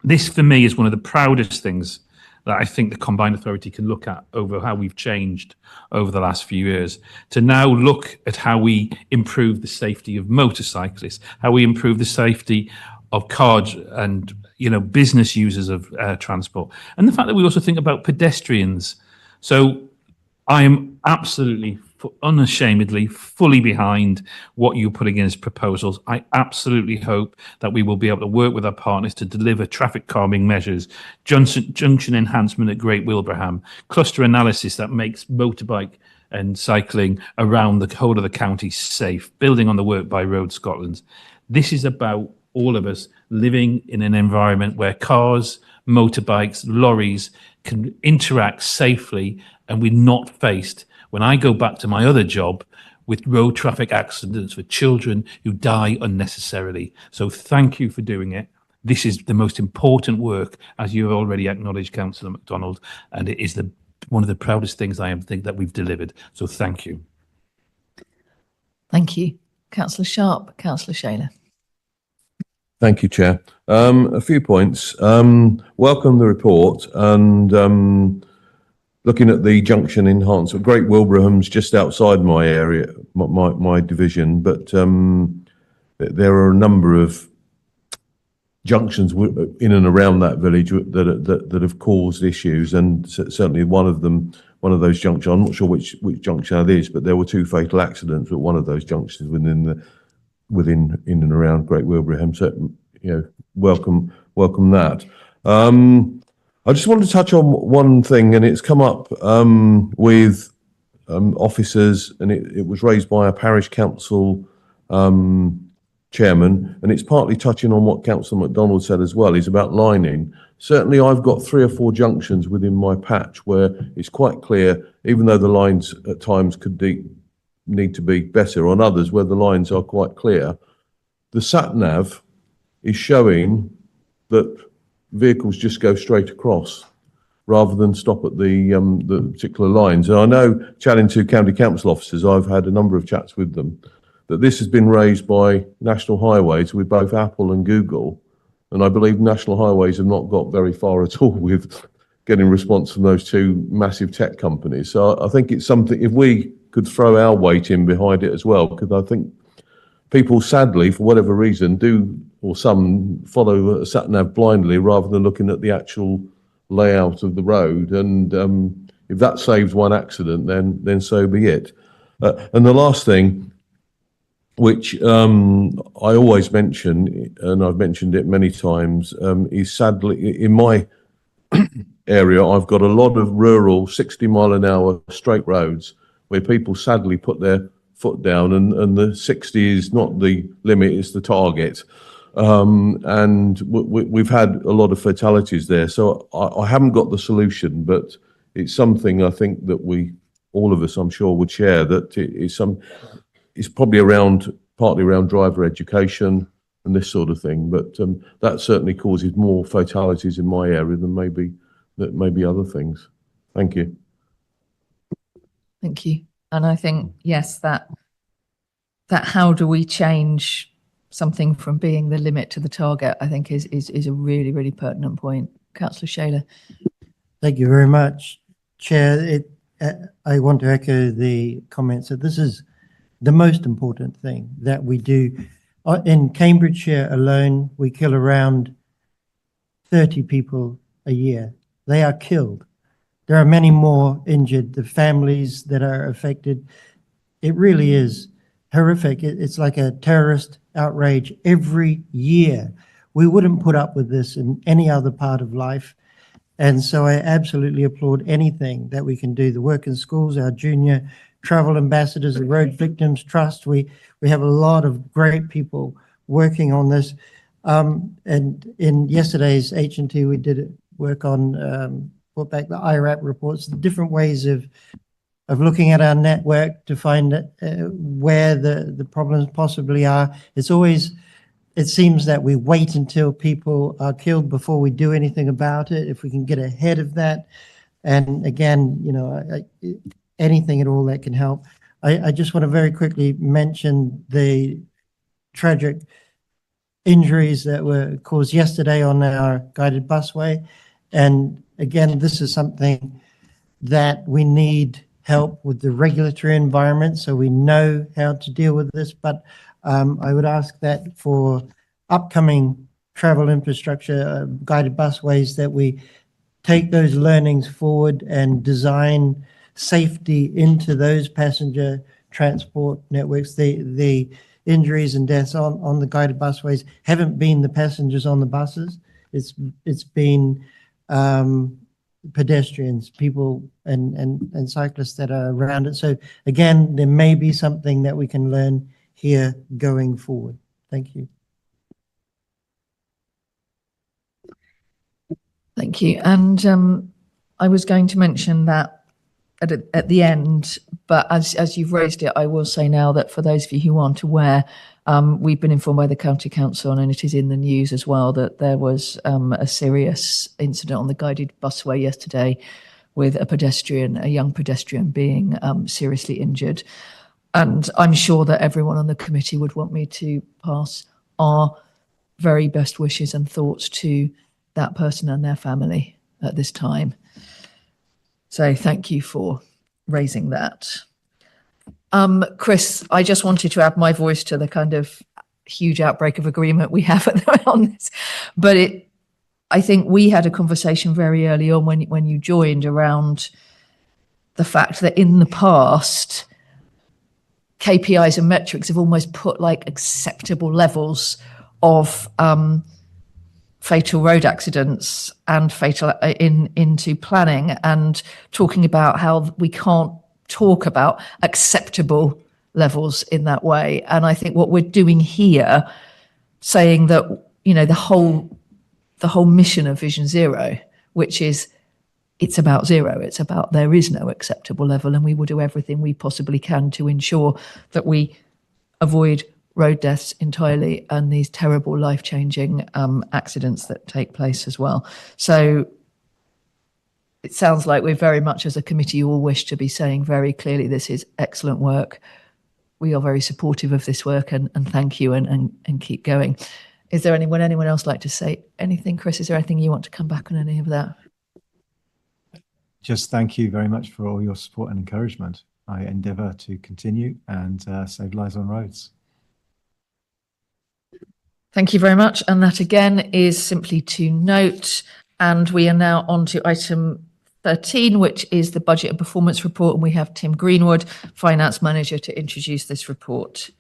This, for me, is one of the proudest things that I think the Combined Authority can look at over how we've changed over the last few years, to now look at how we improve the safety of motorcyclists, how we improve the safety of cars and, business users of transport, and the fact that we also think about pedestrians. So I am absolutely, unashamedly, fully behind what you're putting in as proposals. I absolutely hope that we will be able to work with our partners to deliver traffic calming measures, junction enhancement at Great Wilbraham, cluster analysis that makes motorbike and cycling around the whole of the county safe, building on the work by Road Scotland. This is about all of us living in an environment where cars, motorbikes, lorries can interact safely, and we're not faced, when I go back to my other job, with road traffic accidents for children who die unnecessarily. So thank you for doing it. This is the most important work, as you have already acknowledged, Councillor MacDonald, and it is one of the proudest things I think that we've delivered. So thank you. Thank you. Councillor Sharp, Councillor Shaler. Thank you, Chair. A few points. Welcome the report, and looking at the junction enhancement, Great Wilbraham's just outside my area, my division, but there are a number of junctions in and around that village that have caused issues, and certainly one of those junctions, I'm not sure which junction that is, but there were 2 fatal accidents at one of those junctions within in and around Great Wilbraham. So, welcome that. I just wanted to touch on one thing, and it's come up with officers, and it was raised by a parish council chairman, and it's partly touching on what Councillor MacDonald said as well, is about lining. Certainly I've got 3 or 4 junctions within my patch where it's quite clear, even though the lines at times could need to be better, on others where the lines are quite clear, the sat-nav is showing that vehicles just go straight across rather than stop at the particular lines. And I know, chatting to county council officers, I've had a number of chats with them, that this has been raised by National Highways with both Apple and Google, and I believe National Highways have not got very far at all with getting response from those 2 massive tech companies. So I think it's something, if we could throw our weight in behind it as well, because I think people, sadly, for whatever reason, or some follow a sat-nav blindly rather than looking at the actual layout of the road. And if that saves one accident, then so be it. And the last thing, which I always mention, and I've mentioned it many times, is sadly, in my area, I've got a lot of rural 60-mile-an-hour straight roads where people sadly put their foot down, and the 60 is not the limit, it's the target. And we've had a lot of fatalities there. So I haven't got the solution, but it's something I think that all of us, I'm sure, would share, that it's probably partly around driver education and this sort of thing. But that certainly causes more fatalities in my area than maybe other things. Thank you. Thank you. And I think, yes, that how do we change something from being the limit to the target, I think is a really, really pertinent point. Councillor Shaler. Thank you very much, Chair. I want to echo the comments that this is the most important thing that we do. In Cambridgeshire alone, we kill around 30 people a year. They are killed. There are many more injured, the families that are affected. It really is horrific. It's like a terrorist outrage every year. We wouldn't put up with this in any other part of life. And so I absolutely applaud anything that we can do. The work in schools, our junior travel ambassadors, the Road Victims Trust. We have a lot of great people working on this. And in yesterday's H&T, we did work on, brought back the IRAP reports, the different ways of looking at our network to find where the problems possibly are. It seems that we wait until people are killed before we do anything about it. If we can get ahead of that, and again, anything at all that can help. I just want to very quickly mention the tragic injuries that were caused yesterday on our guided busway. And again, this is something that we need help with the regulatory environment, so we know how to deal with this. But I would ask that for upcoming travel infrastructure, guided busways, that we take those learnings forward and design safety into those passenger transport networks. The injuries and deaths on the guided busways haven't been the passengers on the buses. It's been pedestrians, people and cyclists that are around it. So again, there may be something that we can learn here going forward. Thank you. Thank you. And I was going to mention that at the end, but as you've raised it, I will say now that for those of you who aren't aware, we've been informed by the County Council, and it is in the news as well, that there was a serious incident on the guided busway yesterday with a young pedestrian being seriously injured. And I'm sure that everyone on the committee would want me to pass our very best wishes and thoughts to that person and their family at this time. So thank you for raising that. Chris, I just wanted to add my voice to the kind of huge outbreak of agreement we have on this. But I think we had a conversation very early on when you joined around the fact that in the past, KPIs and metrics have almost put like acceptable levels of fatal road accidents and fatal into planning, and talking about how we can't talk about acceptable levels in that way. And I think what we're doing here, saying that, the whole mission of Vision Zero, which is it's about zero, it's about there is no acceptable level, and we will do everything we possibly can to ensure that we avoid road deaths entirely and these terrible life-changing accidents that take place as well. So it sounds like we're very much, as a committee, all wish to be saying very clearly this is excellent work. We are very supportive of this work, and thank you, and keep going. Is there anyone else like to say anything? Chris, is there anything you want to come back on any of that? Just thank you very much for all your support and encouragement. I endeavour to continue and save lives on roads. Thank you very much. And that again is simply to note. And we are now on to item 13, which is the budget and performance report. And we have Tim Greenwood, Finance Manager, to introduce this report.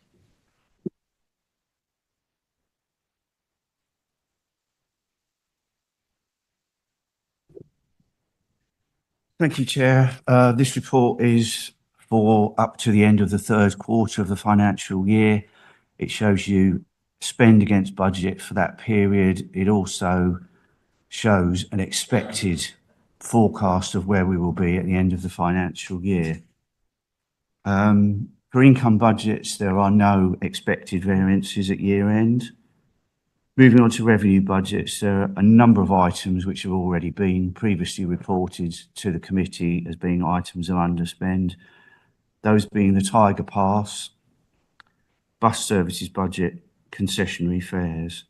Thank you, Chair. This report is for up to the end of the third quarter of the financial year. It shows you spend against budget for that period. It also shows an expected forecast of where we will be at the end of the financial year. For income budgets, there are no expected variances at year end. Moving on to revenue budgets, there are a number of items which have already been previously reported to the committee as being items of underspend. Those being the Tiger Pass, bus services budget, concessionary fares.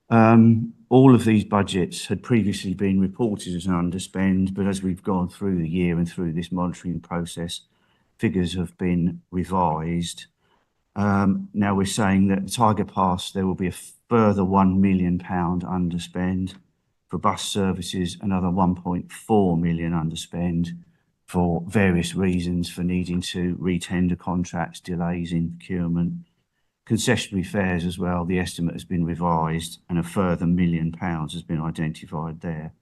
All of these budgets had previously been reported as an underspend, but as we've gone through the year and through this monitoring process, figures have been revised. Now we're saying that the Tiger Pass, there will be a further £1 million underspend. For bus services, another 1.4 million underspend for various reasons, for needing to retender contracts, delays in procurement. Concessionary fares as well, the estimate has been revised and a further £1 million has been identified there.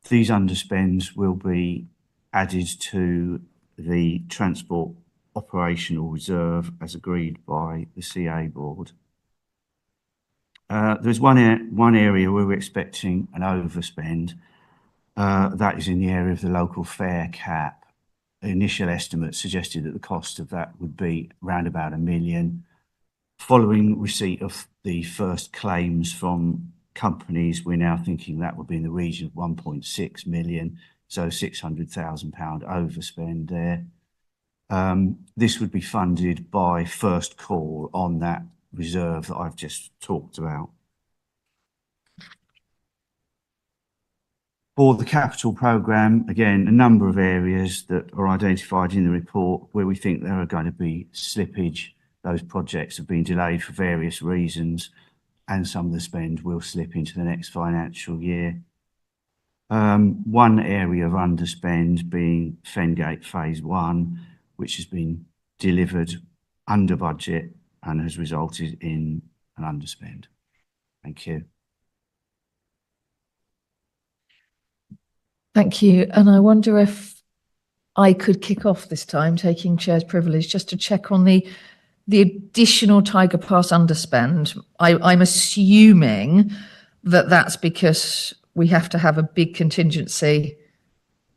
These underspends will be added to the Transport Operational Reserve as agreed by the CA Board. There's one area where we're expecting an overspend. That is in the area of the local fare cap. Initial estimates suggested that the cost of that would be around about £1 million. Following receipt of the first claims from companies, we're now thinking that would be in the region of 1.6 million, so £600,000 overspend there. This would be funded by first call on that reserve that I've just talked about. For the capital programme, again, a number of areas that are identified in the report where we think there are going to be slippage. Those projects have been delayed for various reasons, and some of the spend will slip into the next financial year. One area of underspend being Fengate Phase 1, which has been delivered under budget and has resulted in an underspend. Thank you. Thank you. And I wonder if I could kick off this time, taking chair's privilege, just to check on the additional Tiger Pass underspend. I'm assuming that that's because we have to have a big contingency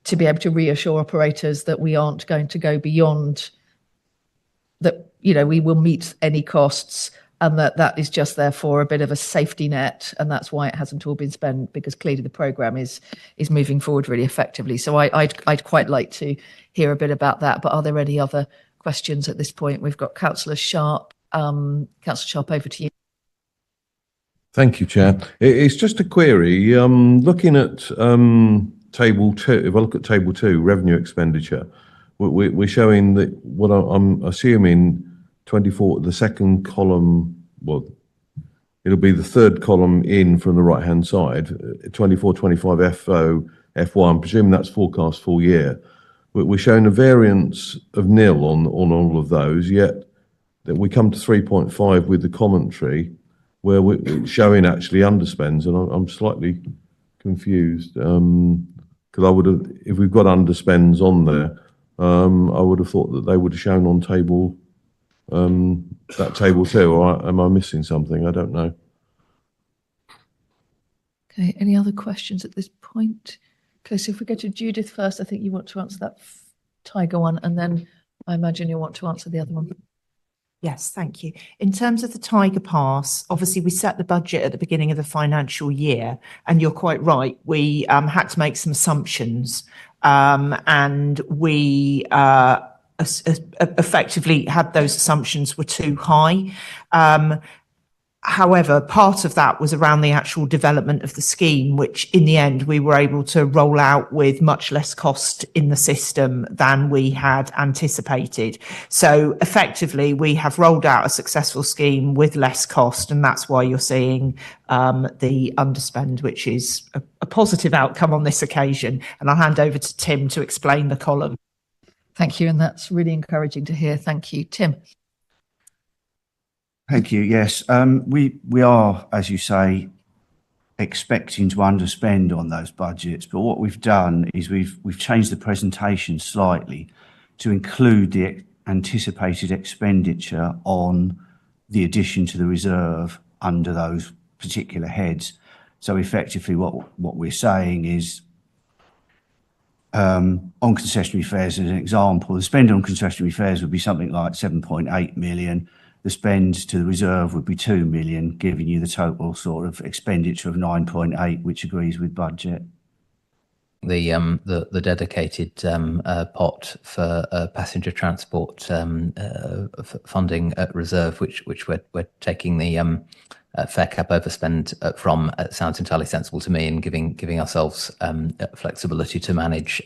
to be able to reassure operators that we aren't going to go beyond that, you know, we will meet any costs, and that is just therefore a bit of a safety net, and that's why it hasn't all been spent, because clearly the programme is moving forward really effectively. So I'd quite like to hear a bit about that. But are there any other questions at this point? We've got Councillor Sharp. Councillor Sharp, over to you. Thank you, Chair. It's just a query. Looking at table 2, if I look at table 2, revenue expenditure, we're showing that what I'm assuming 24, the second column, well, it'll be the third column in from the right hand side, 24-25 FO, F1, presuming that's forecast full year. We're showing a variance of nil on all of those, yet that we come to 3.5 with the commentary where we're showing actually underspends, and I'm slightly confused because I would have, if we've got underspends on there, I would have thought that they would have shown on table that table 2, or am I missing something? I don't know. Okay, any other questions at this point? Okay, so if we go to Judith first, I think you want to answer that Tiger one, and then I imagine you'll want to answer the other one. Yes, thank you. In terms of the Tiger Pass, obviously we set the budget at the beginning of the financial year, and you're quite right, we had to make some assumptions, and we effectively had those assumptions were too high. However, part of that was around the actual development of the scheme, which in the end we were able to roll out with much less cost in the system than we had anticipated. So effectively, we have rolled out a successful scheme with less cost, and that's why you're seeing the underspend, which is a positive outcome on this occasion. And I'll hand over to Tim to explain the column. Thank you, and that's really encouraging to hear. Thank you. Tim. Thank you. Yes, we are, as you say, expecting to underspend on those budgets. But what we've done is we've changed the presentation slightly to include the anticipated expenditure on the addition to the reserve under those particular heads. So effectively, what we're saying is, on concessionary fares, as an example, the spend on concessionary fares would be something like 7.8 million. The spend to the reserve would be 2 million, giving you the total sort of expenditure of 9.8, which agrees with budget. The dedicated pot for passenger transport funding reserve, which we're taking the fare cap overspend from, sounds entirely sensible to me, and giving ourselves flexibility to manage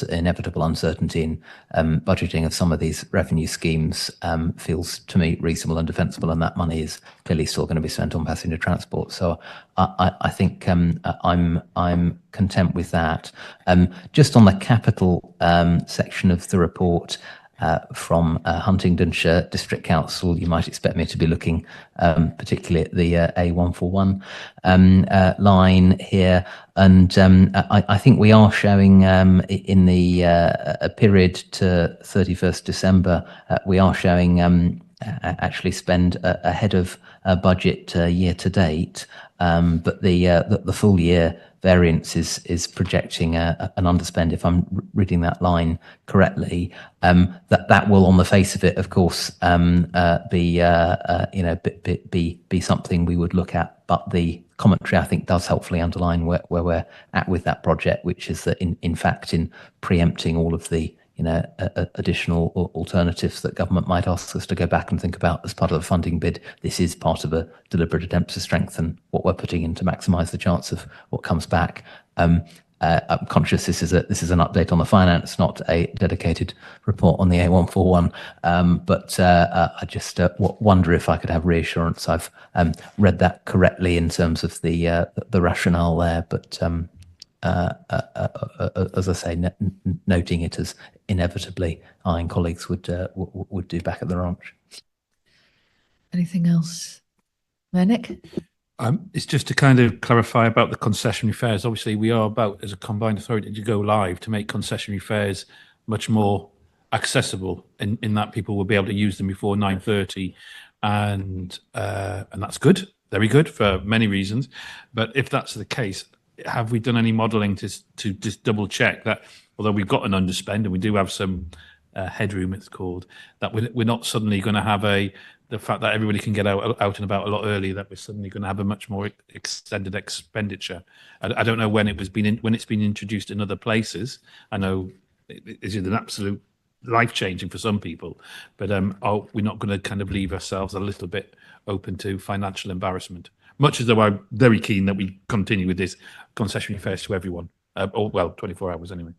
inevitable uncertainty in budgeting of some of these revenue schemes feels to me reasonable and defensible, and that money is clearly still going to be spent on passenger transport. So I think I'm content with that. Just on the capital section of the report, from Huntingdonshire District Council, you might expect me to be looking particularly at the A141 line here. And I think we are showing in the period to 31st December, we are showing actually spend ahead of budget year to date, but the full year variance is projecting an underspend, if I'm reading that line correctly. That will, on the face of it, of course, be something we would look at. But the commentary, I think, does helpfully underline where we're at with that project, which is that in fact, in preempting all of the additional alternatives that government might ask us to go back and think about as part of the funding bid, this is part of a deliberate attempt to strengthen what we're putting in to maximise the chance of what comes back. I'm conscious this is an update on the finance, not a dedicated report on the A141. But I just wonder if I could have reassurance I've read that correctly in terms of the rationale there. But as I say, noting it as inevitably I and colleagues would do back at the ranch. Anything else, Manic? It's just to kind of clarify about the concessionary fares. Obviously, we are about, as a combined authority, to go live to make concessionary fares much more accessible, in that people will be able to use them before 9:30, and that's good, very good for many reasons. But if that's the case, have we done any modelling to just double check that, although we've got an underspend and we do have some headroom, it's called, that we're not suddenly going to have the fact that everybody can get out and about a lot earlier, that we're suddenly going to have a much more extended expenditure. I don't know when it's been introduced in other places. I know it's an absolute life-changing for some people, but we're not going to kind of leave ourselves a little bit open to financial embarrassment. Much as though I'm very keen that we continue with this concessionary fares to everyone, 24 hours anyway.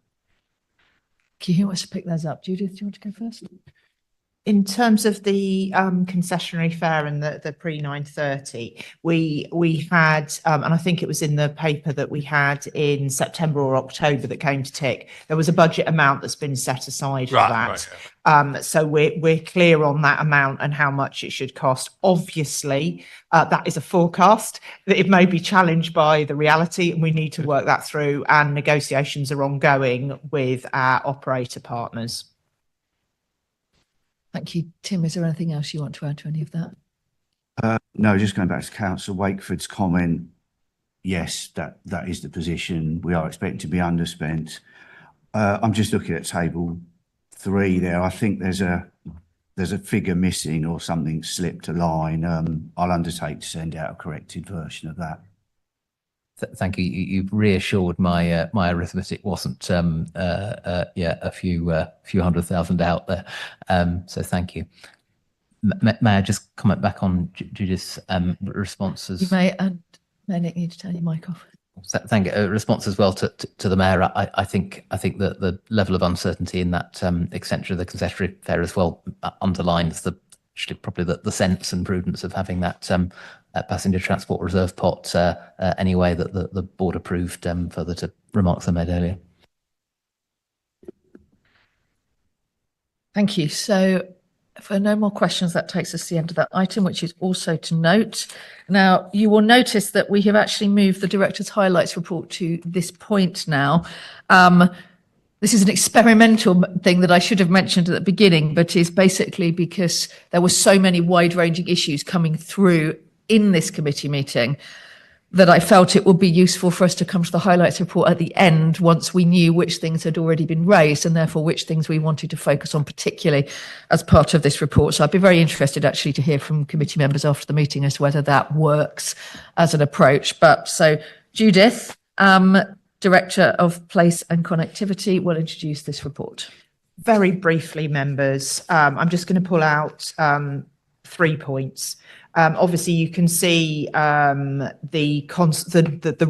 Who wants to pick those up? Judith, do you want to go first? In terms of the concessionary fare and the pre-9:30, we had, and I think it was in the paper that we had in September or October that came to TIC, there was a budget amount that's been set aside for that. Right. So we're clear on that amount and how much it should cost. Obviously, that is a forecast that it may be challenged by the reality, and we need to work that through, and negotiations are ongoing with our operator partners. Thank you. Tim, is there anything else you want to add to any of that? No, just going back to Councillor Wakeford's comment. Yes, that is the position. We are expecting to be underspent. I'm just looking at table 3 there. I think there's a figure missing or something slipped a line. I'll undertake to send out a corrected version of that. Thank you. You've reassured my arithmetic wasn't a few 100,000 out there. So thank you. May I just comment back on Judith's responses? You may, and Manic, need to turn your mic off. Thank you. Response as well to the mayor. I think that the level of uncertainty in that extension of the concessionary fare as well underlines probably the sense and prudence of having that passenger transport reserve pot anyway that the board approved, further to remarks I made earlier. Thank you. So if there are no more questions, that takes us to the end of that item, which is also to note. Now, you will notice that we have actually moved the Director's Highlights report to this point now. This is an experimental thing that I should have mentioned at the beginning, but is basically because there were so many wide-ranging issues coming through in this committee meeting that I felt it would be useful for us to come to the highlights report at the end once we knew which things had already been raised and therefore which things we wanted to focus on particularly as part of this report. So I'd be very interested actually to hear from committee members after the meeting as to whether that works as an approach. But so Judith, Director of Place and Connectivity, will introduce this report. Very briefly, members, I'm just going to pull out 3 points. Obviously, you can see the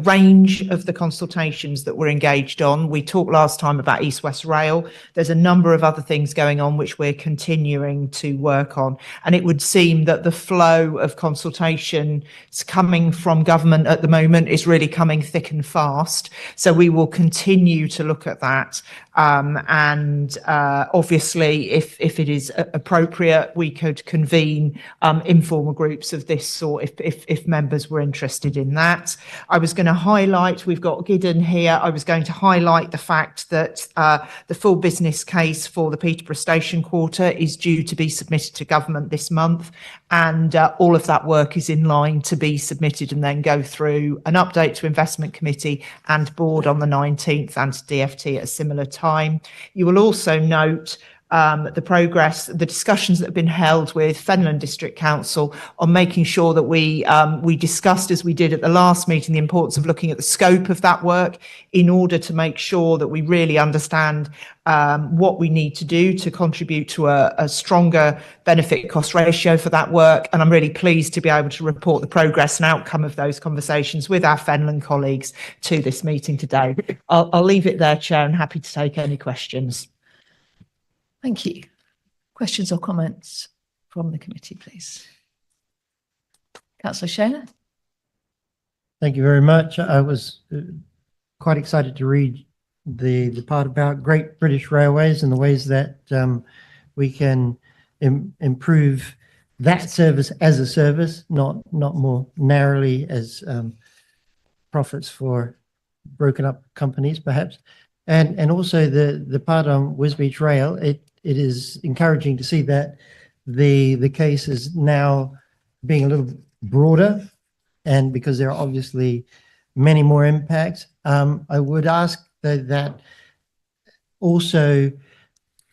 range of the consultations that we're engaged on. We talked last time about East West Rail. There's a number of other things going on which we're continuing to work on. And it would seem that the flow of consultations coming from government at the moment is really coming thick and fast. So we will continue to look at that. Obviously, if it is appropriate, we could convene informal groups of this sort if members were interested in that. I was going to highlight, we've got Gideon here, I was going to highlight the fact that the full business case for the Peterborough Station Quarter is due to be submitted to government this month, and all of that work is in line to be submitted and then go through an update to Investment Committee and Board on the 19th and to DFT at a similar time. You will also note the progress, the discussions that have been held with Fenland District Council on making sure that we discussed, as we did at the last meeting, the importance of looking at the scope of that work in order to make sure that we really understand what we need to do to contribute to a stronger benefit cost ratio for that work. And I'm really pleased to be able to report the progress and outcome of those conversations with our Fenland colleagues to this meeting today. I'll leave it there, Chair, and happy to take any questions. Thank you. Questions or comments from the committee, please? Councillor Shayner. Thank you very much. I was quite excited to read the part about Great British Railways and the ways that we can improve that service as a service, not more narrowly as profits for broken up companies, perhaps. And also the part on Wisbech Rail, it is encouraging to see that the case is now being a little broader, and because there are obviously many more impacts. I would ask that also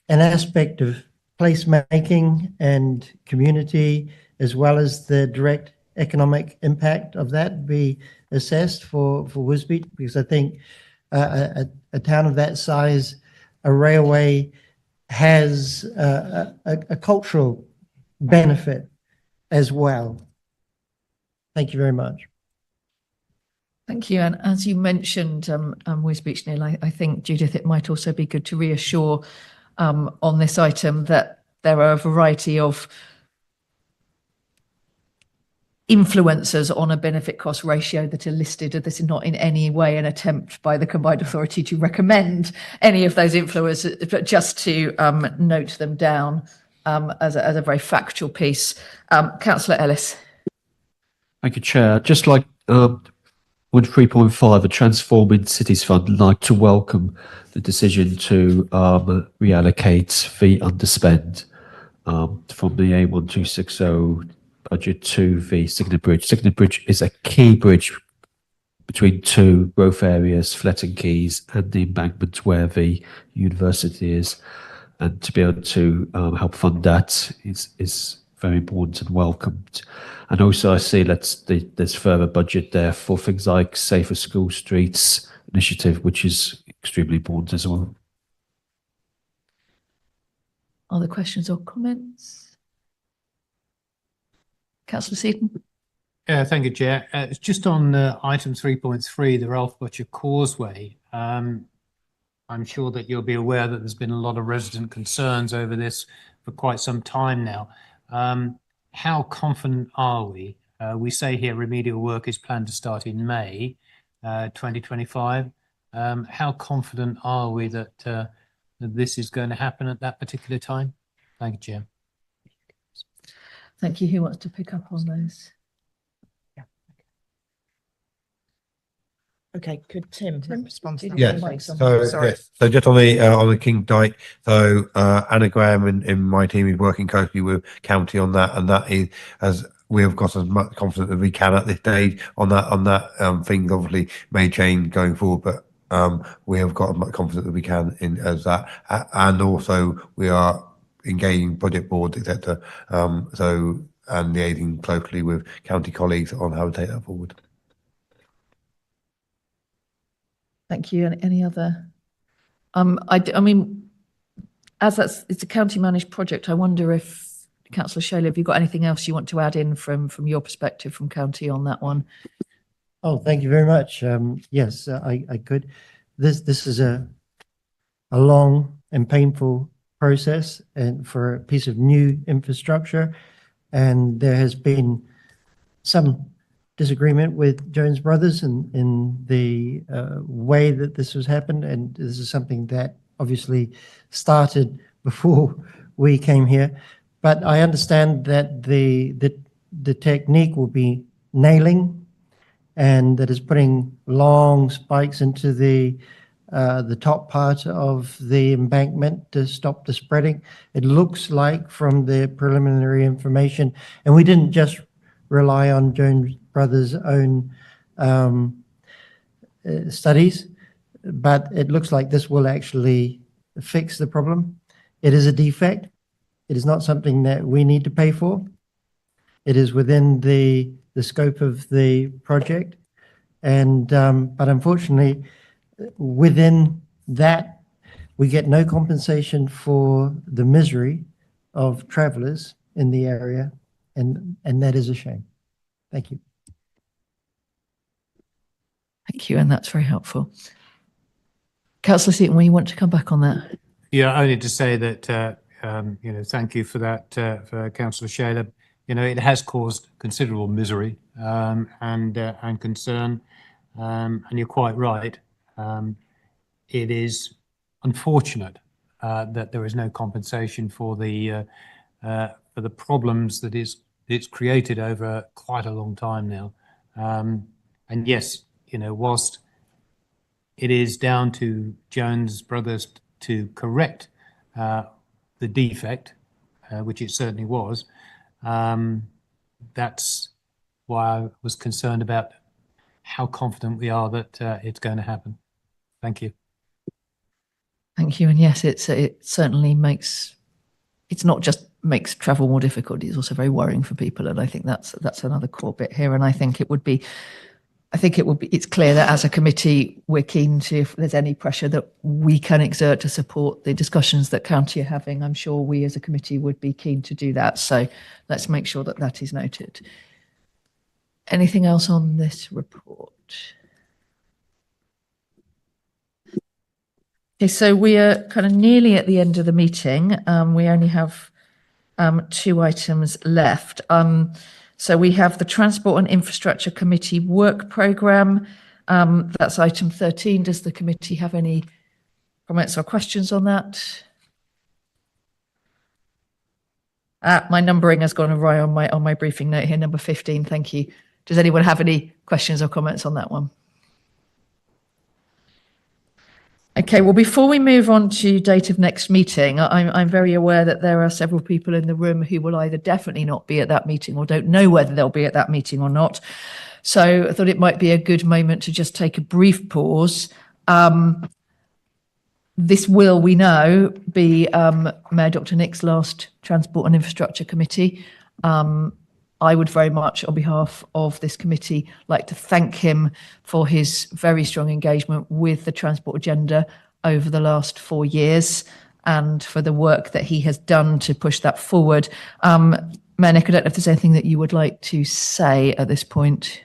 an aspect of placemaking and community, as well as the direct economic impact of that, be assessed for Wisbech, because I think a town of that size, a railway has a cultural benefit as well. Thank you very much. Thank you. And as you mentioned, Wisbech, Neil, I think, Judith, it might also be good to reassure on this item that there are a variety of influencers on a benefit cost ratio that are listed. This is not in any way an attempt by the Combined Authority to recommend any of those influencers, but just to note them down as a very factual piece. Councillor Ellis. Thank you, Chair. Just like 3.5, a Transforming Cities Fund, I'd like to welcome the decision to reallocate the underspend from the A1260 budget to the Signet Bridge. Signet Bridge is a key bridge between two growth areas, Fletton Quays and the embankment where the university is. And to be able to help fund that is very important and welcomed. And also I see there's further budget there for things like Safer School Streets initiative, which is extremely important as well. Other questions or comments? Councillor Seaton. Thank you, Chair. It's just on item 3.3, the Ralph Butcher Causeway. I'm sure that you'll be aware that there's been a lot of resident concerns over this for quite some time now. How confident are we? We say here remedial work is planned to start in May 2025. How confident are we that this is going to happen at that particular time? Thank you, Chair. Thank you. Who wants to pick up on those? Yeah. Okay, could Tim respond to that? Yes. So just on the King Dyke, so Anna Graham in my team is working closely with county on that, and that is, as we have got as much confidence as we can at this stage on that. Things obviously may change going forward, but we have got as much confidence as we can in as that, and also we are engaging project boards, etc. And liaising closely with county colleagues on how to take that forward. Thank you. And any other? I mean, as it's a county managed project, I wonder if Councillor Shayla, have you got anything else you want to add in from your perspective from county on that one? Oh, thank you very much. Yes, I could. This is a long and painful process and for a piece of new infrastructure. And there has been some disagreement with Jones Brothers in the way that this has happened. And this is something that obviously started before we came here. But I understand that the technique will be nailing, and that is putting long spikes into the top part of the embankment to stop the spreading. It looks like from the preliminary information, and we didn't just rely on Jones Brothers' own studies, but it looks like this will actually fix the problem. It is a defect. It is not something that we need to pay for. It is within the scope of the project. And but unfortunately, within that, we get no compensation for the misery of travellers in the area, and that is a shame. Thank you. Thank you, and that's very helpful. Councillor Seaton, will you want to come back on that? Yeah, only to say that, thank you for that, for Councillor Shayla. It has caused considerable misery and concern, and you're quite right. It is unfortunate that there is no compensation for the problems that it's created over quite a long time now. And yes, whilst it is down to Jones Brothers to correct the defect, which it certainly was, that's why I was concerned about how confident we are that it's going to happen. Thank you. Thank you. And yes, it certainly it's not just makes travel more difficult, it's also very worrying for people. And I think that's another core bit here. And I think it's clear that as a committee, we're keen to, if there's any pressure that we can exert to support the discussions that county are having, I'm sure we as a committee would be keen to do that. So let's make sure that that is noted. Anything else on this report? Okay, so we are kind of nearly at the end of the meeting. We only have 2 items left. So we have the Transport and Infrastructure Committee work programme. That's item 13. Does the committee have any comments or questions on that? My numbering has gone awry on my briefing note here, number 15. Thank you. Does anyone have any questions or comments on that one? Okay, well, before we move on to date of next meeting, I'm very aware that there are several people in the room who will either definitely not be at that meeting or don't know whether they'll be at that meeting or not. So I thought it might be a good moment to just take a brief pause. This will, we know, be Mayor Dr. Nick's last Transport and Infrastructure Committee. I would very much, on behalf of this committee, like to thank him for his very strong engagement with the transport agenda over the last 4 years and for the work that he has done to push that forward. Mayor Nick, I don't know if there's anything that you would like to say at this point.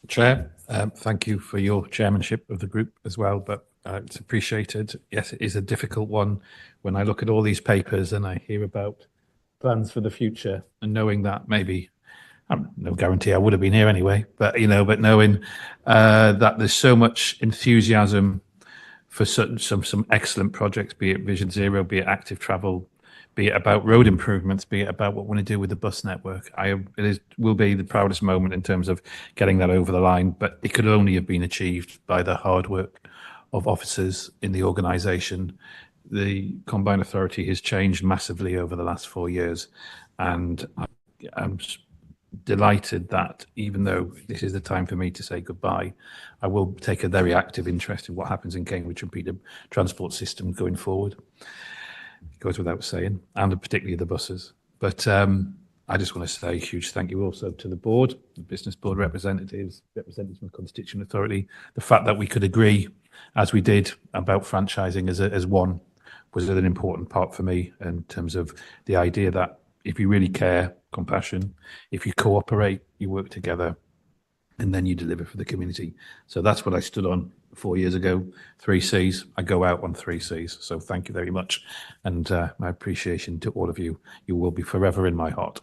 Chair, thank you for your chairmanship of the group as well, but it's appreciated. Yes, it is a difficult one when I look at all these papers and I hear about plans for the future, and knowing that maybe no guarantee I would have been here anyway, but knowing that there's so much enthusiasm for some excellent projects, be it Vision Zero, be it active travel, be it about road improvements, be it about what we want to do with the bus network. Will be the proudest moment in terms of getting that over the line, but it could only have been achieved by the hard work of officers in the organisation. The Combined Authority has changed massively over the last 4 years, and I'm delighted that even though this is the time for me to say goodbye, I will take a very active interest in what happens in Cambridge and Peterborough transport system going forward. It goes without saying, and particularly the buses. But I just want to say a huge thank you also to the board, the business board representatives from the Constituent Authority. The fact that we could agree, as we did, about franchising as one was an important part for me in terms of the idea that if you really care, compassion, if you cooperate, you work together, and then you deliver for the community. So that's what I stood on 4 years ago, 3 Cs. I go out on 3 Cs. So thank you very much. And my appreciation to all of you. You will be forever in my heart.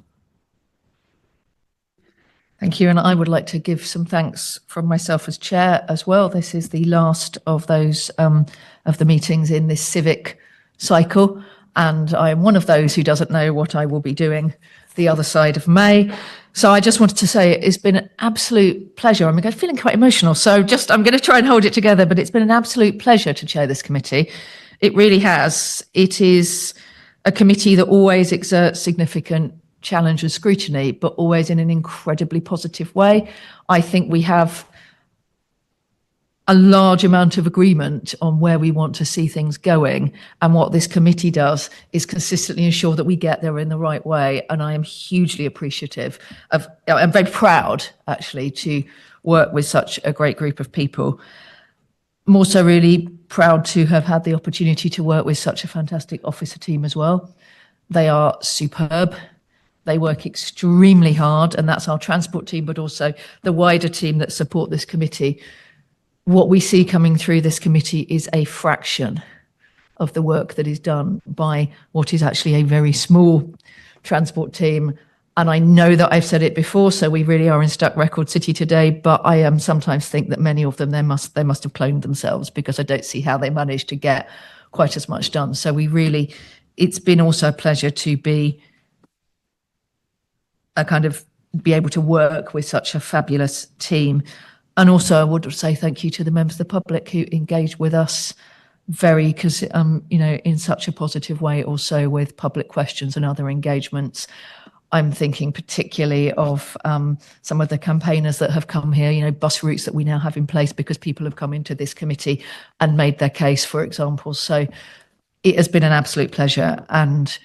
Thank you. And I would like to give some thanks from myself as chair as well. This is the last of those of the meetings in this civic cycle. And I am one of those who doesn't know what I will be doing the other side of May. So I just wanted to say it's been an absolute pleasure. I'm feeling quite emotional, so I'm going to try and hold it together, but it's been an absolute pleasure to chair this committee. It really has. It is a committee that always exerts significant challenge and scrutiny, but always in an incredibly positive way. I think we have a large amount of agreement on where we want to see things going. And what this committee does is consistently ensure that we get there in the right way. And I am hugely appreciative of, I'm very proud actually to work with such a great group of people. I'm also really proud to have had the opportunity to work with such a fantastic officer team as well. They are superb. They work extremely hard, and that's our transport team, but also the wider team that support this committee. What we see coming through this committee is a fraction of the work that is done by what is actually a very small transport team. And I know that I've said it before, so we really are in stuck record city today, but I sometimes think that many of them, they must have cloned themselves, because I don't see how they managed to get quite as much done. So it's been also a pleasure to be able to work with such a fabulous team. And also, I would say thank you to the members of the public who engaged with us in such a positive way, also with public questions and other engagements. I'm thinking particularly of some of the campaigners that have come here, bus routes that we now have in place because people have come into this committee and made their case, for example. So it has been an absolute pleasure. And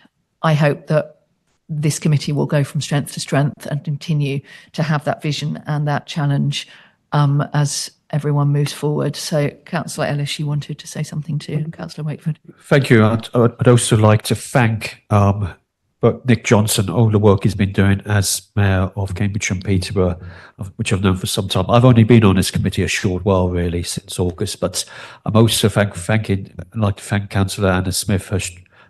I hope that this committee will go from strength to strength and continue to have that vision and that challenge as everyone moves forward. So, Councillor Ellis, you wanted to say something too, Councillor Wakeford. Thank you. I'd also like to thank Nick Johnson, all the work he's been doing as Mayor of Cambridge and Peterborough, which I've known for some time. I've only been on this committee a short while, really, since August, but I'm also I'd like to thank Councillor Anna Smith,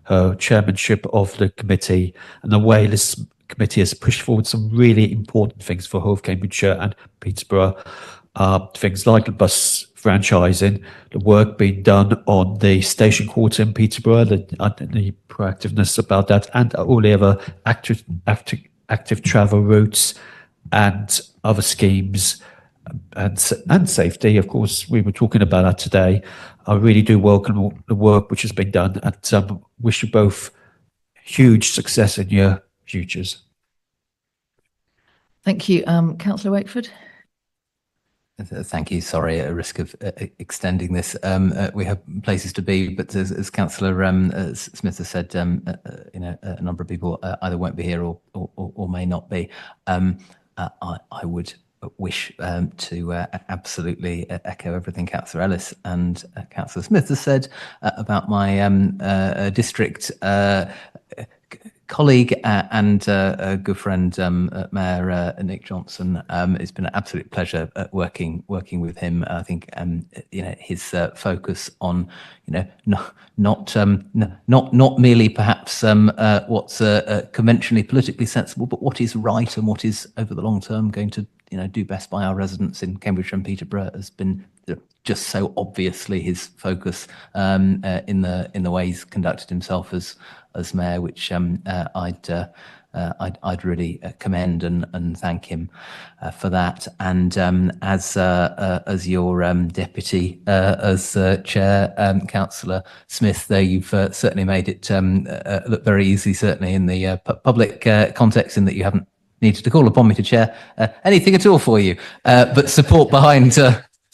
her chairmanship of the committee, and the way this committee has pushed forward some really important things for Hove, Cambridgeshire and Peterborough. Things like the bus franchising, the work being done on the station quarter in Peterborough, the proactiveness about that, and all the other active travel routes and other schemes and safety. Of course, we were talking about that today. I really do welcome all the work which has been done, and wish you both huge success in your futures. Thank you. Councillor Wakeford. Thank you. Sorry, at risk of extending this, we have places to be, but as Councillor Smith has said, a number of people either won't be here or may not be. I would wish to absolutely echo everything Councillor Ellis and Councillor Smith has said about my district colleague and good friend, Mayor Nick Johnson. It's been an absolute pleasure working with him. I think his focus on not merely perhaps what's conventionally politically sensible, but what is right and what is over the long term going to do best by our residents in Cambridgeshire and Peterborough has been just so obviously his focus in the way he's conducted himself as mayor, which I'd really commend and thank him for that. And as your deputy, as chair, Councillor Smith, though you've certainly made it look very easy, certainly in the public context, in that you haven't needed to call upon me to chair anything at all for you, but support behind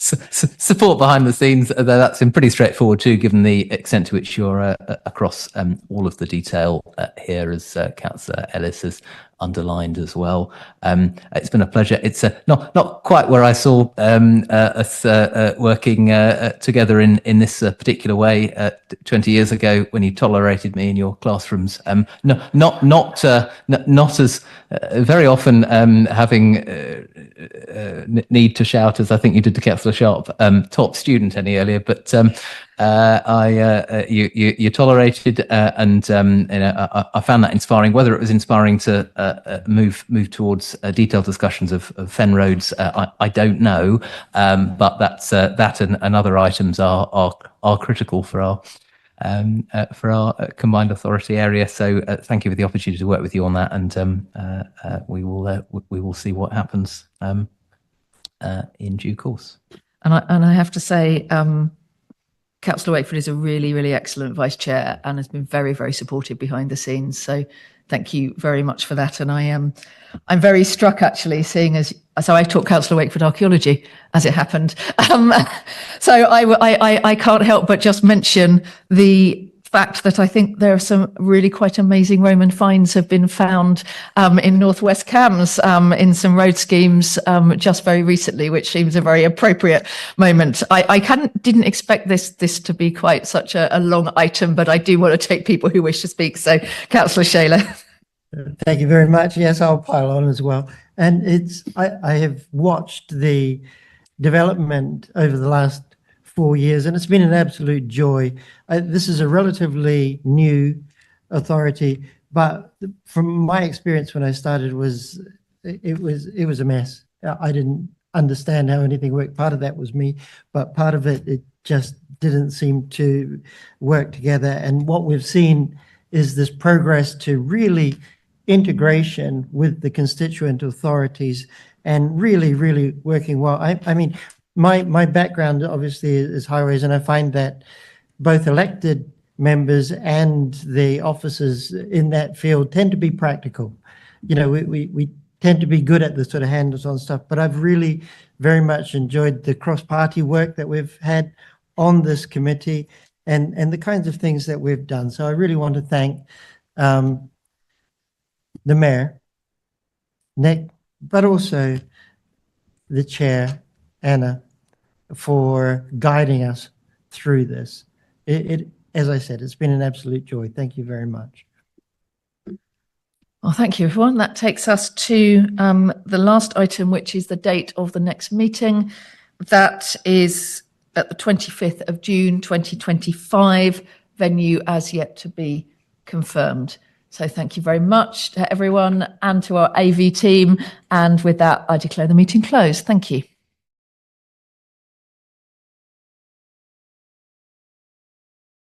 support behind the scenes, though that's been pretty straightforward too, given the extent to which you're across all of the detail here, as Councillor Ellis has underlined as well. It's been a pleasure. It's not quite where I saw us working together in this particular way 20 years ago when you tolerated me in your classrooms. Not as very often having need to shout as I think you did to Councillor Sharp, top student any earlier, but you tolerated and I found that inspiring. Whether it was inspiring to move towards detailed discussions of Fen roads, I don't know, but that and other items are critical for our combined authority area. So thank you for the opportunity to work with you on that, and we will see what happens in due course. And I have to say, Councillor Wakeford is a really, really excellent vice chair and has been very, very supportive behind the scenes. So thank you very much for that. And I'm very struck actually seeing so I taught Councillor Wakeford archaeology as it happened. So I can't help but just mention the fact that I think there are some really quite amazing Roman finds have been found in Northwest Cambs in some road schemes just very recently, which seems a very appropriate moment. I didn't expect this to be quite such a long item, but I do want to take people who wish to speak. So Councillor Shaler. Thank you very much. Yes, I'll pile on as well. And I have watched the development over the last 4 years, and it's been an absolute joy. This is a relatively new authority, but from my experience when I started, it was a mess. I didn't understand how anything worked. Part of that was me, but part of it just didn't seem to work together. And what we've seen is this progress to really integration with the constituent authorities and really, really working well. I mean, my background obviously is highways, and I find that both elected members and the officers in that field tend to be practical. You know, we tend to be good at the sort of hands-on stuff, but I've really very much enjoyed the cross-party work that we've had on this committee and the kinds of things that we've done. So I really want to thank the Mayor, Nick, but also the Chair, Anna, for guiding us through this. As I said, it's been an absolute joy. Thank you very much. Well, thank you, everyone. That takes us to the last item, which is the date of the next meeting. That is at the 25th of June, 2025, venue as yet to be confirmed. So thank you very much to everyone and to our AV team. And with that, I declare the meeting closed. Thank you.